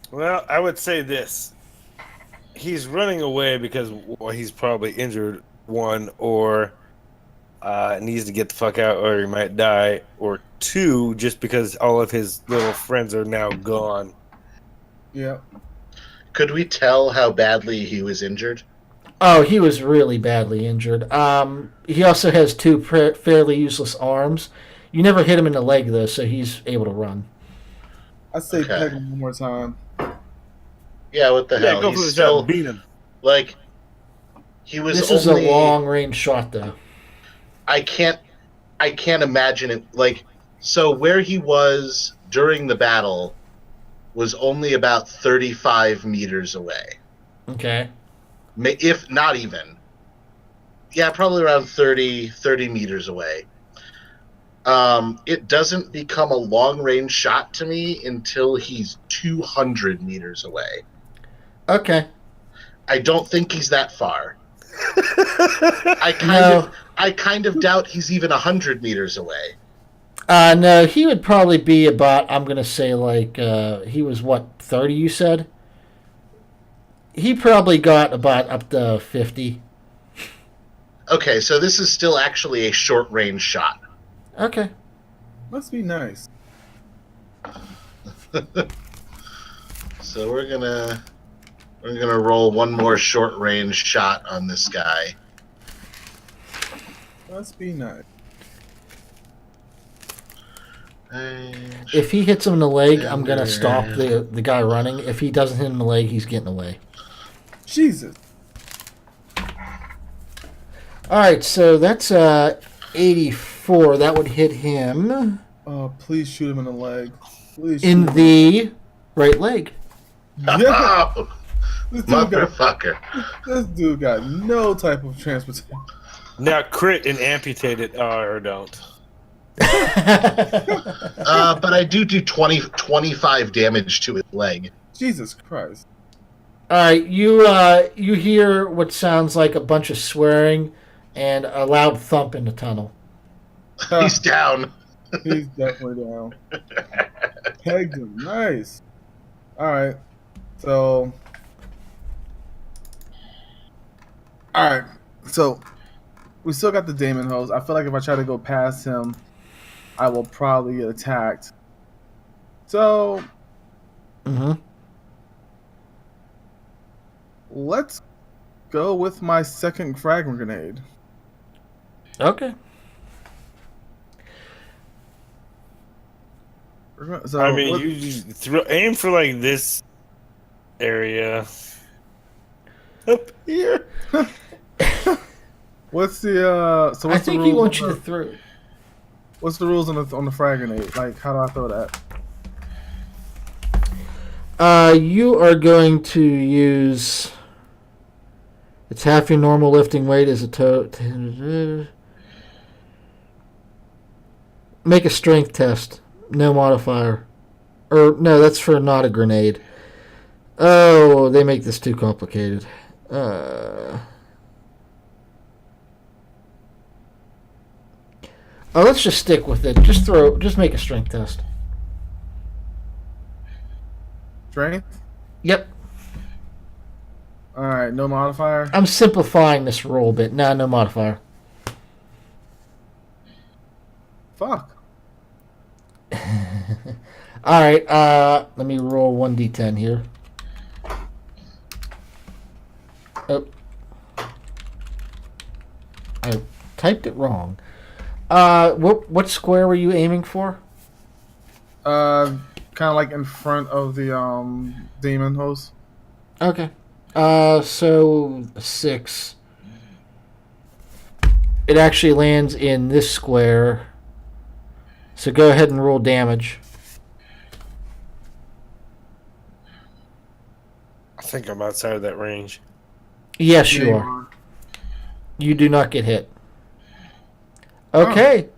Well, I would say this. He's running away because he's probably injured, one, or needs to get the fuck out or he might die, or 2, just because all of his little friends are now gone. Yeah. Could we tell how badly he was injured? Oh, he was really badly injured. He also has 2 fairly useless arms. You never hit him in the leg, though, so he's able to run. I say Okay. peg him one more time. Yeah, what the hell? Go for He's the still shot, beat him. like he was. This is a long-range shot, though. I can't imagine it. Like, so where he was during the battle was only about 35 meters away. Okay. If not even. Yeah, probably around 30 meters away. It doesn't become a long-range shot to me until he's 200 meters away. Okay. I don't think he's that far. I kind of doubt he's even 100 meters away. No, he would probably be about, I'm going to say, like, he was, 30, you said? He probably got about up to 50. Okay, so this is still actually a short-range shot. Okay. Must be nice. So we're gonna roll one more short-range shot on this guy. Must be nice. If he hits him in the leg, I'm going to stop the guy running. If he doesn't hit him in the leg, he's getting away. Jesus. All right, so that's 84. That would hit him Please shoot him in the leg. Please in shoot him. the right leg. Yeah. Motherfucker. This dude got no type of transportation. Now crit and amputate it, or don't. But I do 25 damage to his leg. Jesus Christ. All right, you hear what sounds like a bunch of swearing and a loud thump in the tunnel. He's down. He's definitely down. Pegged him. Nice. Alright. So. Alright. So. We still got the Daemon Host. I feel like if I try to go past him, I will probably get attacked. So. Let's go with my second frag grenade. Okay. So I mean, you just aim for like this area up here. What's the I think he wants you to throw. What's the rules on the frag grenade? Like, how do I throw that? You are going to use. It's half your normal lifting weight as a make a strength test. No modifier. Or, no, that's for not a grenade. Oh, they make this too complicated. Let's just stick with it. Just make a strength test. Strength? Yep. Alright, no modifier? I'm simplifying this roll a bit. No modifier. Fuck. Alright, let me roll 1d10 here. I typed it wrong. What square were you aiming for? Kind of like in front of the Daemon Host. Okay. So 6. It actually lands in this square. So go ahead and roll damage. I think I'm outside of that range. Yes, you are. You do not get hit. Okay.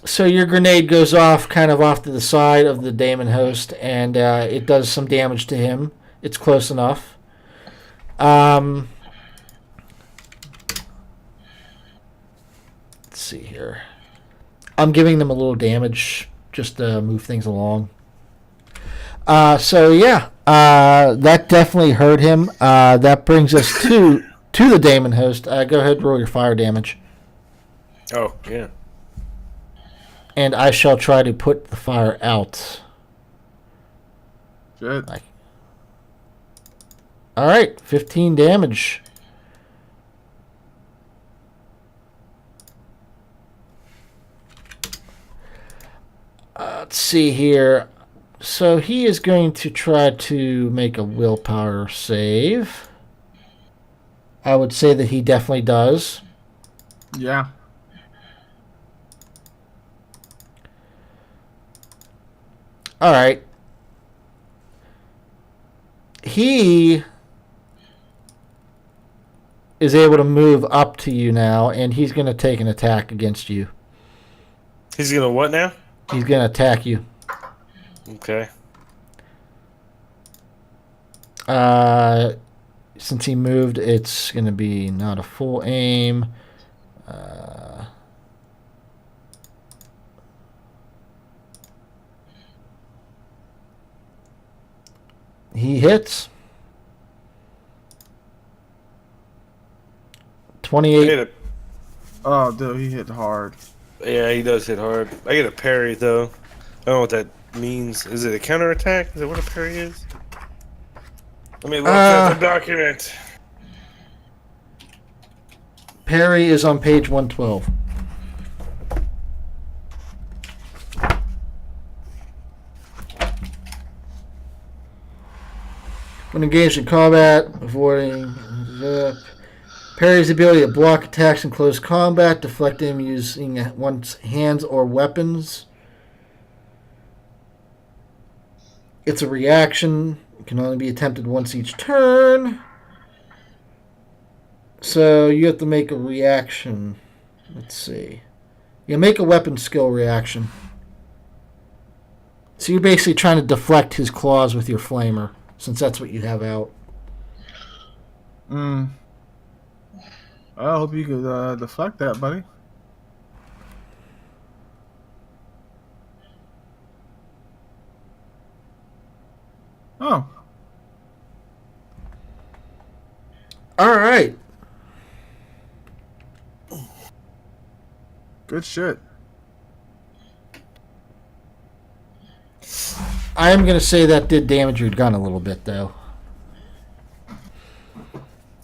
So your grenade goes off kind of off to the side of the Daemon Host, and it does some damage to him. It's close enough. Let's see here. I'm giving them a little damage just to move things along. That definitely hurt him. That brings us to the Daemon Host. Go ahead and roll your fire damage. Oh, yeah. And I shall try to put the fire out. Good. All right, 15 damage. Let's see here. So he is going to try to make a willpower save. I would say that he definitely does. Yeah. All right. He is able to move up to you now, and he's going to take an attack against you. He's going to what now? He's going to attack you. Okay. Since he moved, it's going to be not a full aim. He hits. 28. Oh, dude, he hit hard. Yeah, he does hit hard. I get a parry, though. I don't know what that means. Is it a counterattack? Is that what a parry is? Let me look at the document. Parry is on page 112. When engaged in combat, avoiding... Parry's ability to block attacks in close combat, deflect them using one's hands or weapons. It's a reaction. It can only be attempted once each turn. So you have to make a reaction. Let's see. You make a weapon skill reaction. So you're basically trying to deflect his claws with your flamer, since that's what you have out. I hope you could deflect that, buddy. Oh. All right. Good shit. I am going to say that did damage your gun a little bit, though.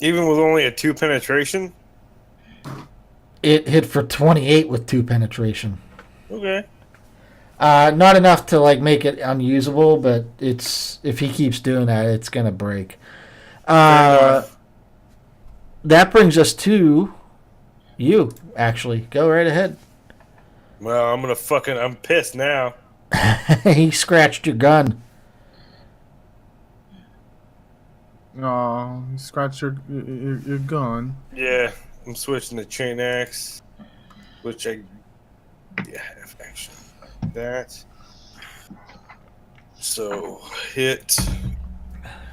Even with only a 2 penetration? It hit for 28 with 2 penetration. Okay. Not enough to like make it unusable, but it's if he keeps doing that, it's going to break. That brings us to you, actually. Go right ahead. Well, I'm pissed now. He scratched your gun. Oh, you scratched your gun. Yeah, I'm switching to chain axe, which have action. That. So, hit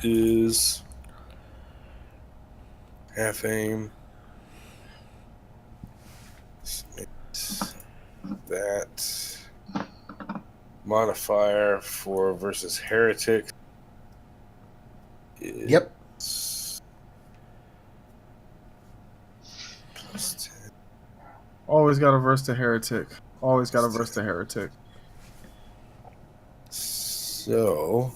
is half aim. That modifier for versus heretic. Yep. Always got to verse the heretic. Always got to verse the heretic. So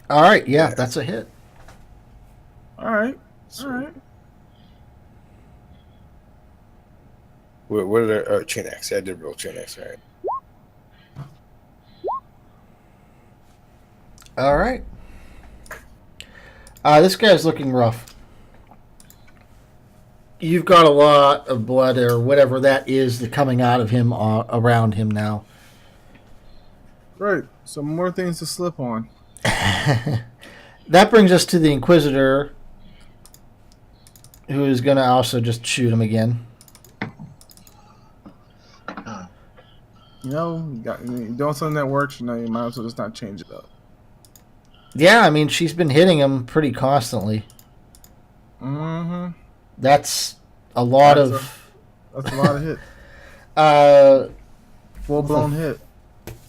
All right, yeah, that's a hit. All right. All right. What did I... chain axe. I did roll chain axe, all right. All right. This guy's looking rough. You've got a lot of blood or whatever that is that coming out of him around him now. Right. Some more things to slip on. That brings us to the Inquisitor, who is going to also just shoot him again. You know, you're doing something that works, you know, you might as well just not change it up. Yeah, I mean, she's been hitting him pretty constantly. Mm-hmm. That's a lot That's a lot of hit. Full-blown hit.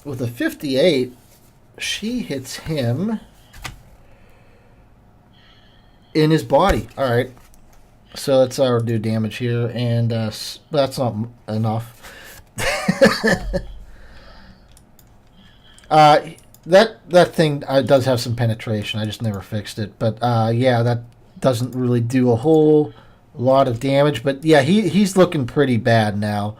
With a 58, she hits him in his body. All right. So let's do damage here, and that's not enough. That thing does have some penetration. I just never fixed it. But yeah, that doesn't really do a whole lot of damage. But yeah, he's looking pretty bad now.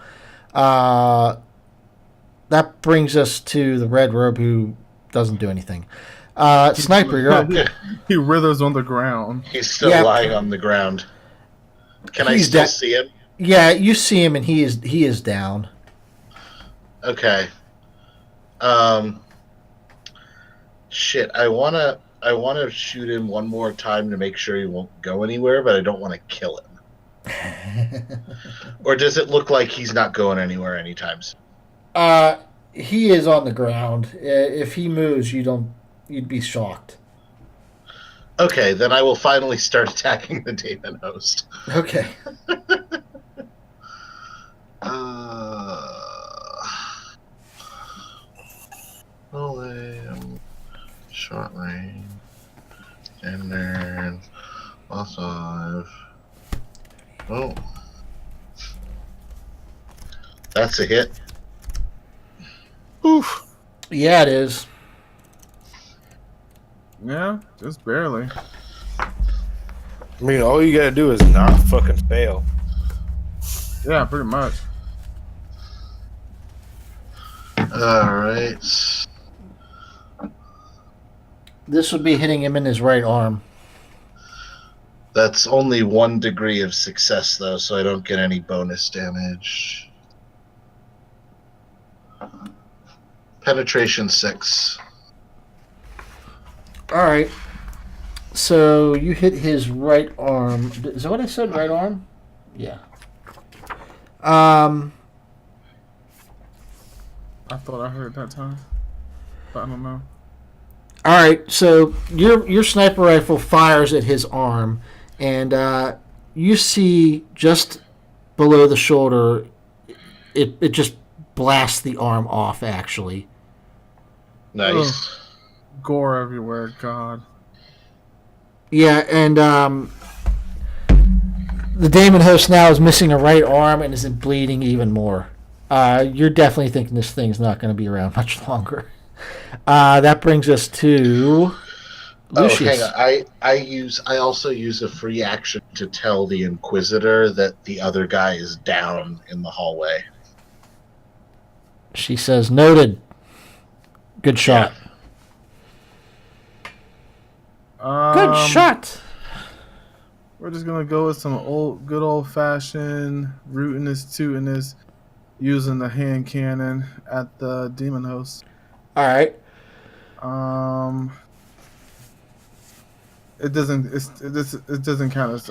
That brings us to the red robe, who doesn't do anything. Sniper, you're up. He withers on the ground. He's still lying on the ground. Can I still see him? Yeah, you see him, and he is down. Okay. Shit. I wanna shoot him one more time to make sure he won't go anywhere, but I don't want to kill him. Or does it look like he's not going anywhere anytime soon? He is on the ground. If he moves, you'd be shocked. Okay, then I will finally start attacking the Daemon Host. Okay. Short range. And then also oh. That's a hit. Oof. Yeah, it is. Yeah, just barely. I mean, all you gotta do is not fucking fail. Yeah, pretty much. Alright. This would be hitting him in his right arm. That's only 1 degree of success, though, so I don't get any bonus damage. Penetration 6. Alright. So you hit his right arm. Is that what I said? Right arm? Yeah. I thought I heard that time, but I don't know. All right, so your sniper rifle fires at his arm, and you see just below the shoulder, it just blasts the arm off. Actually, nice. Ugh. Gore everywhere. God. Yeah, and the Daemon Host now is missing a right arm and is bleeding even more. You're definitely thinking this thing's not going to be around much longer. That brings us to Lucius. Oh, hang on. I also use a free action to tell the Inquisitor that the other guy is down in the hallway. She says, "Noted. Good shot." Good shot. We're just gonna go with some good old fashioned rootiness, tootiness, using the hand cannon at the Demon Host. All right. It doesn't count as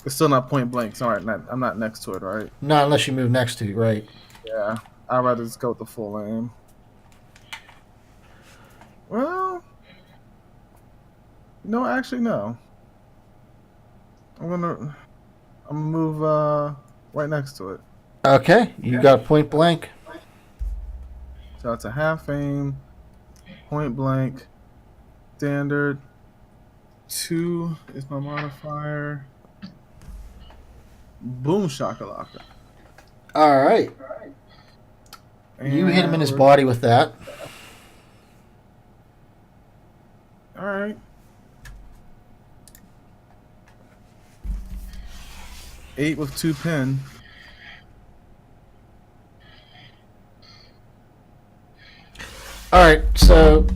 it's still not point blank. So I'm not next to it, right? Not unless you move next to it, right? Yeah, I'd rather just go with the full aim. Well, no, actually no. I'm gonna move right next to it. Okay, you got point blank. So it's a half aim, point blank, standard. 2 is my modifier. Boom shakalaka. All right. You hit him in his body with that. All right. 8 with 2 pen. All right, so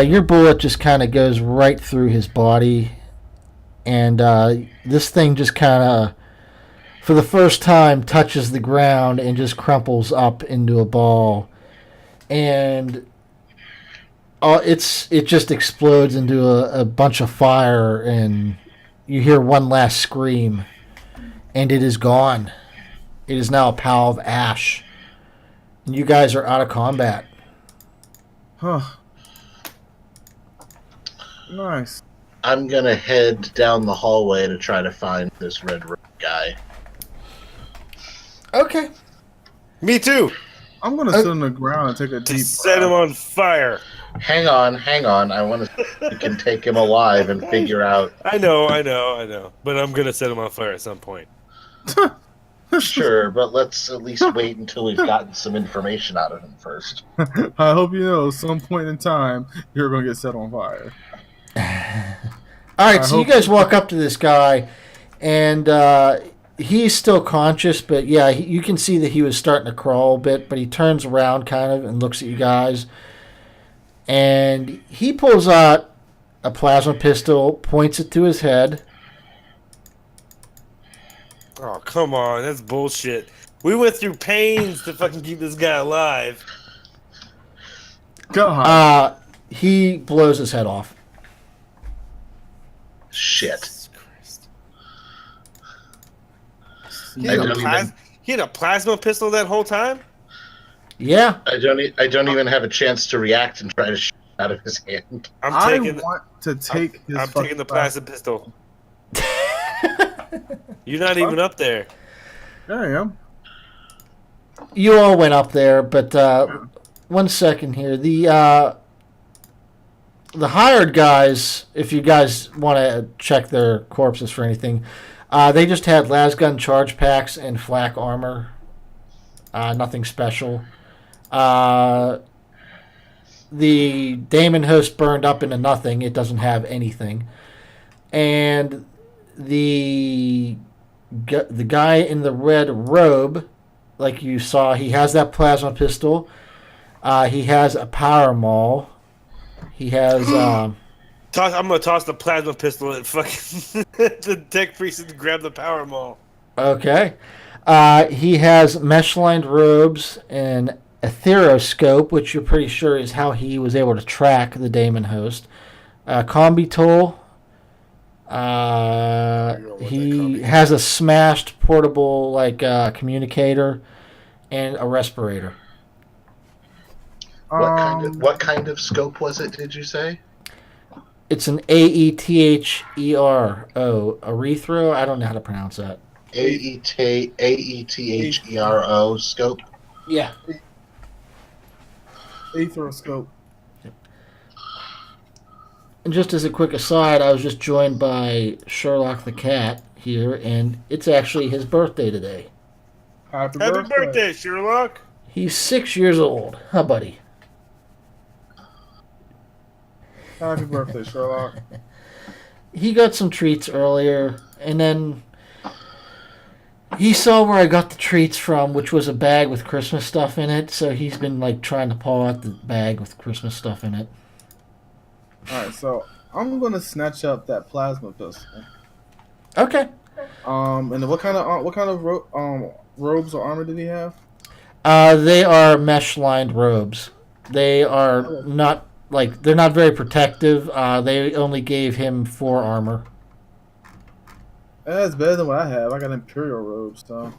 your bullet just kind of goes right through his body, and this thing just kind of, for the first time, touches the ground and just crumples up into a ball, and it just explodes into a bunch of fire, and you hear one last scream, and it is gone. It is now a pile of ash, and you guys are out of combat. Huh. Nice. I'm gonna head down the hallway to try to find this red robe guy. Okay. Me too. I'm gonna sit on the ground and take a To deep set him on fire. Hang on. I want to see if we can take him alive and figure out. I know. But I'm gonna set him on fire at some point. Sure, but let's at least wait until we've gotten some information out of him first. I hope you know, some point in time, you're gonna get set on fire. All right, so you guys walk up to this guy, and he's still conscious, but yeah, you can see that he was starting to crawl a bit, but he turns around kind of and looks at you guys, and he pulls out a plasma pistol, points it to his head. Oh, come on. That's bullshit. We went through pains to fucking keep this guy alive. God. He blows his head off. Shit. Jesus Christ. I He had a plasma pistol that whole time? Yeah. I don't even have a chance to react and try to shoot out of his hand. I want to take his I'm taking the plasma pistol. You're not even up there. There I am. You all went up there, but 1 second here. The hired guys, if you guys want to check their corpses for anything, they just had lasgun charge packs and flak armor. Nothing special. The Daemonhost burned up into nothing. It doesn't have anything. And the guy in the red robe, like you saw, he has that plasma pistol. He has a power maul. He has. I'm gonna toss the plasma pistol at fucking the tech priest and grab the power maul. Okay. He has mesh-lined robes and a theroscope, which you're pretty sure is how he was able to track the Daemonhost. Combi tool. He has a smashed portable communicator and a respirator. What kind of scope was it? Did you say? It's an AETHERO, Erythro. I don't know how to pronounce that. AETHERO scope. Yeah. Aetheroscope. And just as a quick aside, I was just joined by Sherlock the cat here, and it's actually his birthday today. Happy birthday, Sherlock! He's 6 years old. Huh, buddy? Happy birthday, Sherlock. He got some treats earlier, and then he saw where I got the treats from, which was a bag with Christmas stuff in it, so he's been trying to pull out the bag with Christmas stuff in it. Alright, so I'm gonna snatch up that plasma pistol. Okay. And what kind of robes or armor did he have? They are mesh-lined robes. They are not they're not very protective. They only gave him 4 armor. That's better than what I have. I got Imperial robes, so.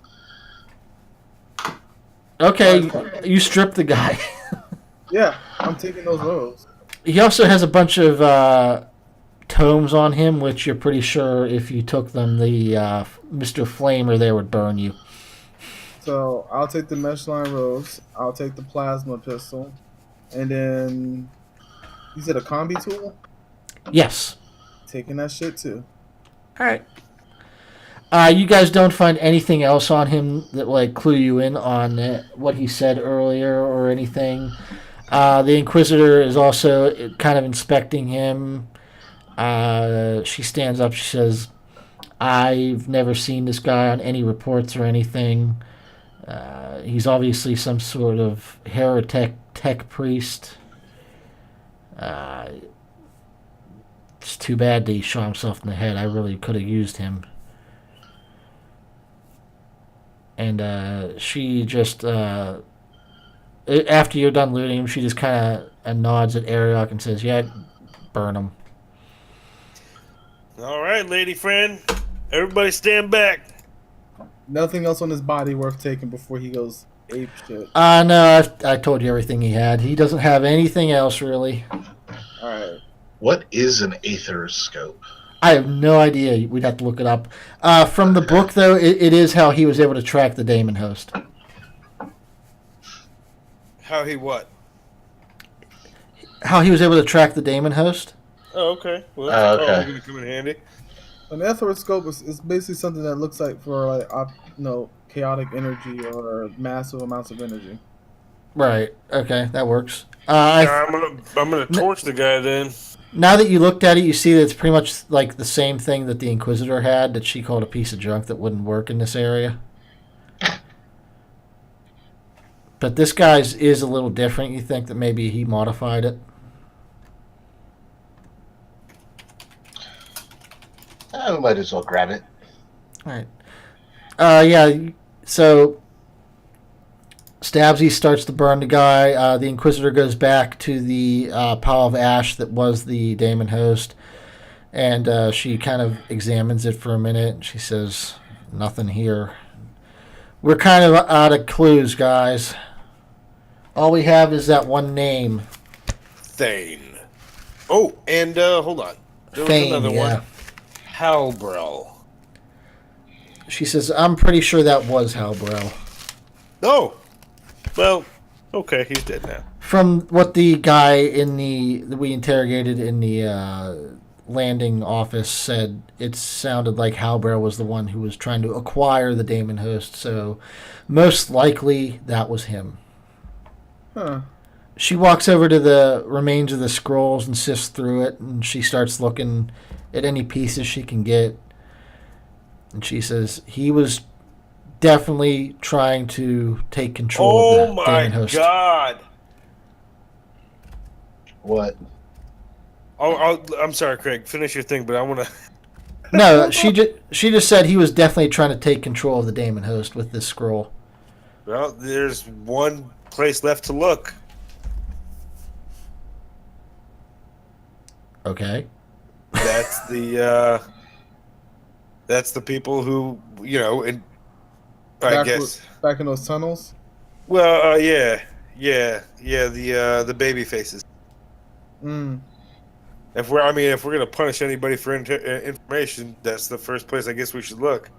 Okay, you strip the guy. Yeah, I'm taking those robes. He also has a bunch of tomes on him, which you're pretty sure if you took them, the Mr. Flamer there would burn you. So I'll take the mesh line robes. I'll take the plasma pistol, and then you said a combi tool. Yes. Taking that shit too. All right. You guys don't find anything else on him that clue you in on what he said earlier or anything. The Inquisitor is also kind of inspecting him. She stands up. She says, I've never seen this guy on any reports or anything. He's obviously some sort of heretic tech priest. It's too bad that he shot himself in the head. I really could have used him. And she just, after you're done looting him, she just kind of nods at Elroch and says, yeah, burn him. All right, lady friend. Everybody stand back. Nothing else on his body worth taking before he goes ape shit. No, I told you everything he had. He doesn't have anything else, really. All right. What is an aether scope? I have no idea. We'd have to look it up. From the book, though, it is how he was able to track the Daemon Host. How he what? How he was able to track the Daemon Host? Oh, okay. Well, that's okay. going to come in handy. An etheroscope is basically something that looks like for like chaotic energy or massive amounts of energy. Right. Okay, that works. I'm gonna torch the guy then. Now that you looked at it, you see that it's pretty much like the same thing that the Inquisitor had that she called a piece of junk that wouldn't work in this area. But this guy's is a little different. You think that maybe he modified it? We might as well grab it. All right. Yeah, so Stabsy starts to burn the guy. The Inquisitor goes back to the pile of ash that was the Daemon Host, and she kind of examines it for a minute. She says, nothing here. We're kind of out of clues, guys. All we have is that one name. Thane. Oh, and hold on. There was Thane, another yeah. one. Halbrel. She says, I'm pretty sure that was Halbrel. Oh. Well, okay, he's dead now. From what the guy that we interrogated in the landing office said, it sounded like Halbrel was the one who was trying to acquire the Daemon Host, so most likely that was him. Huh. She walks over to the remains of the scrolls and sifts through it, and she starts looking at any pieces she can get. And she says, he was definitely trying to take control of the Daemon Host. Oh my god! What? I'm sorry, Craig. Finish your thing, but I want to... No, she just said he was definitely trying to take control of the Daemon Host with this scroll. Well, there's one place left to look. Okay. That's the people who, I guess back in those tunnels. Well, yeah, the baby faces. If we're gonna punish anybody for information, that's the first place I guess we should look.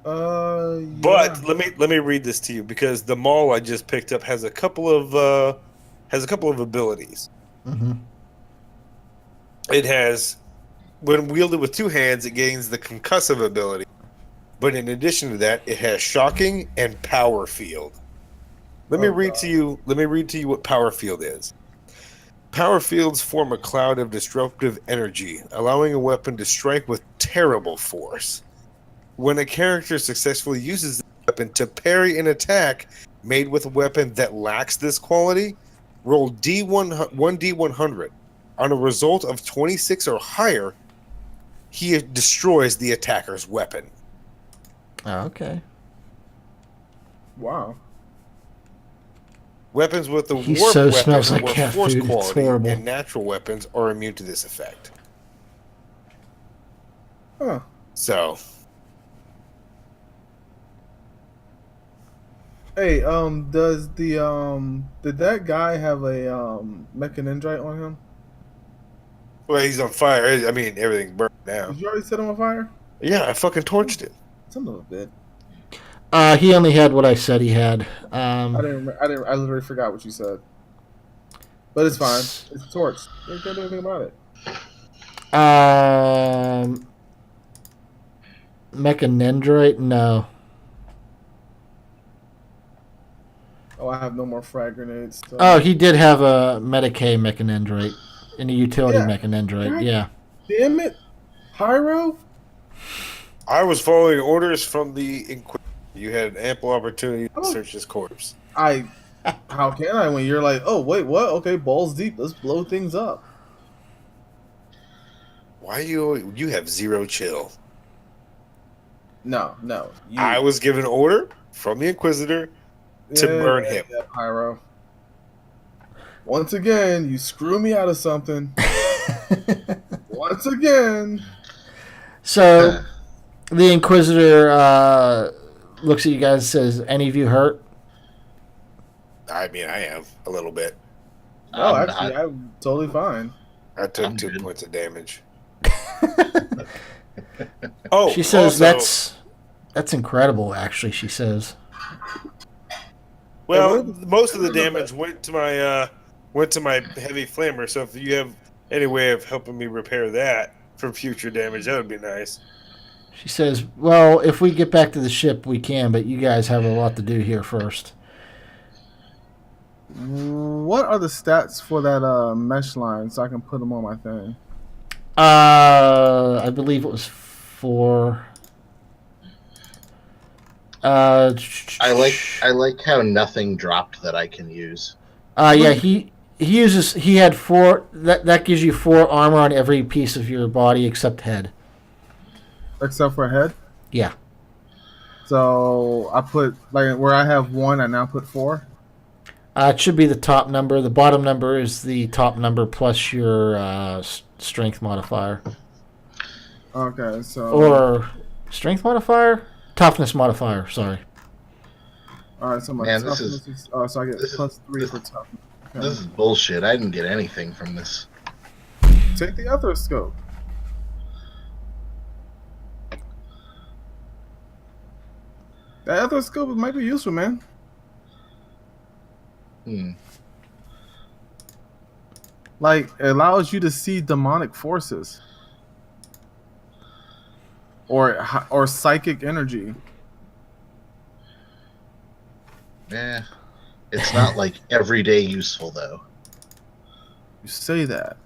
Yeah. But let me read this to you because the maul I just picked up has a couple of abilities. Mm-hmm. It has, when wielded with two hands, it gains the concussive ability. But in addition to that, it has shocking and power field. Let me read to you what power field is. Power fields form a cloud of disruptive energy, allowing a weapon to strike with terrible force. When a character successfully uses the weapon to parry an attack made with a weapon that lacks this quality, roll 1d100. On a result of 26 or higher, he destroys the attacker's weapon. Oh, okay. Wow. Weapons with the He warp so weapon smells like or cat force food. It's quality horrible. and natural weapons are immune to this effect. Huh. So, Hey, does did that guy have a mechanendrite on him? well, he's on fire. I mean, everything burned now. Did you already set him on fire? Yeah, I fucking torched it. Some of it. He only had what I said he had. I literally forgot what you said. But it's fine. It's torched. You can't do anything about it. Mechanendrite? No. Oh, I have no more frag grenades. So. Oh, he did have a Medicaid mechanandrite and a utility Yeah. mechanandrite. Yeah. Damn it, Pyro. I was following orders from the Inquisitor. You had ample opportunity to search his corpse. How can I when you're like, oh wait, what? Okay, balls deep. Let's blow things up. Why you have zero chill? No. I was given order from the Inquisitor to burn him. Yeah, Pyro. Once again, you screw me out of something. Once again. So, the Inquisitor looks at you guys and says, any of you hurt? I mean, I am a little bit. No, actually, I'm totally fine. I took 2 points of damage. She says also, that's incredible. Actually, she says. Well, most of the damage went to my heavy flamer. So if you have any way of helping me repair that for future damage, that would be nice. She says, "Well, if we get back to the ship, we can, but you guys have a lot to do here first." What are the stats for that mesh line so I can put them on my thing? I believe it was 4. I like how nothing dropped that I can use. Yeah, he had 4. That gives you 4 armor on every piece of your body except head. Except for head? Yeah. So I put where I have 1, I now put 4. It should be the top number. The bottom number is the top number plus your strength modifier. Okay, so... Or strength modifier? Toughness modifier, sorry. Alright, so my toughness is... Oh, so I get plus 3 for toughness. Okay. This is bullshit. I didn't get anything from this. Take the Etherscope. That Etherscope might be useful, man. Like, it allows you to see demonic forces. Or psychic energy. Yeah. It's not like everyday useful though. You say that.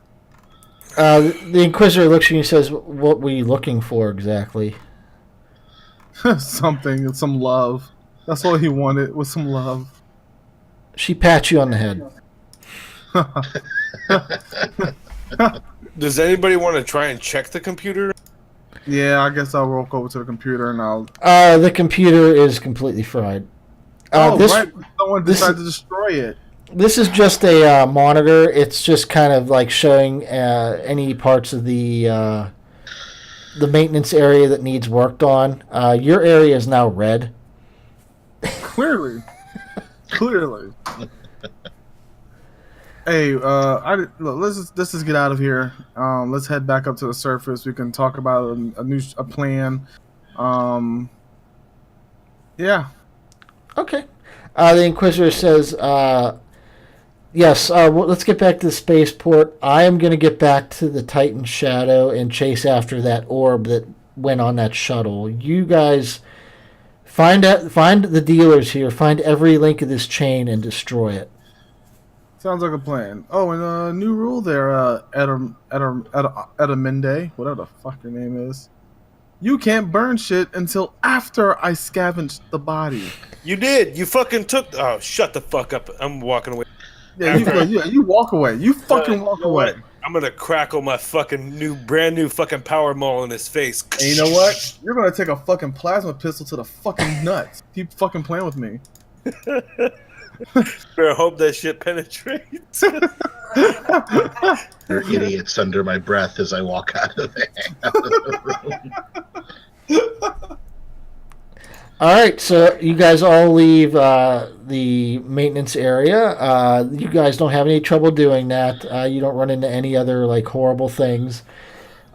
The Inquisitor looks at you and says, "What were you looking for exactly?" Something, some love. That's all he wanted, was some love. She pats you on the head. Does anybody want to try and check the computer? Yeah, I guess I'll walk over to the computer and I'll... The computer is completely fried. Right. Someone decided to destroy it. This is just a monitor. It's just kind of like showing any parts of the maintenance area that needs worked on. Your area is now red. Clearly. Hey, let's just get out of here. Let's head back up to the surface. We can talk about a plan. Yeah. Okay. The Inquisitor says, yes, let's get back to the spaceport. I am going to get back to the Titan Shadow and chase after that orb that went on that shuttle. You guys find the dealers here, find every link of this chain and destroy it. Sounds like a plan. Oh, and a new rule there, Edaminde, whatever the fuck your name is. You can't burn shit until after I scavenged the body. You did. You fucking took... Oh, shut the fuck up. I'm walking away. Yeah, you walk away. You fucking walk away. What? I'm gonna crackle my fucking brand new fucking power maul in his face. And you know what? You're gonna take a fucking plasma pistol to the fucking nuts. Keep fucking playing with me. Better hope that shit penetrates. You're idiots under my breath as I walk out of the room. All right, so you guys all leave the maintenance area. You guys don't have any trouble doing that. You don't run into any other like horrible things.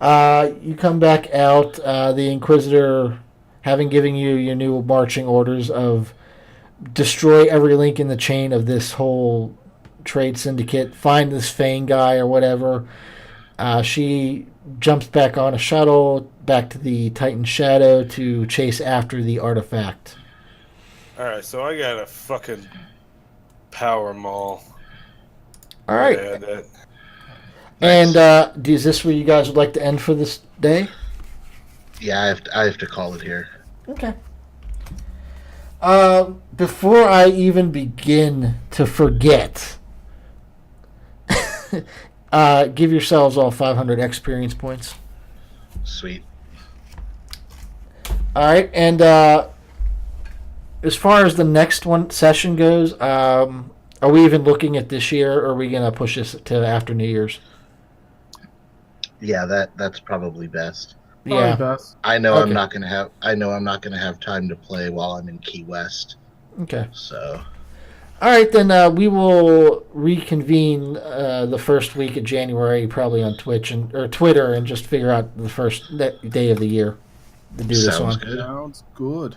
You come back out. The Inquisitor, having given you your new marching orders of destroy every link in the chain of this whole trade syndicate, find this Fang guy or whatever. She jumps back on a shuttle back to the Titan Shadow to chase after the artifact. Alright, so I got a fucking Power Mall. All right. Yeah, that. And is this where you guys would like to end for this day? Yeah, I have to call it here. Okay. Before I even begin to forget, give yourselves all 500 experience points. Sweet. All right, and as far as the next session goes, are we even looking at this year, or are we going to push this to after New Year's? Yeah, that's probably best. Yeah, best. I know Okay. I'm not gonna have time to play while I'm in Key West. Okay. So. All right, then we will reconvene the first week of January, probably on Twitch or Twitter, and just figure out the first day of the year to do this Sounds on. good. Sounds good.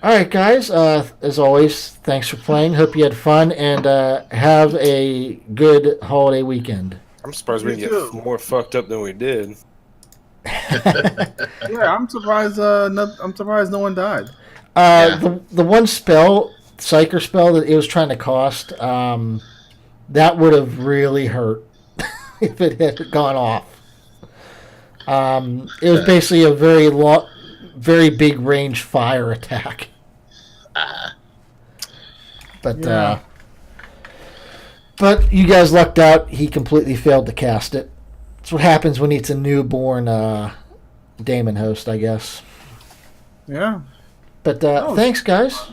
All right, guys. As always, thanks for playing. Hope you had fun, and have a good holiday weekend. I'm surprised we didn't get more fucked up than we did. Yeah, I'm surprised. I'm surprised no one died. The one spell, Psyker spell, that it was trying to cost, that would have really hurt if it had gone off. It was basically a very big range fire attack. But but you guys lucked out. He completely failed to cast it. That's what happens when it's a newborn Daemon Host, I guess. Yeah. But thanks, guys.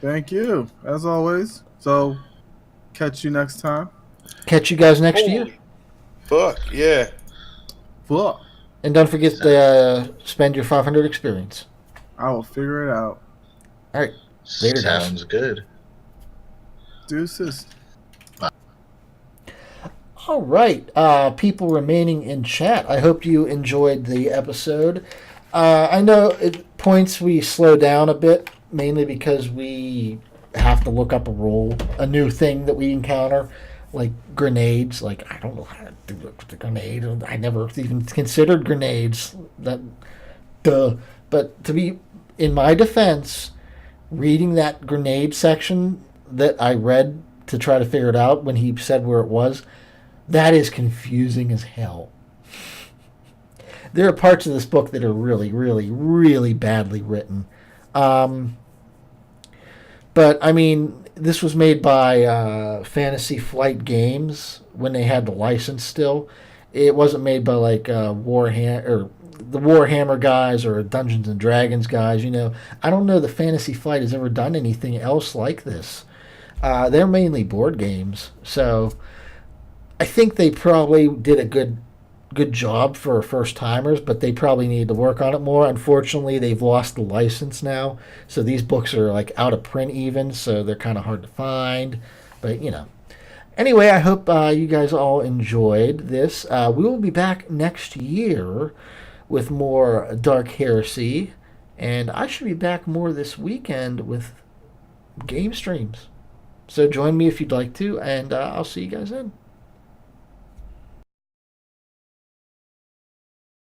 Thank you, as always. So, catch you next time. Catch you guys next year. Fuck, yeah. Fuck. And don't forget to spend your 500 experience. I will figure it out. All right. Later, guys. Sounds good. Deuces. All right. People remaining in chat, I hope you enjoyed the episode. I know at points we slow down a bit, mainly because we have to look up a new thing that we encounter, like grenades. Like, I don't know how to do it with the grenade. I never even considered grenades. But to be, in my defense, reading that grenade section that I read to try to figure it out when he said where it was, that is confusing as hell. There are parts of this book that are really, really, really badly written. But, I mean, this was made by Fantasy Flight Games when they had the license still. It wasn't made by, like, Warhammer or the Warhammer guys or Dungeons and Dragons guys. You know, I don't know that Fantasy Flight has ever done anything else like this. They're mainly board games, so I think they probably did a good job for first timers, but they probably need to work on it more. Unfortunately, they've lost the license now, so these books are like out of print even, so they're kind of hard to find. But you know, anyway, I hope you guys all enjoyed this. We will be back next year with more Dark Heresy, and I should be back more this weekend with game streams. So join me if you'd like to, and I'll see you guys then.